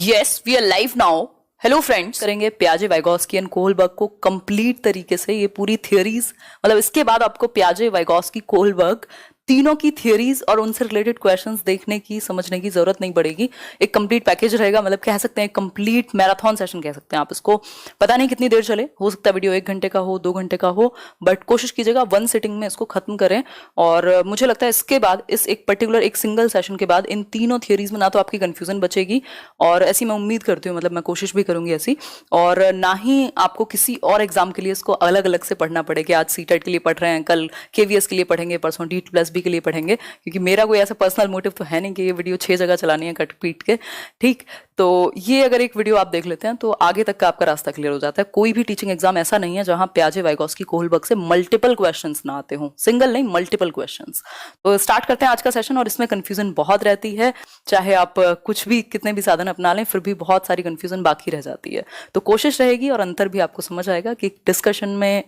Yes we are live now. Hello friends, करेंगे पियाजे, Vygotsky and Kohlberg को complete तरीके से। ये पूरी थियरीज, मतलब इसके बाद आपको पियाजे, वाइगोस्की, कोहलबर्ग तीनों की थियरीज और उनसे रिलेटेड क्वेश्चंस देखने की, समझने की जरूरत नहीं पड़ेगी। एक कंप्लीट पैकेज रहेगा, मतलब कह सकते हैं कंप्लीट मैराथन सेशन कह सकते हैं आप इसको। पता नहीं कितनी देर चले, हो सकता है वीडियो 1 घंटे का हो, 2 घंटे का हो, बट कोशिश कीजिएगा वन सिटिंग में इसको खत्म करें। और मुझे लगता है इसके बाद, इस एक पर्टिकुलर एक सिंगल सेशन के बाद, इन तीनों थियरीज में ना तो आपकी कंफ्यूजन बचेगी, और ऐसी मैं उम्मीद करती हूँ, मतलब मैं कोशिश भी करूंगी ऐसी, और ना ही आपको किसी और एग्जाम के लिए इसको अलग अलग से पढ़ना पड़ेगा। आज सीटेट के लिए पढ़ रहे हैं, कल केवीएस के लिए पढ़ेंगे, परसों DSSB के लिए पढ़ेंगे, क्योंकि मेरा कोई ऐसा पर्सनल मोटिव तो है नहीं कि ये वीडियो 6 जगह चलानी है कट पीट के। ठीक, तो ये अगर एक वीडियो आप देख लेते हैं तो आगे तक का आपका रास्ता क्लियर हो जाता है। कोई भी टीचिंग एग्जाम ऐसा नहीं है जहां पियाजे, वाइगोस्की, कोहलबर्ग से मल्टीपल क्वेश्चंस ना आते हों, सिंगल नहीं मल्टीपल क्वेश्चंस। तो स्टार्ट करते हैं आज का सेशन। और इसमें कंफ्यूजन बहुत रहती है, चाहे आप कुछ भी, कितने भी साधन अपना लें, फिर भी बहुत सारी कंफ्यूजन बाकी रह जाती है। तो कोशिश रहेगी और अंतर भी आपको समझ आएगा कि डिस्कशन में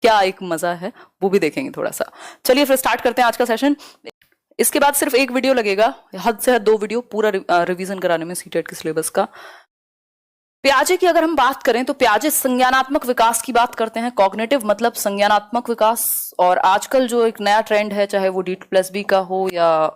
क्या एक मजा है, वो भी देखेंगे थोड़ा सा। चलिए फिर स्टार्ट करते हैं आज का सेशन। इसके बाद सिर्फ एक वीडियो लगेगा, हद से हद 2 वीडियो पूरा रिवीजन कराने में सीटेट के सिलेबस का। पियाजे की अगर हम बात करें तो पियाजे संज्ञानात्मक विकास की बात करते हैं। कॉग्निटिव मतलब संज्ञानात्मक विकास। और आजकल जो एक नया ट्रेंड है, चाहे वो DSSB का हो या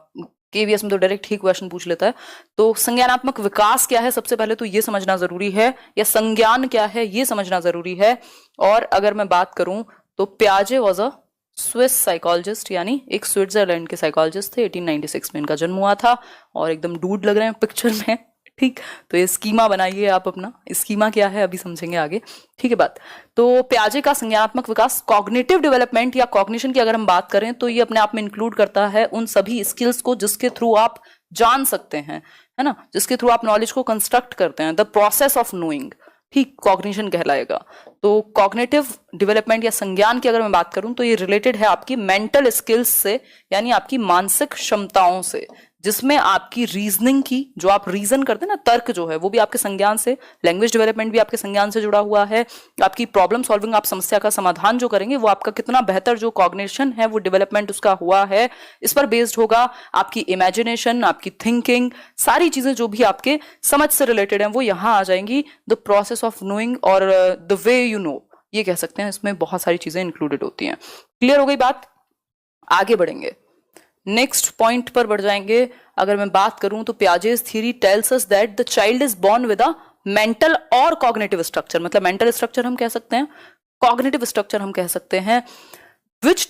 केवीएस में तो डायरेक्ट ही क्वेश्चन पूछ लेता है। तो संज्ञानात्मक विकास क्या है, सबसे पहले तो ये समझना जरूरी है, या संज्ञान क्या है ये समझना जरूरी है। और अगर मैं बात करूं तो पियाजे वॉज अ स्विस साइकोलॉजिस्ट, यानी एक स्विट्जरलैंड के साइकोलॉजिस्ट थे। 1896 में इनका जन्म हुआ था, और एकदम डूड लग रहे हैं पिक्चर में। ठीक, तो ये स्कीमा बनाइए आप अपना। स्कीमा क्या है अभी समझेंगे आगे, ठीक है बात। तो पियाजे का संज्ञानात्मक विकास, कॉग्निटिव डेवलपमेंट या कॉग्निशन की अगर हम बात करें तो ये अपने आप में इंक्लूड करता है उन सभी स्किल्स को जिसके थ्रू आप जान सकते हैं, है ना, जिसके थ्रू आप नॉलेज को कंस्ट्रक्ट करते हैं। द प्रोसेस ऑफ नोइंग, ठीक, कॉग्निशन कहलाएगा। तो कॉग्निटिव डेवलपमेंट या संज्ञान की अगर मैं बात करूं तो ये रिलेटेड है आपकी मेंटल स्किल्स से, यानी आपकी मानसिक क्षमताओं से, जिसमें आपकी रीजनिंग की, जो आप रीजन करते हैं ना, तर्क जो है वो भी आपके संज्ञान से, लैंग्वेज डेवलपमेंट भी आपके संज्ञान से जुड़ा हुआ है। आपकी प्रॉब्लम सॉल्विंग, आप समस्या का समाधान जो करेंगे वो आपका कितना बेहतर जो कॉग्निशन है वो डेवलपमेंट उसका हुआ है, इस पर बेस्ड होगा। आपकी इमेजिनेशन, आपकी थिंकिंग, सारी चीजें जो भी आपके समझ से रिलेटेड हैं वो यहां आ जाएंगी। द प्रोसेस ऑफ नोइंग और द वे यू नो, ये कह सकते हैं, इसमें बहुत सारी चीजें इंक्लूडेड होती हैं। क्लियर हो गई बात? आगे बढ़ेंगे, नेक्स्ट पॉइंट पर बढ़ जाएंगे। अगर मैं बात करूं तो Piaget's theory tells us that the child is born with a mental और कॉग्निटिव स्ट्रक्चर, मतलब मेंटल स्ट्रक्चर हम कह सकते हैं, कॉग्निटिव स्ट्रक्चर हम कह सकते हैं, which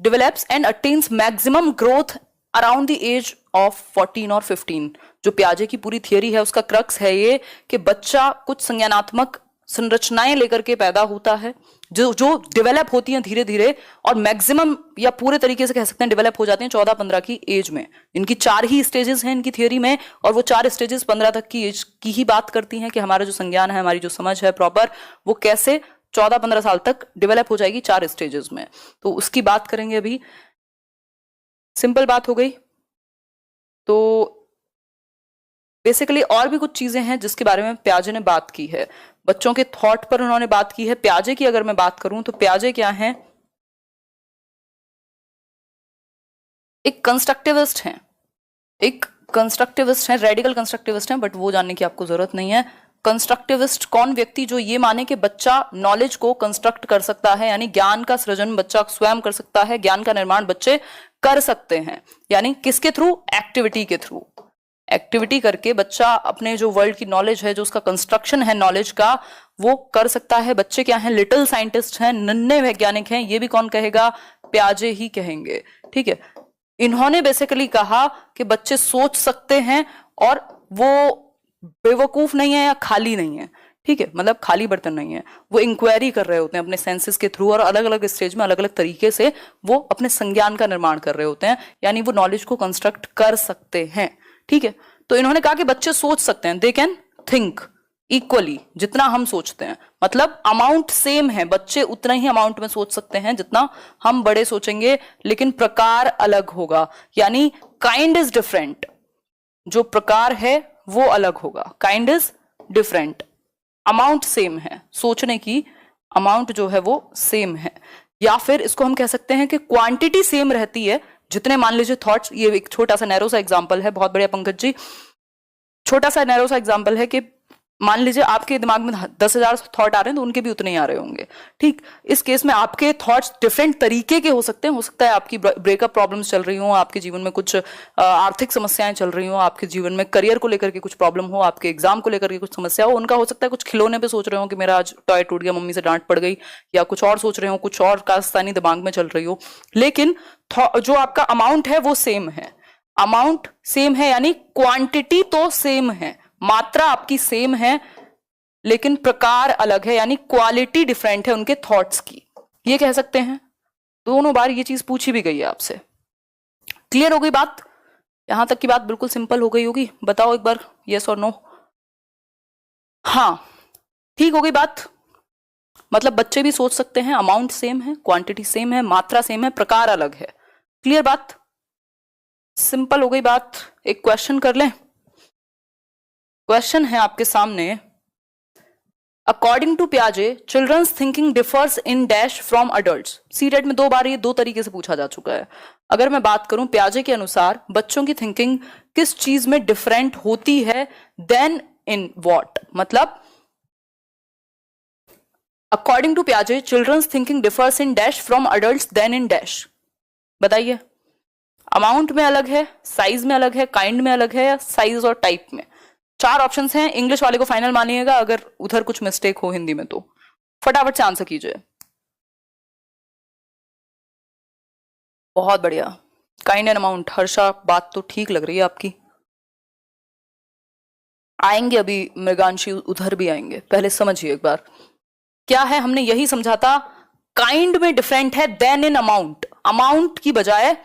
develops and attains maximum growth around the age of 14 और 15। जो पियाजे की पूरी थियरी है उसका क्रक्स है ये कि बच्चा कुछ संज्ञानात्मक संरचनाएं लेकर के पैदा होता है, जो डेवलप होती हैं धीरे धीरे, और मैक्सिमम या पूरे तरीके से कह सकते हैं डेवलप हो जाते हैं 14-15 की एज में। इनकी 4 ही स्टेजेस हैं इनकी थियरी में, और वो 4 स्टेजेस 15 तक की एज की ही बात करती हैं कि हमारा जो संज्ञान है, हमारी जो समझ है प्रॉपर, वो कैसे 14-15 साल तक डेवलप हो जाएगी 4 स्टेजेस में। तो उसकी बात करेंगे अभी। सिंपल बात हो गई। तो बेसिकली और भी कुछ चीजें हैं जिसके बारे में पियाजे ने बात की है, बच्चों के थॉट पर उन्होंने बात की है। पियाजे की अगर मैं बात करूं तो पियाजे क्या है, एक कंस्ट्रक्टिविस्ट हैं, एक कंस्ट्रक्टिविस्ट हैं, रेडिकल कंस्ट्रक्टिविस्ट हैं, बट वो जानने की आपको जरूरत नहीं है। कंस्ट्रक्टिविस्ट कौन व्यक्ति जो ये माने कि बच्चा नॉलेज को कंस्ट्रक्ट कर सकता है, यानी ज्ञान का सृजन बच्चा स्वयं कर सकता है, ज्ञान का निर्माण बच्चे कर सकते हैं। यानी किसके थ्रू? एक्टिविटी के थ्रू। एक्टिविटी करके बच्चा अपने जो वर्ल्ड की नॉलेज है, जो उसका कंस्ट्रक्शन है नॉलेज का, वो कर सकता है। बच्चे क्या हैं? लिटिल साइंटिस्ट हैं, नन्हे वैज्ञानिक हैं। ये भी कौन कहेगा? पियाजे ही कहेंगे। ठीक है, इन्होंने बेसिकली कहा कि बच्चे सोच सकते हैं और वो बेवकूफ नहीं है या खाली नहीं है। ठीक है, मतलब खाली बर्तन नहीं है, वो इंक्वायरी कर रहे होते हैं अपने सेंसेस के थ्रू, और अलग अलग स्टेज में अलग अलग तरीके से वो अपने संज्ञान का निर्माण कर रहे होते हैं, यानी वो नॉलेज को कंस्ट्रक्ट कर सकते हैं। ठीक है, तो इन्होंने कहा कि बच्चे सोच सकते हैं, दे कैन थिंक इक्वली, जितना हम सोचते हैं, मतलब अमाउंट सेम है, बच्चे उतना ही अमाउंट में सोच सकते हैं जितना हम बड़े सोचेंगे, लेकिन प्रकार अलग होगा, यानी काइंड इज डिफरेंट। जो प्रकार है वो अलग होगा, kind is different, amount same है, सोचने की अमाउंट जो है वो सेम है। या फिर इसको हम कह सकते हैं कि क्वांटिटी सेम रहती है, जितने मान लीजिए थॉट्स, ये एक छोटा सा नैरो सा एग्जांपल है, बहुत बढ़िया पंकज जी, छोटा सा नैरो सा एग्जांपल है कि मान लीजिए आपके दिमाग में 10,000 थॉट आ रहे हैं तो उनके भी उतने ही आ रहे होंगे, ठीक। इस केस में आपके थॉट्स डिफरेंट तरीके के हो सकते हैं। हो सकता है आपकी ब्रेकअप प्रॉब्लम्स चल रही हो, आपके जीवन में कुछ आर्थिक समस्याएं चल रही हो, आपके जीवन में करियर को लेकर के कुछ प्रॉब्लम हो, आपके एग्जाम को लेकर के कुछ समस्या हो। उनका हो सकता है कुछ खिलौने पे सोच रहे हो कि मेरा आज टॉय टूट गया, मम्मी से डांट पड़ गई, या कुछ और सोच रहे हो, कुछ और कारस्तानी दिमाग में चल रही हो। लेकिन जो आपका अमाउंट है वो सेम है। अमाउंट सेम है यानी क्वांटिटी तो सेम है, मात्रा आपकी सेम है, लेकिन प्रकार अलग है, यानी क्वालिटी डिफरेंट है उनके थॉट्स की, ये कह सकते हैं। दोनों बार ये चीज पूछी भी गई है आपसे। क्लियर हो गई बात? यहां तक की बात बिल्कुल सिंपल हो गई होगी। बताओ एक बार यस और नो। हाँ, ठीक हो गई बात। मतलब बच्चे भी सोच सकते हैं, अमाउंट सेम है, क्वांटिटी सेम है, मात्रा सेम है, प्रकार अलग है। क्लियर बात? सिंपल हो गई बात। एक क्वेश्चन कर लें। क्वेश्चन है आपके सामने, अकॉर्डिंग टू पियाजे children's thinking differs in dash from adults. CTET में 2 बार ये 2 तरीके से पूछा जा चुका है। अगर मैं बात करूं पियाजे के अनुसार बच्चों की थिंकिंग किस चीज में डिफरेंट होती है, देन इन व्हाट। मतलब अकॉर्डिंग टू पियाजे children's thinking differs in dash from adults than in dash. बताइए, अमाउंट में अलग है, साइज में अलग है, काइंड में अलग है, या साइज और टाइप में। 4 ऑप्शंस हैं। इंग्लिश वाले को फाइनल मानिएगा, अगर उधर कुछ मिस्टेक हो हिंदी में तो फटाफट से आंसर कीजिए। बहुत बढ़िया, काइंड एंड अमाउंट। हर्षा, बात तो ठीक लग रही है आपकी। आएंगे अभी मृगांशी, उधर भी आएंगे। पहले समझिए एक बार क्या है। हमने यही समझा था, काइंड में डिफरेंट है देन इन अमाउंट। अमाउंट की बजाय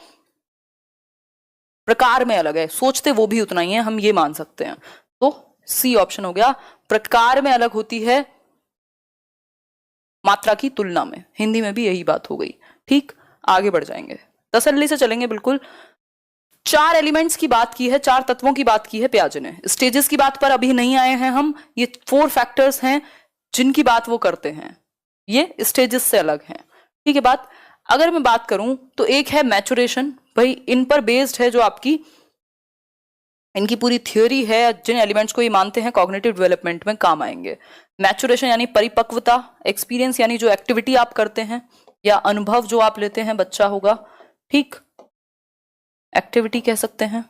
प्रकार में अलग है, सोचते वो भी उतना ही है, हम ये मान सकते हैं। तो सी ऑप्शन हो गया, प्रकार में अलग होती है मात्रा की तुलना में। हिंदी में भी यही बात हो गई, ठीक। आगे बढ़ जाएंगे, तसल्ली से चलेंगे बिल्कुल। 4 एलिमेंट्स की बात की है, 4 तत्वों की बात की है पियाजे ने। स्टेजेस की बात पर अभी नहीं आए हैं हम। ये 4 फैक्टर्स हैं जिनकी बात वो करते हैं, ये स्टेजेस से अलग हैं, ठीक है बात। अगर मैं बात करूं तो एक है मैचुरेशन, भाई इन पर बेस्ड है जो आपकी इनकी पूरी थ्योरी है। जिन एलिमेंट्स को ये मानते हैं कॉग्निटिव डेवलपमेंट में काम आएंगे। मैचुरेशन यानी परिपक्वता, एक्सपीरियंस यानी जो एक्टिविटी आप करते हैं या अनुभव जो आप लेते हैं, बच्चा होगा, ठीक, एक्टिविटी कह सकते हैं।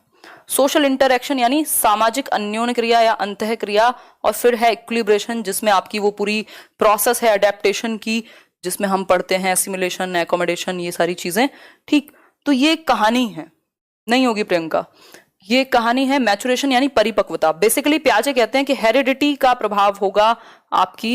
सोशल इंटरेक्शन यानी सामाजिक अन्योन्य क्रिया या अंतः क्रिया, और फिर है इक्विलिब्रेशन जिसमें आपकी वो पूरी प्रोसेस है अडेप्टेशन की, जिसमें हम पढ़ते हैं एसिमिलेशन, एकोमोडेशन, ये सारी चीजें, ठीक। तो ये कहानी है, नहीं होगी प्रियंका, ये कहानी है मैचुरेशन यानी परिपक्वता। बेसिकली पियाजे कहते हैं कि हेरिडिटी का प्रभाव होगा आपकी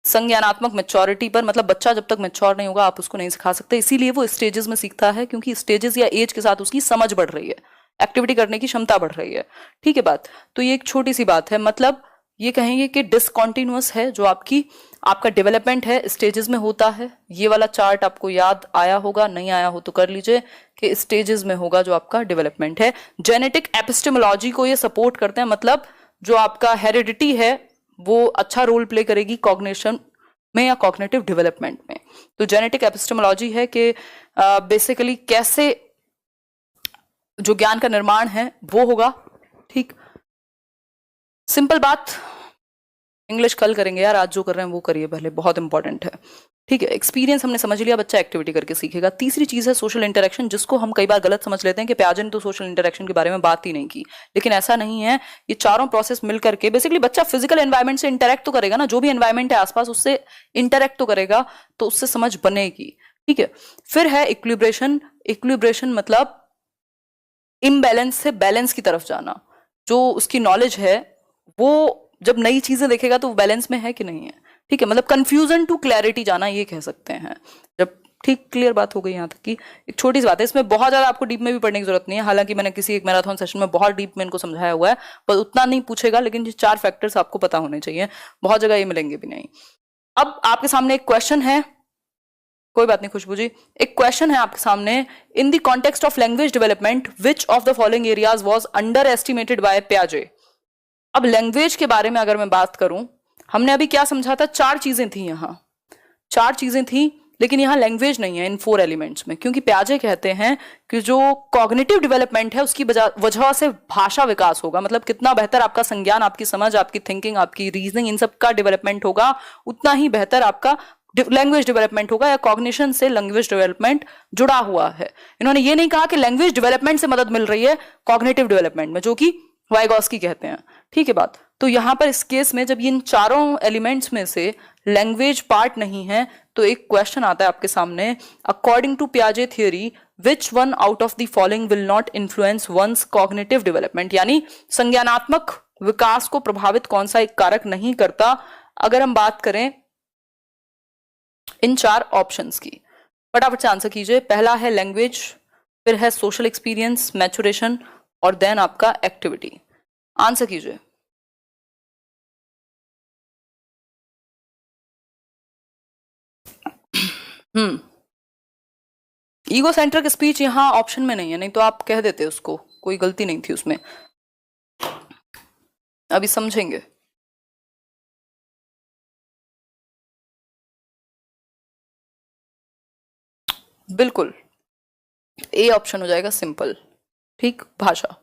संज्ञानात्मक मैच्योरिटी पर। मतलब बच्चा जब तक मैच्योर नहीं होगा आप उसको नहीं सिखा सकते, इसीलिए वो स्टेजेस में सीखता है, क्योंकि स्टेजेस या एज के साथ उसकी समझ बढ़ रही है, एक्टिविटी करने की क्षमता बढ़ रही है, ठीक है बात। तो ये एक छोटी सी बात है, मतलब ये कहेंगे कि डिसकॉन्टिन्यूअस है जो आपका डेवलपमेंट है, स्टेजेस में होता है। ये वाला चार्ट आपको याद आया होगा, नहीं आया हो तो कर लीजिए कि स्टेजेस में होगा जो आपका डेवलपमेंट है। जेनेटिक एपिस्टेमोलॉजी को ये सपोर्ट करते हैं, मतलब जो आपका हेरिडिटी है वो अच्छा रोल प्ले करेगी कॉग्निशन में या कॉग्निटिव डेवलपमेंट में। तो जेनेटिक एपिस्टेमोलॉजी है कि बेसिकली कैसे जो ज्ञान का निर्माण है वो होगा, ठीक। सिंपल बात, इंग्लिश कल करेंगे यार, आज जो कर रहे हैं वो करिए पहले, बहुत इंपॉर्टेंट है, ठीक है। एक्सपीरियंस हमने समझ लिया, बच्चा एक्टिविटी करके सीखेगा। तीसरी चीज है सोशल इंटरेक्शन, जिसको हम कई बार गलत समझ लेते हैं कि पियाजे ने तो सोशल इंटरेक्शन के बारे में बात ही नहीं की, लेकिन ऐसा नहीं है। ये चारों प्रोसेस मिलकर के बेसिकली बच्चा फिजिकल एनवायरमेंट से इंटरेक्ट तो करेगा ना, जो भी एनवायरमेंट है आसपास उससे इंटरेक्ट तो करेगा, तो उससे समझ बनेगी, ठीक है। फिर है इक्विलिब्रेशन। इक्विलिब्रेशन मतलब इम्बैलेंस से बैलेंस की तरफ जाना। जो उसकी नॉलेज है वो जब नई चीजें देखेगा तो वो बैलेंस में है कि नहीं है, ठीक है। मतलब कंफ्यूजन टू क्लैरिटी जाना, ये कह सकते हैं। जब ठीक क्लियर बात हो गई यहाँ तक की, एक छोटी सी बात है, इसमें बहुत ज्यादा आपको डीप में भी पढ़ने की जरूरत नहीं है। हालांकि मैंने किसी एक मैराथन सेशन में बहुत डीप में इनको समझाया हुआ है, पर उतना नहीं पूछेगा, लेकिन ये 4 फैक्टर्स आपको पता होने चाहिए, बहुत जगह ये मिलेंगे भी नहीं। अब आपके सामने एक क्वेश्चन है, कोई बात नहीं खुशबू जी, एक क्वेश्चन है आपके सामने। In the context of language development which of the following areas was underestimated by पियाजे। अब लैंग्वेज के बारे में अगर मैं बात करूं, हमने अभी क्या समझा था, 4 चीजें थी यहां। 4 चीजें थी लेकिन यहाँ लैंग्वेज नहीं है इन 4 एलिमेंट्स में, क्योंकि प्याजे कहते हैं कि जो कॉग्निटिव डेवलपमेंट है उसकी वजह से भाषा विकास होगा, मतलब कितना बेहतर आपका संज्ञान, आपकी समझ, आपकी थिंकिंग, आपकी रीजनिंग, इन सब का डेवलपमेंट होगा, उतना ही बेहतर आपका लैंग्वेज डेवलपमेंट होगा, या कॉग्निशन से लैंग्वेज डेवलपमेंट जुड़ा हुआ है। इन्होंने ये नहीं कहा कि लैंग्वेज डेवलपमेंट से मदद मिल रही है कॉग्निटिव डेवलपमेंट में, जो कि वाइगॉस्की कहते हैं। ठीक है बात। तो यहां पर इस केस में जब इन चारों एलिमेंट्स में से लैंग्वेज पार्ट नहीं है, तो एक क्वेश्चन आता है आपके सामने, अकॉर्डिंग टू पियाजे theory which one out of the following will not influence one's cognitive development, यानी संज्ञानात्मक विकास को प्रभावित कौन सा एक कारक नहीं करता। अगर हम बात करें इन 4 ऑप्शंस की, फटाफट से आंसर कीजिए। पहला है लैंग्वेज, फिर है सोशल एक्सपीरियंस, मैचुरेशन, और देन आपका एक्टिविटी। आंसर कीजिए। ईगो सेंट्रिक स्पीच यहां ऑप्शन में नहीं है, नहीं तो आप कह देते उसको, कोई गलती नहीं थी उसमें। अभी समझेंगे। बिल्कुल ए ऑप्शन हो जाएगा, सिंपल। ठीक, भाषा।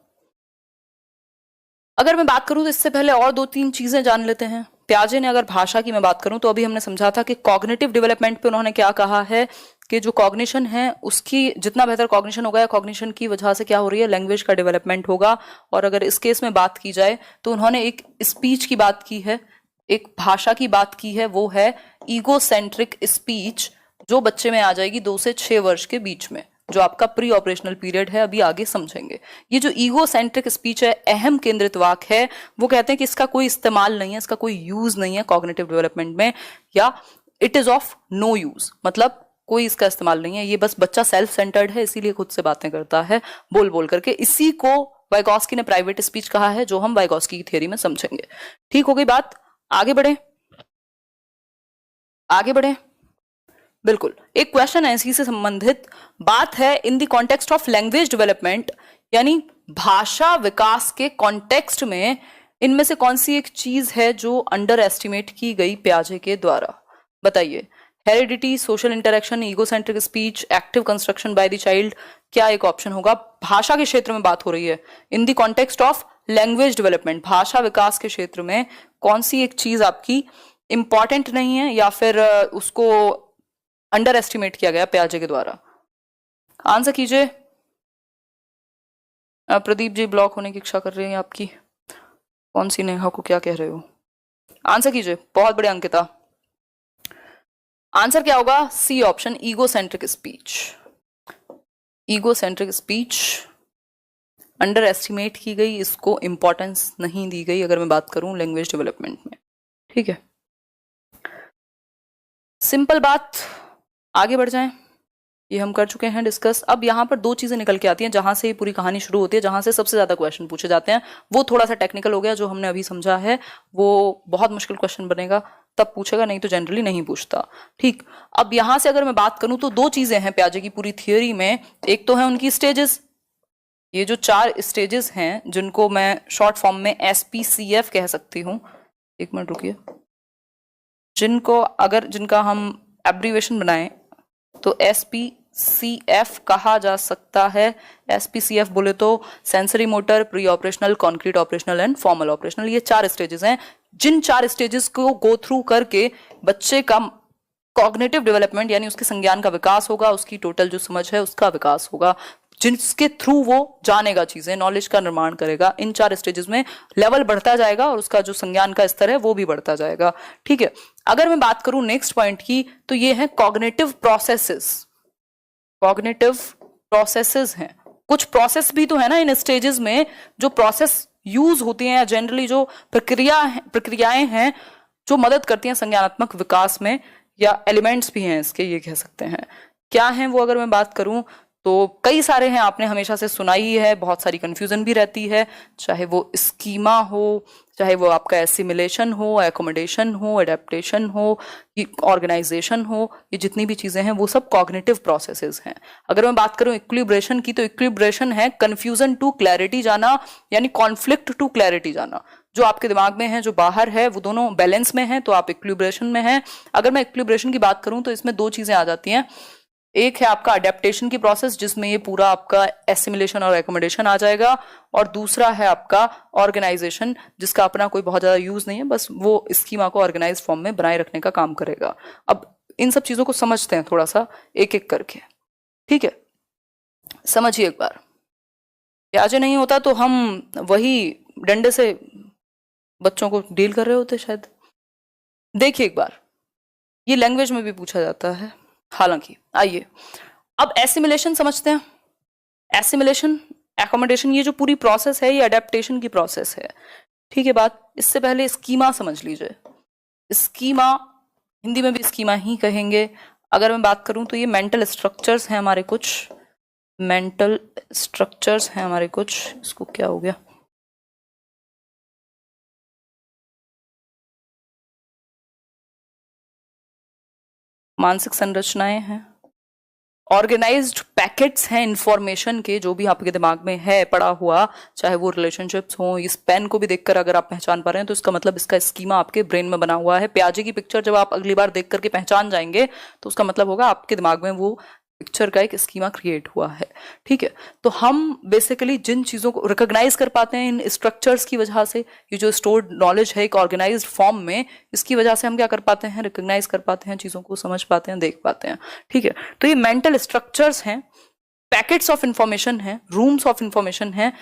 अगर मैं बात करूं तो इससे पहले और 2-3 चीजें जान लेते हैं। प्याजे ने, अगर भाषा की मैं बात करूं तो अभी हमने समझा था कि कॉग्निटिव डेवलपमेंट पे उन्होंने क्या कहा है कि जो कॉग्निशन है उसकी जितना बेहतर कॉग्निशन होगा, या कॉग्निशन की वजह से क्या हो रही है, लैंग्वेज का डेवलपमेंट होगा। और अगर इस केस में बात की जाए तो उन्होंने एक स्पीच की बात की है, एक भाषा की बात की है, वो है ईगो सेंट्रिक स्पीच, जो बच्चे में आ जाएगी 2 से 6 वर्ष के बीच में, जो आपका प्री ऑपरेशनल पीरियड है, अभी आगे समझेंगे। ये जो ईगो सेंट्रिक स्पीच है, अहम केंद्रित वाक है, वो कहते हैं कि इसका कोई इस्तेमाल नहीं है, इसका कोई यूज नहीं है कॉग्निटिव डेवलपमेंट में, या it is of no use, मतलब कोई इसका इस्तेमाल नहीं है। ये बस बच्चा सेल्फ सेंटर्ड है, इसीलिए खुद से बातें करता है बोल बोल करके। इसी को वाइगॉस्की ने प्राइवेट स्पीच कहा है, जो हम वाइगॉस्की की थियरी में समझेंगे। ठीक हो गई बात, आगे बढ़े, आगे बढ़े। बिल्कुल, एक क्वेश्चन है इसी से संबंधित बात है, इन the context of language development, यानी भाषा विकास के कॉन्टेक्स्ट में इनमें से कौन सी एक चीज है जो अंडर एस्टिमेट की गई पियाजे के द्वारा? बताइए। Heredity, social interaction, egocentric speech, active construction by the child, क्या एक ऑप्शन होगा? भाषा के क्षेत्र में बात हो रही है, इन the context of language development, भाषा विकास के क्षेत्र में कौन सी एक चीज आपकी इंपॉर्टेंट नहीं है, या फिर उसको अंडर एस्टिमेट किया गया पियाजे के द्वारा? आंसर कीजिए। प्रदीप जी ब्लॉक होने की इच्छा कर रहे हैं आपकी, कौन सी नेहा को क्या कह रहे हो? आंसर कीजिए। बहुत बड़े अंकिता, आंसर क्या होगा? C option, egocentric speech. Egocentric speech under estimate की गई, इसको इंपॉर्टेंस नहीं दी गई अगर मैं बात करूं लैंग्वेज डेवलपमेंट में। ठीक है, सिंपल बात, आगे बढ़ जाएं। ये हम कर चुके हैं डिस्कस। अब यहाँ पर 2 चीजें निकल के आती हैं जहां से ये पूरी कहानी शुरू होती है, जहां से सबसे ज्यादा क्वेश्चन पूछे जाते हैं। वो थोड़ा सा टेक्निकल हो गया, जो हमने अभी समझा है वो बहुत मुश्किल क्वेश्चन बनेगा, तब पूछेगा, नहीं तो जनरली नहीं पूछता। ठीक, अब यहां से अगर मैं बात करूं तो 2 चीजें हैं पियाजे की पूरी थियोरी में। एक तो है उनकी स्टेजेस, ये जो 4 स्टेजेस हैं जिनको मैं शॉर्ट फॉर्म में SPCF कह सकती हूँ। एक मिनट रुकिए, जिनका हम एब्रीवेशन बनाएं तो SPCF कहा जा सकता है। SPCF बोले तो sensory motor, pre operational, concrete operational and formal operational. ये 4 स्टेजेस हैं, जिन 4 स्टेजेस को गो थ्रू करके बच्चे का कॉग्निटिव डेवलपमेंट यानी उसके संज्ञान का विकास होगा, उसकी टोटल जो समझ है उसका विकास होगा, जिसके थ्रू वो जानेगा चीजें, नॉलेज का निर्माण करेगा। इन 4 स्टेजेस में लेवल बढ़ता जाएगा और उसका जो संज्ञान का स्तर है वो भी बढ़ता जाएगा। ठीक है, अगर मैं बात करूं नेक्स्ट पॉइंट की तो ये है कॉग्निटिव प्रोसेसेस। कॉग्निटिव प्रोसेसेस हैं, कुछ प्रोसेस भी तो है ना इन स्टेजेस में, जो प्रोसेस यूज होती हैं, जनरली जो प्रक्रियाएं हैं जो मदद करती हैं संज्ञानात्मक विकास में, या एलिमेंट्स भी हैं इसके, ये कह सकते हैं। क्या हैं वो? अगर मैं बात करूं तो कई सारे हैं, आपने हमेशा से सुना ही है, बहुत सारी कंफ्यूजन भी रहती है, चाहे वो स्कीमा हो, चाहे वो आपका एसिमिलेशन हो, एकोमोडेशन हो, एडेप्टेशन हो, ऑर्गेनाइजेशन हो, ये जितनी भी चीजें हैं वो सब कॉग्निटिव प्रोसेसेस हैं। अगर मैं बात करूं इक्विलिब्रेशन की, तो इक्विलिब्रेशन है कन्फ्यूजन टू क्लैरिटी जाना, यानी कॉन्फ्लिक्ट टू क्लैरिटी जाना। जो आपके दिमाग में है, जो बाहर है, वो दोनों बैलेंस में है, तो आप इक्विलिब्रेशन में हैं। अगर मैं इक्विलिब्रेशन की बात करूं तो इसमें दो चीजें आ जाती हैं। एक है आपका अडेप्टेशन की प्रोसेस, जिसमें ये पूरा आपका एसिमिलेशन और एकोमोडेशन आ जाएगा, और दूसरा है आपका ऑर्गेनाइजेशन, जिसका अपना कोई बहुत ज्यादा यूज नहीं है, बस वो स्कीमा को ऑर्गेनाइज फॉर्म में बनाए रखने का काम करेगा। अब इन सब चीजों को समझते हैं थोड़ा सा एक एक करके, ठीक है? समझिए एक बार। प्याजे नहीं होता तो हम वही डंडे से बच्चों को डील कर रहे होते शायद। देखिए एक बार, ये लैंग्वेज में भी पूछा जाता है हालांकि। आइए अब एसिमिलेशन समझते हैं। एसिमिलेशन, एकोमोडेशन, ये जो पूरी प्रोसेस है ये अडेप्टेशन की प्रोसेस है, ठीक है बात? इससे पहले स्कीमा समझ लीजिए। स्कीमा हिंदी में भी स्कीमा ही कहेंगे। अगर मैं बात करूं तो ये मेंटल स्ट्रक्चर्स हैं हमारे कुछ, मेंटल स्ट्रक्चर्स हैं हमारे कुछ, इसको क्या हो गया, मानसिक संरचनाएं हैं, ऑर्गेनाइज्ड पैकेट्स हैं इंफॉर्मेशन के, जो भी आपके दिमाग में है पड़ा हुआ, चाहे वो रिलेशनशिप्स हो। इस पेन को भी देखकर अगर आप पहचान पा रहे हैं तो इसका मतलब इसका स्कीमा आपके ब्रेन में बना हुआ है। प्याजे की पिक्चर जब आप अगली बार देख करके पहचान जाएंगे तो उसका मतलब होगा आपके दिमाग में वो पिक्चर का एक स्कीमा क्रिएट हुआ है, ठीक है? तो हम बेसिकली जिन चीजों को रिकॉग्नाइज कर पाते हैं इन स्ट्रक्चर्स की वजह से, ये जो स्टोर्ड नॉलेज है एक ऑर्गेनाइज्ड फॉर्म में, इसकी वजह से हम क्या कर पाते हैं, रिकॉग्नाइज कर पाते हैं, चीजों को समझ पाते हैं, देख पाते हैं, ठीक है? तो ये मेंटल स्ट्रक्चर्स हैं, पैकेट्स ऑफ इंफॉर्मेशन है, रूम्स ऑफ इंफॉर्मेशन है,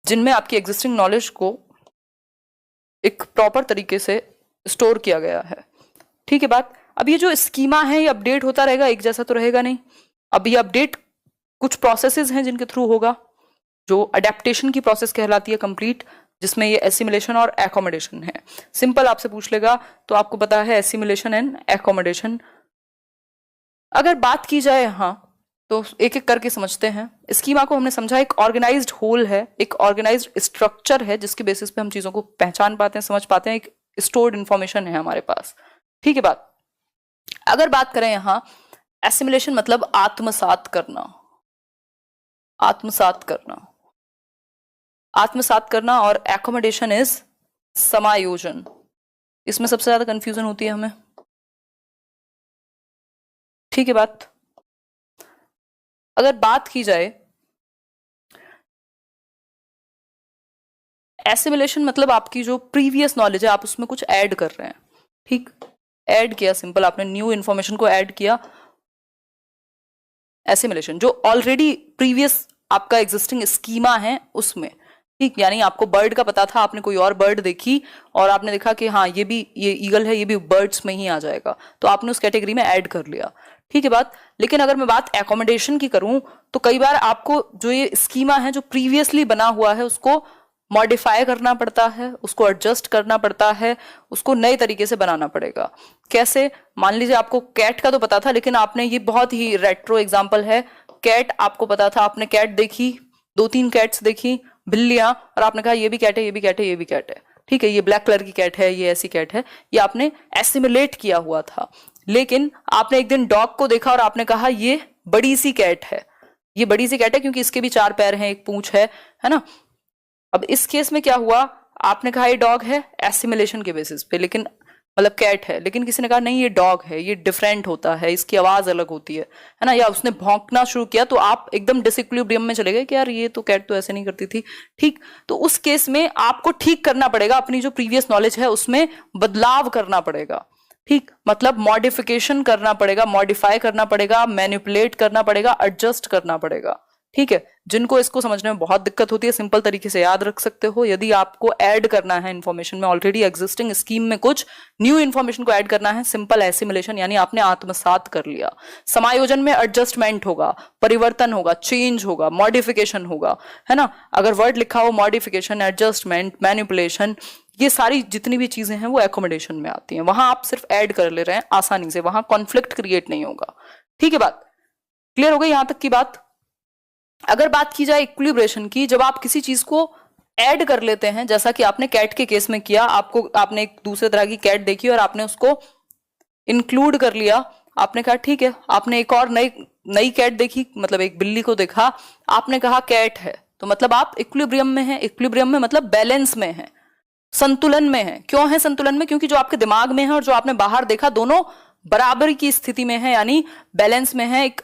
जिनमें आपकी एग्जिस्टिंग नॉलेज को एक प्रॉपर तरीके से स्टोर किया गया है, ठीक है बात? अब ये जो स्कीमा है ये अपडेट होता रहेगा, एक जैसा तो रहेगा नहीं। अब ये अपडेट कुछ प्रोसेसेस हैं जिनके थ्रू होगा, जो अडेप्टेशन की प्रोसेस कहलाती है कंप्लीट, जिसमें ये एसिमिलेशन और एकोमोडेशन है। सिंपल आपसे पूछ लेगा तो आपको पता है एसिमिलेशन एंड एकोमोडेशन। अगर बात की जाए यहाँ तो एक एक करके समझते हैं। स्कीमा को हमने समझा एक ऑर्गेनाइज्ड होल है, एक ऑर्गेनाइज्ड स्ट्रक्चर है, जिसके बेसिस पे हम चीजों को पहचान पाते हैं, समझ पाते हैं, एक स्टोर्ड इंफॉर्मेशन है हमारे पास, ठीक है बात? अगर बात करें यहां एसिमिलेशन मतलब आत्मसात करना, आत्मसात करना, आत्मसात करना, और एकोमोडेशन इज समायोजन। इसमें सबसे ज्यादा कंफ्यूजन होती है हमें, ठीक है बात? अगर बात की जाए एसिमिलेशन मतलब आपकी जो प्रीवियस नॉलेज है आप उसमें कुछ ऐड कर रहे हैं, ठीक? ऐड किया, सिंपल आपने न्यू इंफॉर्मेशन को ऐड किया। एसिमिलेशन जो ऑलरेडी प्रीवियस आपका एग्जिस्टिंग स्कीमा है उसमें, ठीक? यानी आपको बर्ड का पता था, आपने कोई और बर्ड देखी और आपने देखा कि हाँ ये भी, ये ईगल है, ये भी बर्ड्स में ही आ जाएगा, तो आपने उस कैटेगरी में ऐड कर लिया, ठीक है बात? लेकिन अगर मैं बात एकोमोडेशन की करूं तो कई बार आपको जो ये स्कीमा है जो प्रीवियसली बना हुआ है उसको मॉडिफाई करना पड़ता है, उसको एडजस्ट करना पड़ता है, उसको नए तरीके से बनाना पड़ेगा। कैसे? मान लीजिए आपको कैट का तो पता था, लेकिन आपने, ये बहुत ही रेट्रो एग्जांपल है, कैट आपको पता था, आपने कैट देखी, 2-3 कैट्स देखी, बिल्लियां, और आपने कहा ये भी कैट है, ये भी कैट है, ये भी कैट है, ठीक है? ये ब्लैक कलर की कैट है, ये ऐसी कैट है, ये आपने एसिमिलेट किया हुआ था। लेकिन आपने एक दिन डॉग को देखा और आपने कहा ये बड़ी सी कैट है, ये बड़ी सी कैट है क्योंकि इसके भी 4 पैर हैं, एक पूंछ है ना? अब इस केस में क्या हुआ, आपने कहा ये डॉग है एसिमिलेशन के बेसिस पे, लेकिन मतलब कैट है, लेकिन किसी ने कहा नहीं ये डॉग है, ये डिफरेंट होता है, इसकी आवाज अलग होती है ना? या उसने भौंकना शुरू किया तो आप एकदम डिसइक्विलिब्रियम में चले गए कि यार ये तो कैट तो ऐसे नहीं करती थी, ठीक? तो उस केस में आपको ठीक करना पड़ेगा, अपनी जो प्रीवियस नॉलेज है उसमें बदलाव करना पड़ेगा, ठीक? मतलब मॉडिफिकेशन करना पड़ेगा, मॉडिफाई करना पड़ेगा, मैनिपुलेट करना पड़ेगा, एडजस्ट करना पड़ेगा, ठीक है? जिनको इसको समझने में बहुत दिक्कत होती है, सिंपल तरीके से याद रख सकते हो। यदि आपको ऐड करना है इंफॉर्मेशन में, ऑलरेडी एग्जिस्टिंग स्कीम में कुछ न्यू इंफॉर्मेशन को ऐड करना है, सिंपल एसिमिलेशन, यानी आपने आत्मसात कर लिया। समायोजन में एडजस्टमेंट होगा, परिवर्तन होगा, चेंज होगा, मॉडिफिकेशन होगा, है ना? अगर वर्ड लिखा हो मॉडिफिकेशन, एडजस्टमेंट, मैनिपुलेशन, ये सारी जितनी भी चीजें हैं वो एकोमोडेशन में आती हैं। वहां आप सिर्फ ऐड कर ले रहे हैं आसानी से, वहां कॉन्फ्लिक्ट क्रिएट नहीं होगा, ठीक है बात? क्लियर हो गई यहां तक की बात? अगर बात की जाए इक्विलिब्रेशन की, जब आप किसी चीज को ऐड कर लेते हैं, जैसा कि आपने कैट के केस में किया, आपने एक दूसरे तरह की कैट देखी और आपने उसको इंक्लूड कर लिया, आपने कहा ठीक है, आपने एक और नई नई कैट देखी, मतलब एक बिल्ली को देखा, आपने कहा कैट है, तो मतलब आप इक्विलिब्रियम में हैं। इक्विलिब्रियम में मतलब बैलेंस में है, संतुलन में है। क्यों है संतुलन में? क्योंकि जो आपके दिमाग में है और जो आपने बाहर देखा दोनों बराबर की स्थिति में है, यानी बैलेंस में है, एक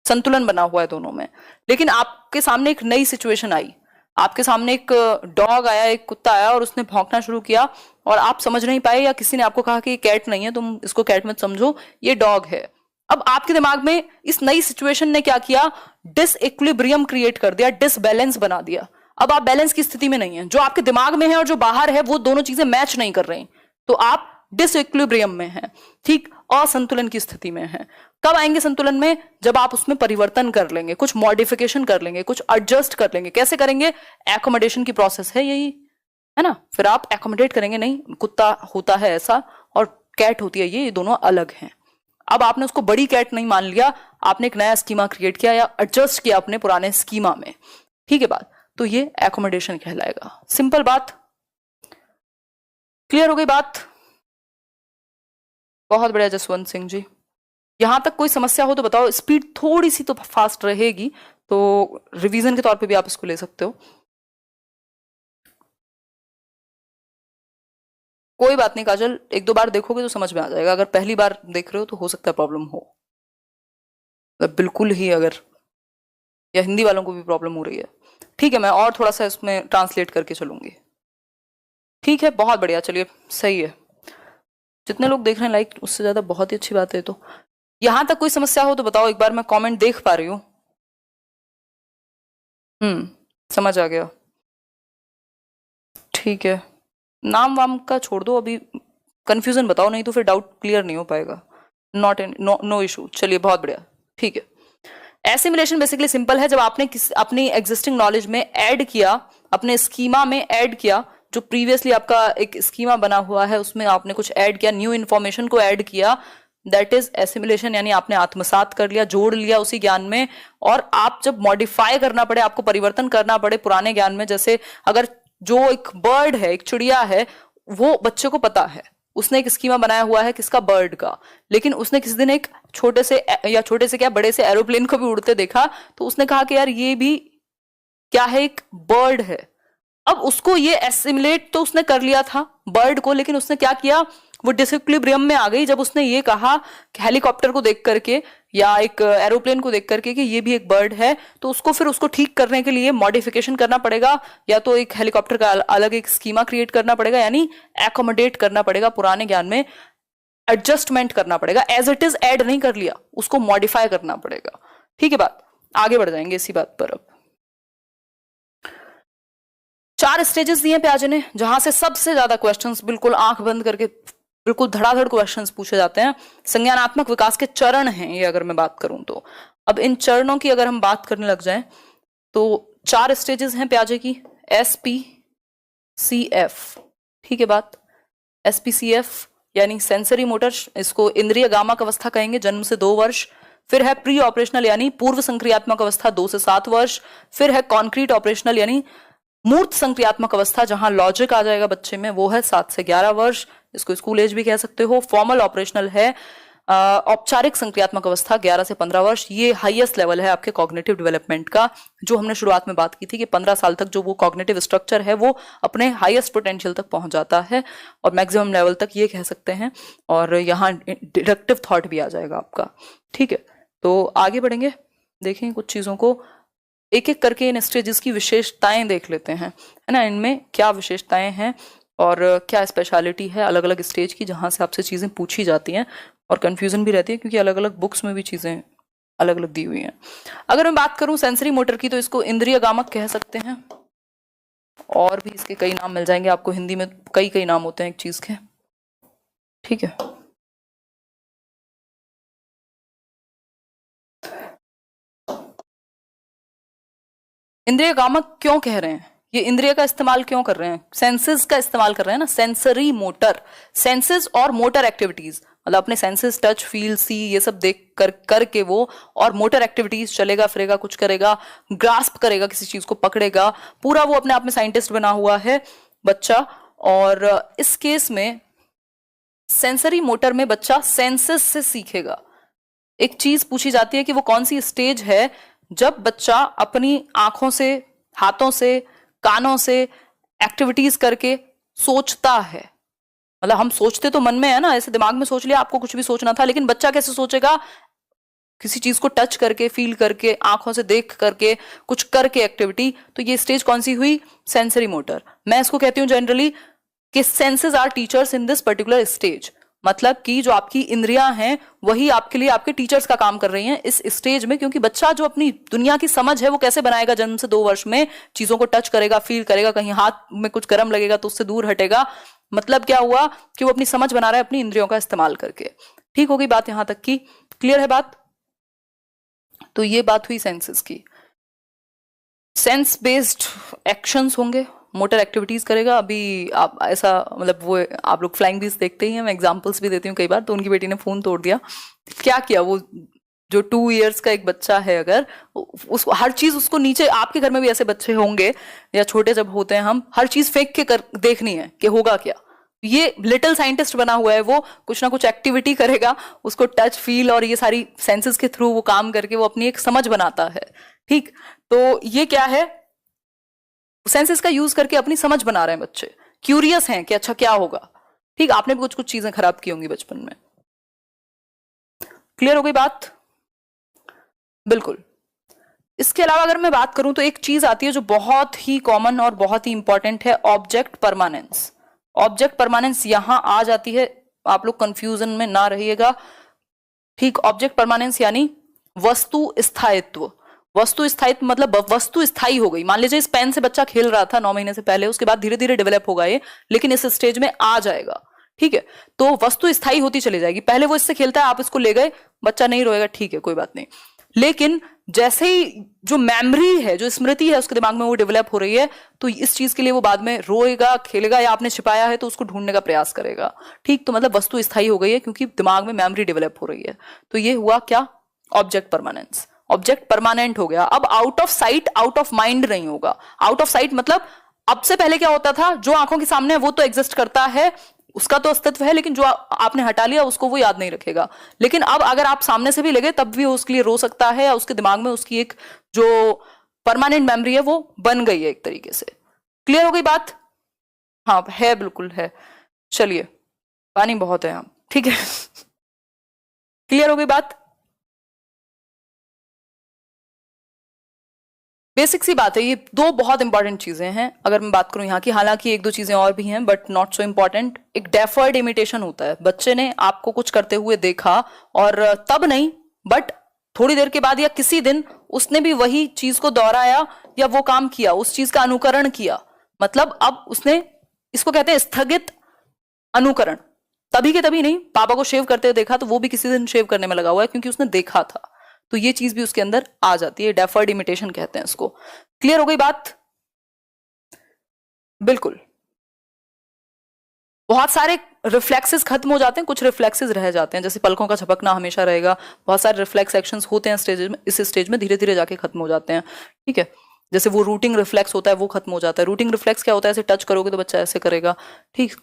संतुलन बना हुआ है दोनों में। लेकिन आपके सामने एक नई सिचुएशन आई, आपके सामने एक डॉग आया, एक कुत्ता आया और उसने भौंकना शुरू किया और आप समझ नहीं पाए, या किसी ने आपको कहा कि ये कैट नहीं है, तुम इसको कैट मत समझो, ये डॉग है। अब आपके दिमाग में इस नई सिचुएशन ने क्या किया? डिसइक्विलिब्रियम क्रिएट कर दिया, डिसबैलेंस बना दिया। अब आप बैलेंस की स्थिति में नहीं है, जो आपके दिमाग में है और जो बाहर है वो दोनों चीजें मैच नहीं कर रही, तो आप डिसइक्विलिब्रियम में है, ठीक, असंतुलन की स्थिति में है। कब आएंगे संतुलन में? जब आप उसमें परिवर्तन कर लेंगे, कुछ मॉडिफिकेशन कर लेंगे, कुछ एडजस्ट कर लेंगे। कैसे करेंगे? एकोमोडेशन की प्रोसेस है यही, है ना। फिर आप एकोमोडेट करेंगे, नहीं कुत्ता होता है ऐसा और कैट होती है ये दोनों अलग हैं। अब आपने उसको बड़ी कैट नहीं मान लिया, आपने एक नया स्कीमा क्रिएट किया या एडजस्ट किया अपने पुराने स्कीमा में, ठीक है बात, तो ये एकोमोडेशन कहलाएगा। सिंपल बात, क्लियर हो गई बात? बहुत बढ़िया जसवंत सिंह जी, यहां तक कोई समस्या हो तो बताओ। स्पीड थोड़ी सी तो फास्ट रहेगी, तो रिवीजन के तौर पे भी आप इसको ले सकते हो, कोई बात नहीं काजल, एक दो बार देखोगे तो समझ में आ जाएगा। अगर पहली बार देख रहे हो तो हो सकता है प्रॉब्लम हो, बिल्कुल ही, अगर या हिंदी वालों को भी प्रॉब्लम हो रही है, ठीक है, मैं और थोड़ा सा इसमें ट्रांसलेट करके चलूंगी, ठीक है, बहुत बढ़िया, चलिए सही है। जितने लोग देख रहे हैं लाइक, उससे ज्यादा बहुत ही अच्छी बात है। तो यहां तक कोई समस्या हो तो बताओ एक बार, मैं कमेंट देख पा रही हूँ। समझ आ गया, ठीक है, नाम वाम का छोड़ दो अभी, कंफ्यूजन बताओ, नहीं तो फिर डाउट क्लियर नहीं हो पाएगा। नॉट इन नो इशू, चलिए बहुत बढ़िया, ठीक है। एसिमिलेशन बेसिकली सिंपल है, जब आपने अपनी एग्जिस्टिंग नॉलेज में ऐड किया, अपने स्कीमा में ऐड किया, जो प्रीवियसली आपका एक स्कीमा बना हुआ है उसमें आपने कुछ ऐड किया, न्यू इन्फॉर्मेशन को ऐड किया, दैट इज एसिमिलेशन, यानी आपने आत्मसात कर लिया, जोड़ लिया उसी ज्ञान में। और आप जब मॉडिफाई करना पड़े, आपको परिवर्तन करना पड़े पुराने ज्ञान में, जैसे अगर जो एक बर्ड है, एक चिड़िया है, वो बच्चे को पता है, उसने एक स्कीमा बनाया हुआ है किसका? बर्ड का, लेकिन उसने किसी दिन एक छोटे से या छोटे से क्या बड़े से एरोप्लेन को भी उड़ते देखा, तो उसने कहा कि यार ये भी क्या है? एक बर्ड है। अब उसको ये एसिमिलेट तो उसने कर लिया था बर्ड को, लेकिन उसने क्या किया? वो डिसइक्विलिब्रियम में आ गई जब उसने ये कहा कि हेलीकॉप्टर को देख करके या एक एरोप्लेन को देख करके कि ये भी एक बर्ड है, तो उसको फिर उसको ठीक करने के लिए मॉडिफिकेशन करना पड़ेगा, या तो एक हेलीकॉप्टर का अलग एक स्कीमा क्रिएट करना पड़ेगा, यानी एकोमोडेट करना पड़ेगा पुराने ज्ञान में, एडजस्टमेंट करना पड़ेगा, एज इट इज ऐड नहीं कर लिया, उसको मॉडिफाई करना पड़ेगा, ठीक है बात। आगे बढ़ जाएंगे इसी बात पर। अब 4 स्टेजेस दिए प्याजे ने, जहां से सबसे ज्यादा क्वेश्चंस बिल्कुल आंख बंद करके बिल्कुल धड़ाधड़ क्वेश्चंस पूछे जाते हैं। संज्ञानात्मक विकास के चरण हैं ये, अगर मैं बात करूं तो। अब इन चरणों की अगर हम बात करने लग जाएं तो 4 स्टेजेस हैं प्याजे की, SPCF, ठीक है बात। SPCF यानी सेंसरी मोटर, इसको इंद्रिय गामक अवस्था कहेंगे, जन्म से 2 वर्ष। फिर है प्री ऑपरेशनल यानी पूर्व संक्रियात्मक अवस्था 2 से 7 वर्ष। फिर है कॉन्क्रीट ऑपरेशनल यानी मूर्त संक्रियात्मक अवस्था, जहां लॉजिक आ जाएगा बच्चे में, वो है 7 से 11 वर्ष, इसको स्कूल एज भी कह सकते हो। फॉर्मल ऑपरेशनल है औपचारिक संक्रियात्मक अवस्था 11 से 15 वर्ष, ये हाईएस्ट लेवल है आपके कॉग्निटिव डेवलपमेंट का, जो हमने शुरुआत में बात की थी कि 15 साल तक जो वो कॉग्निटिव स्ट्रक्चर है वो अपने हाईएस्ट पोटेंशियल तक पहुंच जाता है, और मैक्सिमम लेवल तक ये कह सकते हैं, और यहाँ डिडक्टिव थॉट भी आ जाएगा आपका, ठीक है। तो आगे बढ़ेंगे, देखें कुछ चीजों को एक एक करके, इन स्टेजेस की विशेषताएं देख लेते हैं, है ना, इनमें क्या विशेषताएं हैं और क्या स्पेशलिटी है अलग अलग स्टेज की, जहां से आपसे चीजें पूछी जाती हैं और कंफ्यूजन भी रहती है, क्योंकि अलग अलग बुक्स में भी चीजें अलग अलग दी हुई हैं। अगर मैं बात करूं सेंसरी मोटर की, तो इसको इंद्रिय गामक कह सकते हैं, और भी इसके कई नाम मिल जाएंगे आपको, हिंदी में कई कई नाम होते हैं एक चीज के, ठीक है। इंद्रिय गामक क्यों कह रहे हैं? ये इंद्रिय का इस्तेमाल क्यों कर रहे हैं? सेंसेस का इस्तेमाल कर रहे हैं ना, सेंसरी मोटर, सेंसेस और मोटर एक्टिविटीज, मतलब अपने सेंसेस टच फील सी ये सब देख कर करके वो, और मोटर एक्टिविटीज, चलेगा फिरेगा, कुछ करेगा, ग्रास्प करेगा, किसी चीज को पकड़ेगा, पूरा वो अपने आप में साइंटिस्ट बना हुआ है बच्चा। और इस केस में सेंसरी मोटर में बच्चा सेंसेस से सीखेगा। एक चीज पूछी जाती है कि वो कौन सी स्टेज है जब बच्चा अपनी आंखों से, हाथों से, कानों से एक्टिविटीज करके सोचता है। मतलब हम सोचते तो मन में है ना, ऐसे दिमाग में सोच लिया, आपको कुछ भी सोचना था, लेकिन बच्चा कैसे सोचेगा? किसी चीज को टच करके, फील करके, आंखों से देख करके, कुछ करके एक्टिविटी। तो ये स्टेज कौन सी हुई? Sensory motor. मैं इसको कहती हूं जनरली कि senses are teachers in this particular stage. मतलब कि जो आपकी इंद्रियां हैं वही आपके लिए आपके टीचर्स का काम कर रही हैं इस स्टेज में, क्योंकि बच्चा जो अपनी दुनिया की समझ है वो कैसे बनाएगा? जन्म से 2 वर्ष में चीजों को टच करेगा, फील करेगा, कहीं हाथ में कुछ गर्म लगेगा तो उससे दूर हटेगा। मतलब क्या हुआ कि वो अपनी समझ बना रहा है अपनी इंद्रियों का इस्तेमाल करके। ठीक हो गई बात यहां तक की? क्लियर है बात? तो ये बात हुई सेंसेस की। सेंस बेस्ड एक्शंस होंगे, मोटर एक्टिविटीज करेगा। अभी आप ऐसा, मतलब वो आप लोग फ्लाइंग बीस देखते ही हैं, मैं एग्जांपल्स भी देती हूँ कई बार। तो उनकी बेटी ने फोन तोड़ दिया। क्या किया वो, जो 2 इयर्स का एक बच्चा है, अगर उसको हर चीज, उसको नीचे, आपके घर में भी ऐसे बच्चे होंगे या छोटे जब होते हैं हम, हर चीज फेंक के कर देखनी है कि होगा क्या। ये लिटिल साइंटिस्ट बना हुआ है, वो कुछ ना कुछ एक्टिविटी करेगा, उसको टच फील और ये सारी सेंसेस के थ्रू वो काम करके वो अपनी एक समझ बनाता है। ठीक, तो ये क्या है? सेंसेस का यूज करके अपनी समझ बना रहे हैं बच्चे, क्यूरियस हैं कि अच्छा क्या होगा। ठीक, आपने भी कुछ कुछ चीजें खराब की होंगी बचपन में। क्लियर हो गई बात? बिल्कुल। इसके अलावा अगर मैं बात करूं तो एक चीज आती है जो बहुत ही कॉमन और बहुत ही इंपॉर्टेंट है, ऑब्जेक्ट परमानेंस। ऑब्जेक्ट परमानेंस यहां आ जाती है, आप लोग कंफ्यूजन में ना रहिएगा। ठीक, ऑब्जेक्ट परमानेंस यानी वस्तु स्थायित्व। वस्तु स्थायित्व मतलब वस्तु स्थायी हो गई। मान लीजिए इस पेन से बच्चा खेल रहा था 9 महीने से पहले, उसके बाद धीरे धीरे डेवलप होगा ये, लेकिन इस स्टेज में आ जाएगा। ठीक है, तो वस्तु स्थायी होती चली जाएगी। पहले वो इससे खेलता है, आप इसको ले गए, बच्चा नहीं रोएगा, ठीक है कोई बात नहीं। लेकिन जैसे ही जो मेमोरी है, जो स्मृति है उसके दिमाग में, वो डेवलप हो रही है, तो इस चीज के लिए वो बाद में रोएगा, खेलेगा, या आपने छिपाया है तो उसको ढूंढने का प्रयास करेगा। ठीक, तो मतलब वस्तु स्थायी हो गई है क्योंकि दिमाग में मेमोरी डेवलप हो रही है। तो ये हुआ क्या? Object permanence. ऑब्जेक्ट परमानेंट हो गया। अब out of site, out of mind नहीं होगा। आउट ऑफ साइट मतलब अब से पहले क्या होता था, जो आंखों के सामने है वो तो एग्जिस्ट करता है, उसका तो अस्तित्व है, लेकिन जो आपने हटा लिया उसको वो याद नहीं रखेगा। लेकिन अब अगर आप सामने से भी लगे तब भी वो उसके लिए रो सकता है, या उसके दिमाग में उसकी एक जो परमानेंट मेमोरी है वो बन गई है एक तरीके से। क्लियर हो गई बात? हाँ है, बिल्कुल है। चलिए, पानी बहुत है यहाँ, ठीक है। क्लियर हो गई बात? बेसिक सी बात है, ये 2 बहुत इंपॉर्टेंट चीजें हैं अगर मैं बात करूं यहाँ की। हालांकि 1-2 चीजें और भी हैं बट नॉट सो इंपॉर्टेंट। एक डेफर्ड इमिटेशन होता है, बच्चे ने आपको कुछ करते हुए देखा और तब नहीं, बट थोड़ी देर के बाद या किसी दिन उसने भी वही चीज को दोहराया या वो काम किया, उस चीज का अनुकरण किया। मतलब अब उसने, इसको कहते हैं स्थगित अनुकरण। तभी के तभी नहीं, पापा को शेव करते हुए देखा तो वो भी किसी दिन शेव करने में लगा हुआ है क्योंकि उसने देखा था। तो ये चीज भी उसके अंदर आ जाती है, डेफर्ड इमिटेशन कहते हैं इसको। क्लियर हो गई बात? बिल्कुल। बहुत सारे रिफ्लेक्सेस खत्म हो जाते हैं, कुछ रिफ्लेक्सेस रह जाते हैं, जैसे पलकों का झपकना हमेशा रहेगा। बहुत सारे रिफ्लेक्स एक्शंस होते हैं स्टेज में, इस स्टेज में धीरे धीरे जाके खत्म हो जाते हैं। ठीक है, जैसे वो रूटिंग रिफ्लेक्स होता है वो खत्म हो जाता है। रूटिंग रिफ्लेक्स क्या होता है? ऐसे टच करोगे तो बच्चा ऐसे करेगा। ठीक,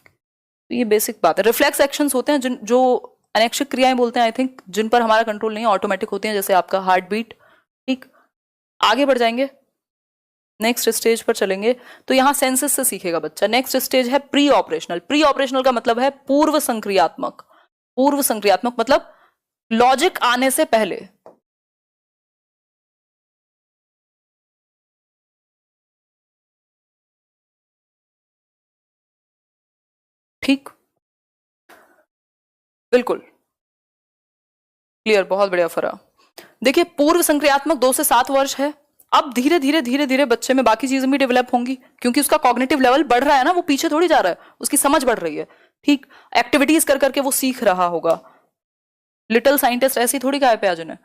ये बेसिक बात है। रिफ्लेक्स एक्शंस होते हैं जो अनैच्छिक क्रियाएं बोलते हैं आई थिंक, जिन पर हमारा कंट्रोल नहीं, ऑटोमेटिक होती हैं, जैसे आपका हार्ट बीट। ठीक, आगे बढ़ जाएंगे, नेक्स्ट स्टेज पर चलेंगे। तो यहां सेंसेस से सीखेगा बच्चा। नेक्स्ट स्टेज है प्री ऑपरेशनल। प्री ऑपरेशनल का मतलब है पूर्व संक्रियात्मक। पूर्व संक्रियात्मक मतलब लॉजिक आने से पहले। ठीक, बिल्कुल क्लियर, बहुत बढ़िया फरा। देखिए, पूर्व संक्रियात्मक 2 से 7 वर्ष है। अब धीरे धीरे धीरे धीरे बच्चे में बाकी चीजें भी डेवलप होंगी क्योंकि उसका कॉग्निटिव लेवल बढ़ रहा है ना, वो पीछे थोड़ी जा रहा है, उसकी समझ बढ़ रही है। ठीक, एक्टिविटीज कर करके वो सीख रहा होगा। लिटिल साइंटिस्ट ऐसी थोड़ी कहा है प्याजे ने।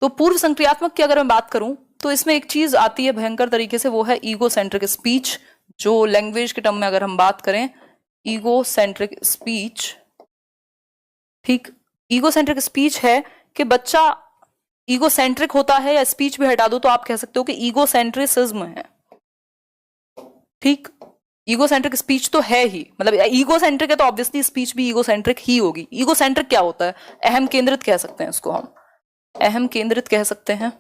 तो पूर्व संक्रियात्मक की अगर मैं बात करूं तो इसमें एक चीज आती है भयंकर तरीके से, वो है ईगो सेंट्रिक स्पीच। जो लैंग्वेज के टर्म में अगर हम बात करें, ईगो सेंट्रिक स्पीच। ठीक, ईगोसेंट्रिक स्पीच है कि बच्चा ईगोसेंट्रिक होता है, या स्पीच भी हटा दो तो आप कह सकते हो कि ईगोसेंट्रिसिज्म है। ठीक, ईगोसेंट्रिक स्पीच तो है ही, मतलब ईगोसेंट्रिक है तो ऑब्वियसली स्पीच भी ईगोसेंट्रिक ही होगी। ईगोसेंट्रिक क्या होता है? अहम केंद्रित कह सकते हैं इसको हम, अहम केंद्रित कह सकते हैं,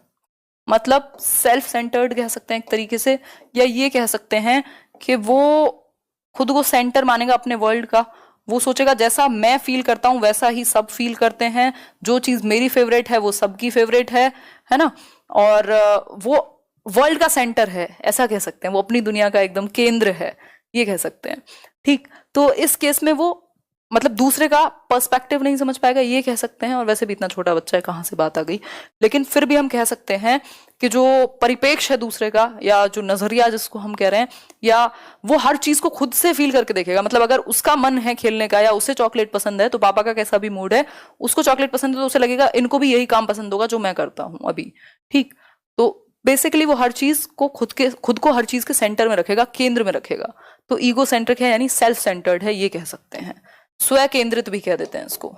मतलब सेल्फ सेंटर्ड कह सकते हैं एक तरीके से, या ये कह सकते हैं कि वो खुद को सेंटर मानेगा अपने वर्ल्ड का। वो सोचेगा जैसा मैं फील करता हूं वैसा ही सब फील करते हैं, जो चीज मेरी फेवरेट है वो सबकी फेवरेट है ना, और वो वर्ल्ड का सेंटर है, ऐसा कह सकते हैं, वो अपनी दुनिया का एकदम केंद्र है, ये कह सकते हैं। ठीक, तो इस केस में वो मतलब दूसरे का पर्सपेक्टिव नहीं समझ पाएगा, ये कह सकते हैं। और वैसे भी इतना छोटा बच्चा है, कहाँ से बात आ गई, लेकिन फिर भी हम कह सकते हैं कि जो परिपेक्ष है दूसरे का, या जो नजरिया जिसको हम कह रहे हैं, या वो हर चीज को खुद से फील करके देखेगा। मतलब अगर उसका मन है खेलने का, या उसे चॉकलेट पसंद है, तो पापा का कैसा भी मूड है, उसको चॉकलेट पसंद है तो उसे लगेगा इनको भी यही काम पसंद होगा जो मैं करता हूं अभी। ठीक, तो बेसिकली वो हर चीज को खुद को हर चीज के सेंटर में रखेगा, केंद्र में रखेगा। तो ईगो सेंट्रिक है यानी सेल्फ सेंटर्ड है, ये कह सकते हैं। स्व केंद्रित भी कह देते हैं इसको,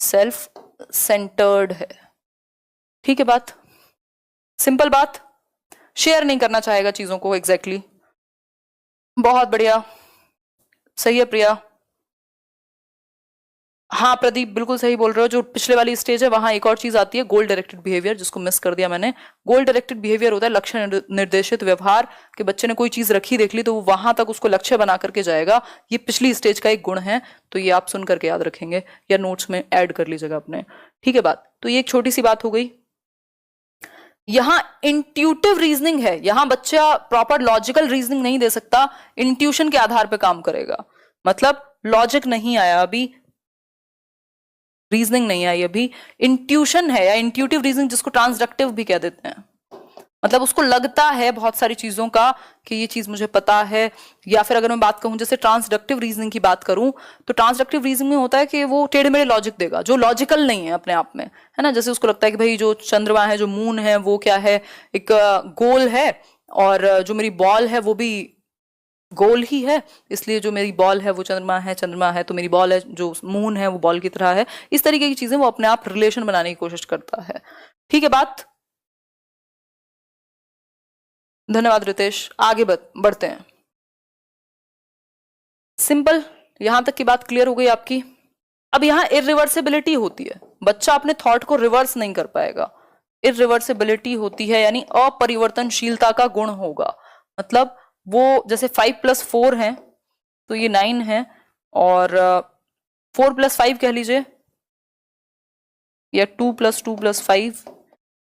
सेल्फ सेंटर्ड है। ठीक है बात, सिंपल बात, शेयर नहीं करना चाहेगा चीजों को एग्जैक्टली। बहुत बढ़िया, सही है प्रिया। हाँ प्रदीप बिल्कुल सही बोल रहे हो, जो पिछले वाली स्टेज है वहां एक और चीज आती है, गोल डायरेक्टेड बिहेवियर, जिसको मिस कर दिया मैंने। गोल डायरेक्टेड बिहेवियर होता है लक्ष्य निर्देशित व्यवहार, कि बच्चे ने कोई चीज रखी देख ली तो वो वहां तक उसको लक्ष्य बना करके जाएगा। ये पिछली स्टेज का एक गुण है, तो ये आप सुन करके याद रखेंगे या नोट्स में ऐड कर लीजिएगा अपने। ठीक है बात, तो ये एक छोटी सी बात हो गई। यहां इंट्यूटिव रीजनिंग है, यहां बच्चा प्रॉपर लॉजिकल रीजनिंग नहीं दे सकता, इंट्यूशन के आधार पर काम करेगा। मतलब लॉजिक नहीं आया अभी, रीजनिंग नहीं आई अभी, इंट्यूशन है, या इंट्यूटिव रीजनिंग जिसको ट्रांसडक्टिव भी कह देते हैं। मतलब उसको लगता है बहुत सारी चीजों का कि ये चीज मुझे पता है। या फिर अगर मैं बात कहूं जैसे ट्रांसडक्टिव रीजनिंग की बात करूं, तो ट्रांसडक्टिव रीजनिंग में होता है कि वो टेढ़े मेढ़े लॉजिक देगा जो लॉजिकल नहीं है अपने आप में, है ना। जैसे उसको लगता है कि भाई जो चंद्रमा है, जो मून है, वो क्या है, एक गोल है, और जो मेरी बॉल है वो भी गोल ही है, इसलिए जो मेरी बॉल है वो चंद्रमा है तो मेरी बॉल है जो मून है वो बॉल की तरह है। इस तरीके की चीजें वो अपने आप रिलेशन बनाने की कोशिश करता है। ठीक है बात, धन्यवाद रितेश। आगे बढ़ते हैं। सिंपल, यहां तक की बात क्लियर हो गई आपकी। अब यहां इरिवर्सिबिलिटी होती है, बच्चा अपने थॉट को रिवर्स नहीं कर पाएगा। इरिवर्सिबिलिटी होती है यानी अपरिवर्तनशीलता का गुण होगा। मतलब वो जैसे 5+4 है तो ये 9 है, और 4+5 कह लीजिए, या 2+2+5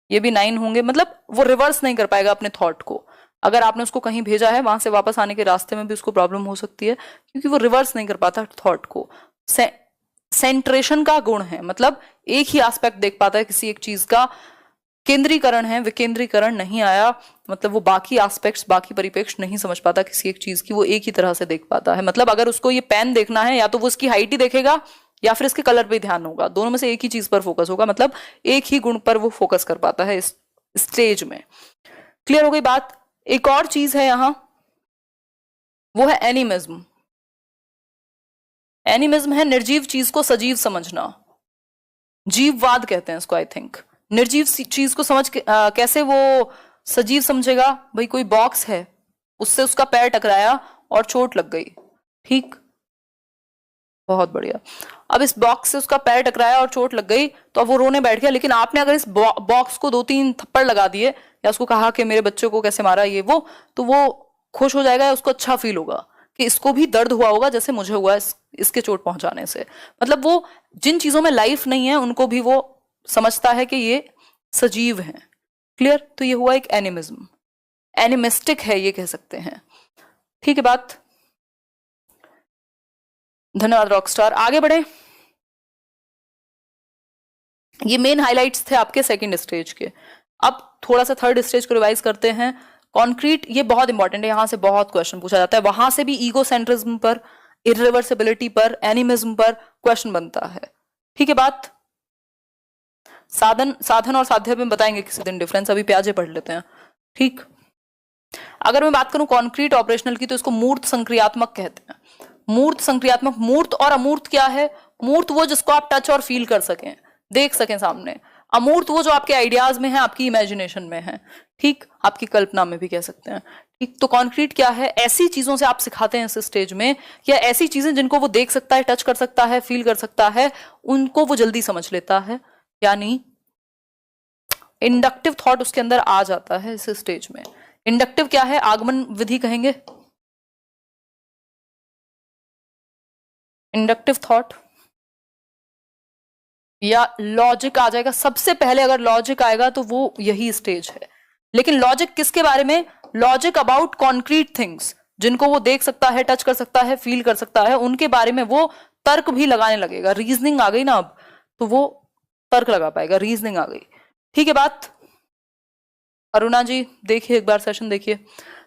ये भी 9 होंगे। मतलब वो रिवर्स नहीं कर पाएगा अपने थॉट को। अगर आपने उसको कहीं भेजा है, वहां से वापस आने के रास्ते में भी उसको प्रॉब्लम हो सकती है, क्योंकि वो रिवर्स नहीं कर पाता थॉट को। सेंट्रेशन का गुण है, मतलब एक ही एस्पेक्ट देख पाता है किसी एक चीज का। केंद्रीकरण है, विकेंद्रीकरण नहीं आया, मतलब वो बाकी एस्पेक्ट्स, बाकी परिप्रेक्ष्य नहीं समझ पाता किसी एक चीज की, वो एक ही तरह से देख पाता है। मतलब अगर उसको ये पेन देखना है, या तो वो उसकी हाइट ही देखेगा या फिर इसके कलर पे ध्यान होगा, दोनों में से एक ही चीज पर फोकस होगा। मतलब एक ही गुण पर वो फोकस कर पाता है इस स्टेज में। क्लियर हो गई बात। एक और चीज है यहां, वो है एनिमिज्म। एनिमिज्म है निर्जीव चीज को सजीव समझना, जीववाद कहते हैं इसको आई थिंक। निर्जीव चीज को समझ कैसे वो सजीव समझेगा? भाई कोई बॉक्स है, उससे उसका पैर टकराया और चोट लग गई, ठीक, बहुत बढ़िया। अब इस बॉक्स से उसका पैर टकराया और चोट लग गई तो अब वो रोने बैठ गया, लेकिन आपने अगर इस बॉक्स को 2-3 थप्पड़ लगा दिए, या उसको कहा कि मेरे बच्चे को कैसे मारा ये वो, तो वो खुश हो जाएगा, या उसको अच्छा फील होगा कि इसको भी दर्द हुआ होगा जैसे मुझे हुआ इसके चोट पहुंचाने से। मतलब वो जिन चीजों में लाइफ नहीं है उनको भी वो समझता है कि ये सजीव हैं। क्लियर, तो ये हुआ एक एनिमिज्म, एनिमिस्टिक है ये कह सकते हैं। ठीक है बात, धन्यवाद रॉकस्टार। आगे बढ़े, ये मेन हाइलाइट्स थे आपके सेकंड स्टेज के। अब थोड़ा सा थर्ड स्टेज को रिवाइज करते हैं। कॉन्क्रीट, ये बहुत इंपॉर्टेंट है, यहां से बहुत क्वेश्चन पूछा जाता है, वहां से भी ईगो सेंट्रिज्म पर, इरिवर्सिबिलिटी पर, एनिमिज्म पर क्वेश्चन बनता है। ठीक है बात, साधन और साध्य में बताएंगे किसी दिन डिफरेंस, अभी प्याजे पढ़ लेते हैं। ठीक, अगर मैं बात करूं कॉन्क्रीट ऑपरेशनल की, तो इसको मूर्त संक्रियात्मक कहते हैं। मूर्त संक्रियात्मक, मूर्त और अमूर्त क्या है? मूर्त वो जिसको आप टच और फील कर सकें, देख सकें सामने। अमूर्त वो जो आपके आइडियाज में है, आपकी इमेजिनेशन में है, ठीक, आपकी कल्पना में भी कह सकते हैं, ठीक। तो कॉन्क्रीट क्या है? ऐसी चीजों से आप सिखाते हैं इस स्टेज में, या ऐसी चीजें जिनको वो देख सकता है, टच कर सकता है, फील कर सकता है, उनको वो जल्दी समझ लेता है, यानी इंडक्टिव थॉट उसके अंदर आ जाता है इस स्टेज में। इंडक्टिव क्या है? आगमन विधि कहेंगे, इंडक्टिव थॉट, या लॉजिक आ जाएगा सबसे पहले। अगर लॉजिक आएगा तो वो यही स्टेज है। लेकिन लॉजिक किसके बारे में? लॉजिक अबाउट कॉन्क्रीट थिंग्स, जिनको वो देख सकता है, टच कर सकता है, फील कर सकता है, उनके बारे में वो तर्क भी लगाने लगेगा। रीजनिंग आ गई ना अब, तो वो तर्क लगा पाएगा, रीजनिंग आ गई, ठीक है बात। अरुणा जी देखिए एक बार सेशन देखिए।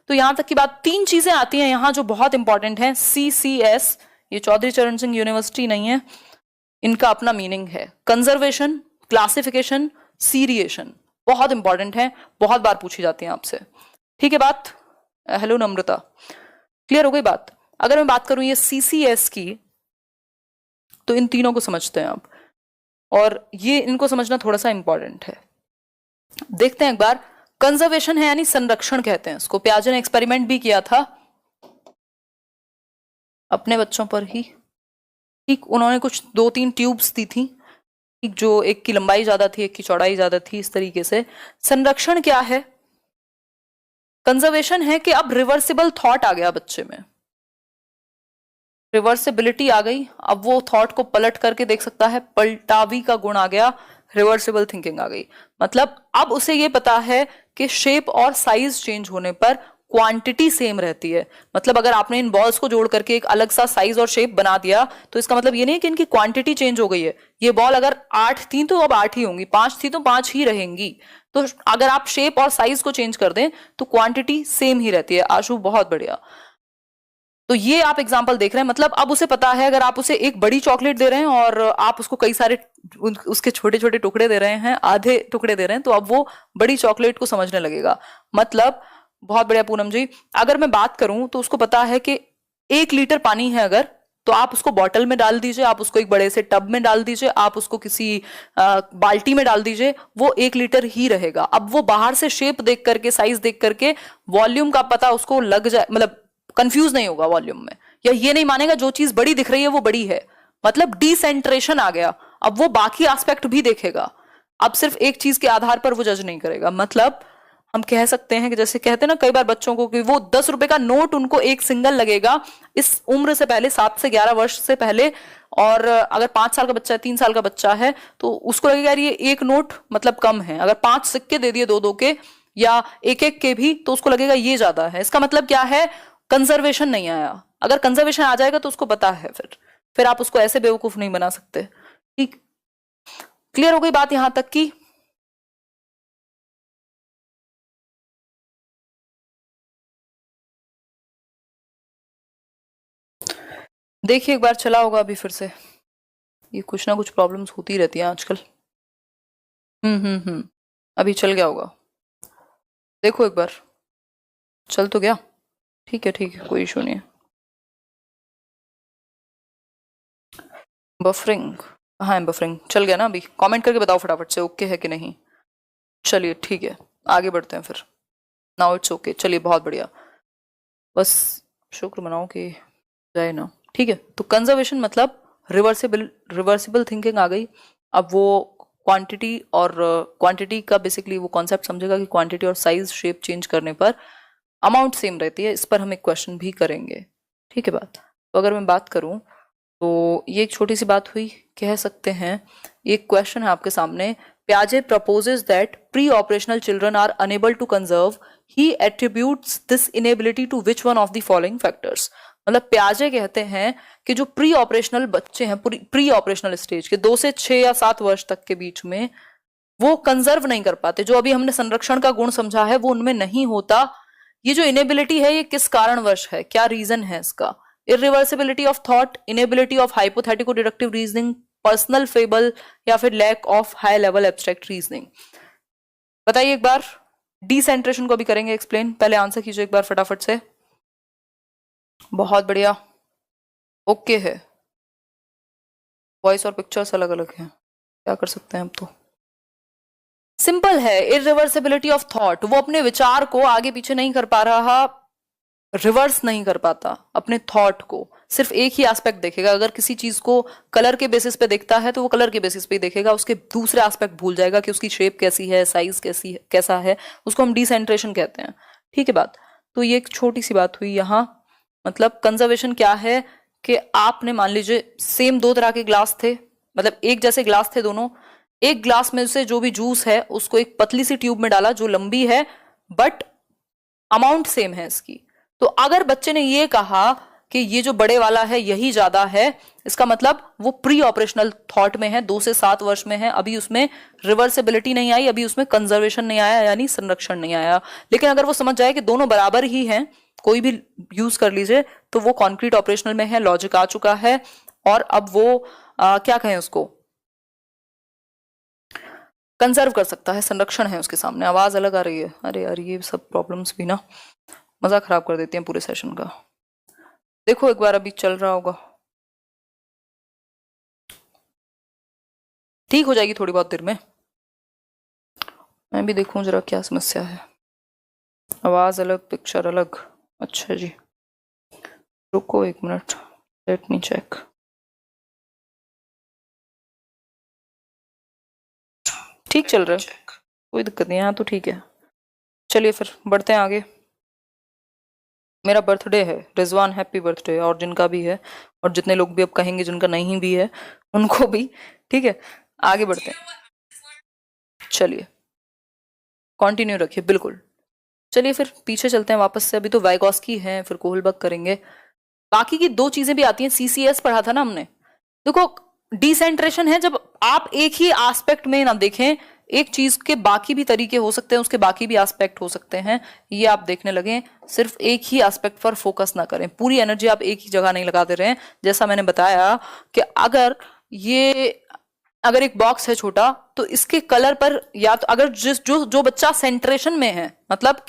तो यहां तक की बात, 3 चीजें आती हैं यहां जो बहुत इंपॉर्टेंट है। CCS, ये चौधरी चरण सिंह यूनिवर्सिटी नहीं है, इनका अपना मीनिंग है। कंजर्वेशन, क्लासिफिकेशन, सीरिएशन, बहुत इंपॉर्टेंट है, बहुत बार पूछी जाती है आपसे, ठीक है बात। हेलो नम्रता, क्लियर हो गई बात? अगर मैं बात करूं ये CCS की, तो इन तीनों को समझते हैं आप, और ये इनको समझना थोड़ा सा इंपॉर्टेंट है। देखते हैं एक बार। कंजर्वेशन है यानी संरक्षण कहते हैं इसको। पियाजे ने एक्सपेरिमेंट भी किया था अपने बच्चों पर ही, ठीक। उन्होंने कुछ 2-3 ट्यूब्स दी थी, ठीक, जो एक की लंबाई ज्यादा थी, एक की चौड़ाई ज्यादा थी, इस तरीके से। संरक्षण क्या है? कंजर्वेशन है कि अब रिवर्सिबल थॉट आ गया बच्चे में, रिवर्सिबिलिटी आ गई। अब वो थॉट को पलट करके देख सकता है, पलटावी का गुण आ गया, रिवर्सिबल थिंकिंग आ गई। मतलब अब उसे ये पता है कि शेप और साइज चेंज होने पर क्वांटिटी सेम रहती है। मतलब अगर आपने इन बॉल्स को जोड़ करके एक अलग सा साइज और शेप बना दिया, तो इसका मतलब ये नहीं कि इनकी क्वांटिटी चेंज हो गई है। ये बॉल अगर 8 थी तो अब 8 ही होंगी, 5 थी तो 5 ही रहेंगी। तो अगर आप शेप और साइज को चेंज कर दें तो क्वांटिटी सेम ही रहती है। आशु बहुत बढ़िया। तो ये आप एग्जाम्पल देख रहे हैं। मतलब अब उसे पता है, अगर आप उसे एक बड़ी चॉकलेट दे रहे हैं और आप उसको कई सारे उसके छोटे छोटे टुकड़े दे रहे हैं, आधे टुकड़े दे रहे हैं, तो अब वो बड़ी चॉकलेट को समझने लगेगा। मतलब बहुत बढ़िया पूनम जी। अगर मैं बात करूं तो उसको पता है कि 1 लीटर पानी है अगर, तो आप उसको बॉटल में डाल दीजिए, आप उसको एक बड़े से टब में डाल दीजिए, आप उसको किसी बाल्टी में डाल दीजिए, वो 1 लीटर ही रहेगा। अब वो बाहर से शेप देख करके, साइज देख करके, वॉल्यूम का पता उसको लग जाए, मतलब कंफ्यूज नहीं होगा वॉल्यूम में, या ये नहीं मानेगा जो चीज बड़ी दिख रही है वो बड़ी है। मतलब डिसेंट्रेशन आ गया। अब वो बाकी एस्पेक्ट भी देखेगा, अब सिर्फ एक चीज के आधार पर वो जज नहीं करेगा। मतलब हम कह सकते हैं कि जैसे कहते हैं ना कई बार बच्चों को कि वो 10 रुपए का नोट उनको एक सिंगल लगेगा इस उम्र से पहले, 7 से 11 वर्ष से पहले। और अगर 5 साल का बच्चा है, 3 साल का बच्चा है, तो उसको लगेगा यार ये एक नोट मतलब कम है। अगर 5 सिक्के दे दिए 2-2 के या 1-1 के भी, तो उसको लगेगा ये ज्यादा है। इसका मतलब क्या है? कंजर्वेशन नहीं आया। अगर कंजर्वेशन आ जाएगा तो उसको पता है, फिर आप उसको ऐसे बेवकूफ नहीं बना सकते, ठीक। क्लियर हो गई बात यहां तक की? देखिए एक बार चला होगा अभी फिर से। ये कुछ ना कुछ प्रॉब्लम्स होती रहती हैं आजकल। अभी चल गया होगा, देखो एक बार। चल तो गया, ठीक है, कोई इशू नहीं है। बफरिंग, हाँ बफरिंग चल गया ना अभी। कमेंट करके बताओ फटाफट से ओके है कि नहीं। चलिए ठीक है, आगे बढ़ते हैं फिर। नाउ इट्स ओके, चलिए बहुत बढ़िया। बस शुक्र मनाओ कि जाए ना, ठीक है। तो कंजर्वेशन मतलब रिवर्सिबल थिंकिंग आ गई। अब वो क्वांटिटी और क्वांटिटी का बेसिकली वो कॉन्सेप्ट समझेगा कि क्वांटिटी और साइज शेप चेंज करने पर अमाउंट सेम रहती है। इस पर हम एक क्वेश्चन भी करेंगे, ठीक है बात। तो अगर मैं बात करूं तो ये एक छोटी सी बात हुई, कह सकते हैं। एक क्वेश्चन है आपके सामने। प्याजे proposes that pre-operational children are unable to conserve. He attributes this inability to which one of the following factors? मतलब प्याजे कहते हैं कि जो प्री ऑपरेशनल बच्चे हैं, प्री ऑपरेशनल स्टेज के 2 से 6 या 7 वर्ष तक के बीच में, वो कंजर्व नहीं कर पाते। जो अभी हमने संरक्षण का गुण समझा है वो उनमें नहीं होता। ये जो इनेबिलिटी है ये किस कारणवश है, क्या रीजन है इसका? Irreversibility of thought, inability of hypothetico deductive reasoning, personal fable, या फिर lack of high level abstract reasoning? बताइए एक बार। डिसेंट्रेशन को भी करेंगे एक्सप्लेन, पहले आंसर कीजिए एक बार फटाफट से। बहुत बढ़िया, ओके है, वॉइस और पिक्चर्स अलग अलग हैं, क्या कर सकते हैं अब तो। सिंपल है, इरिवर्सिबिलिटी ऑफ थॉट। वो अपने विचार को आगे पीछे नहीं कर पा रहा, रिवर्स नहीं कर पाता अपने थॉट को, सिर्फ एक ही एस्पेक्ट देखेगा। अगर किसी चीज को कलर के बेसिस पे देखता है तो वो कलर के बेसिस पे ही देखेगा, उसके दूसरे एस्पेक्ट भूल जाएगा कि उसकी शेप कैसी है, साइज कैसी है, कैसा है। उसको हम डिसेंट्रेशन कहते हैं, ठीक है बात। तो ये एक छोटी सी बात हुई यहाँ। मतलब कंजर्वेशन क्या है कि आपने मान लीजिए सेम दो तरह के ग्लास थे, मतलब एक जैसे ग्लास थे दोनों, एक ग्लास में से जो भी जूस है उसको एक पतली सी ट्यूब में डाला जो लंबी है, बट अमाउंट सेम है इसकी। तो अगर बच्चे ने ये कहा कि ये जो बड़े वाला है यही ज्यादा है, इसका मतलब वो प्री ऑपरेशनल थॉट में है, 2 से 7 वर्ष में है, अभी उसमें रिवर्सिबिलिटी नहीं आई, अभी उसमें कंजर्वेशन नहीं आया, यानी संरक्षण नहीं आया। लेकिन अगर वो समझ जाए कि दोनों बराबर ही हैं, कोई भी यूज कर लीजिए, तो वो कॉन्क्रीट ऑपरेशनल में है, लॉजिक आ चुका है, और अब वो क्या कहें उसको, कंजर्व कर सकता है, संरक्षण है उसके सामने। आवाज अलग आ रही है, अरे यार ये सब प्रॉब्लम्स भी ना मजा खराब कर देती हैं पूरे सेशन का। देखो एक बार, अभी चल रहा होगा, ठीक हो जाएगी थोड़ी बहुत देर में। मैं भी देखूं जरा क्या समस्या है। आवाज अलग, पिक्चर अलग, अच्छा जी रुको 1 मिनट, लेट मी चेक। ठीक चल रहा है, कोई दिक्कत नहीं है, हाँ तो ठीक है। चलिए फिर बढ़ते हैं आगे। मेरा बर्थडे है, रिजवान हैप्पी बर्थडे, और जिनका भी है, और जितने लोग भी अब कहेंगे जिनका नहीं भी है उनको भी, ठीक है। आगे बढ़ते हैं, चलिए कंटिन्यू रखिए, बिल्कुल। चलिए फिर पीछे चलते हैं वापस से। अभी तो वाइगॉस्की है, फिर कोहलबर्ग करेंगे। बाकी की 2 चीजें भी आती हैं, सीसीएस पढ़ा था ना हमने। देखो डिसेंट्रेशन है जब आप एक ही एस्पेक्ट में ना देखें, एक चीज के बाकी भी तरीके हो सकते हैं, उसके बाकी भी एस्पेक्ट हो सकते हैं, ये आप देखने लगे। सिर्फ एक ही एस्पेक्ट पर फोकस ना करें, पूरी एनर्जी आप एक ही जगह नहीं लगा दे रहे हैं। जैसा मैंने बताया कि अगर एक बॉक्स है छोटा, तो इसके कलर पर, या तो अगर जो बच्चा सेंट्रेशन में है, मतलब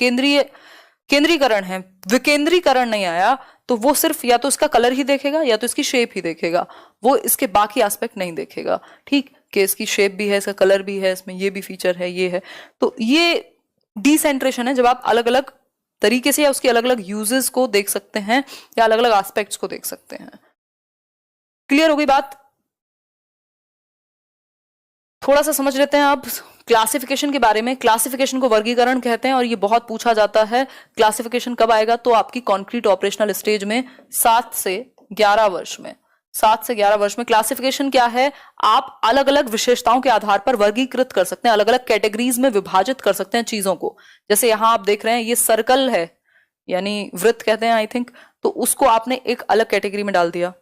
केंद्रीकरण है, विकेंद्रीकरण नहीं आया, तो वो सिर्फ या तो इसका कलर ही देखेगा या तो इसकी शेप ही देखेगा, वो इसके बाकी एस्पेक्ट नहीं देखेगा। ठीक, कि इसकी शेप भी है, इसका कलर भी है, इसमें ये भी फीचर है, ये है। तो ये डिसेंट्रेशन है, जब आप अलग अलग तरीके से या उसके अलग अलग यूजेस को देख सकते हैं, या अलग अलग एस्पेक्ट्स को देख सकते हैं। क्लियर हो गई बात? थोड़ा सा समझ लेते हैं अब क्लासिफिकेशन के बारे में। क्लासिफिकेशन को वर्गीकरण कहते हैं, और ये बहुत पूछा जाता है। क्लासिफिकेशन कब आएगा? तो आपकी कॉन्क्रीट ऑपरेशनल स्टेज में 7 से 11 वर्ष में। 7 से 11 वर्ष में क्लासिफिकेशन क्या है? आप अलग अलग विशेषताओं के आधार पर वर्गीकृत कर सकते हैं, अलग अलग कैटेगरीज में विभाजित कर सकते हैं चीजों को। जैसे यहां आप देख रहे हैं, ये सर्कल है, यानी वृत्त कहते हैं आई थिंक, तो उसको आपने एक अलग कैटेगरी में डाल दिया।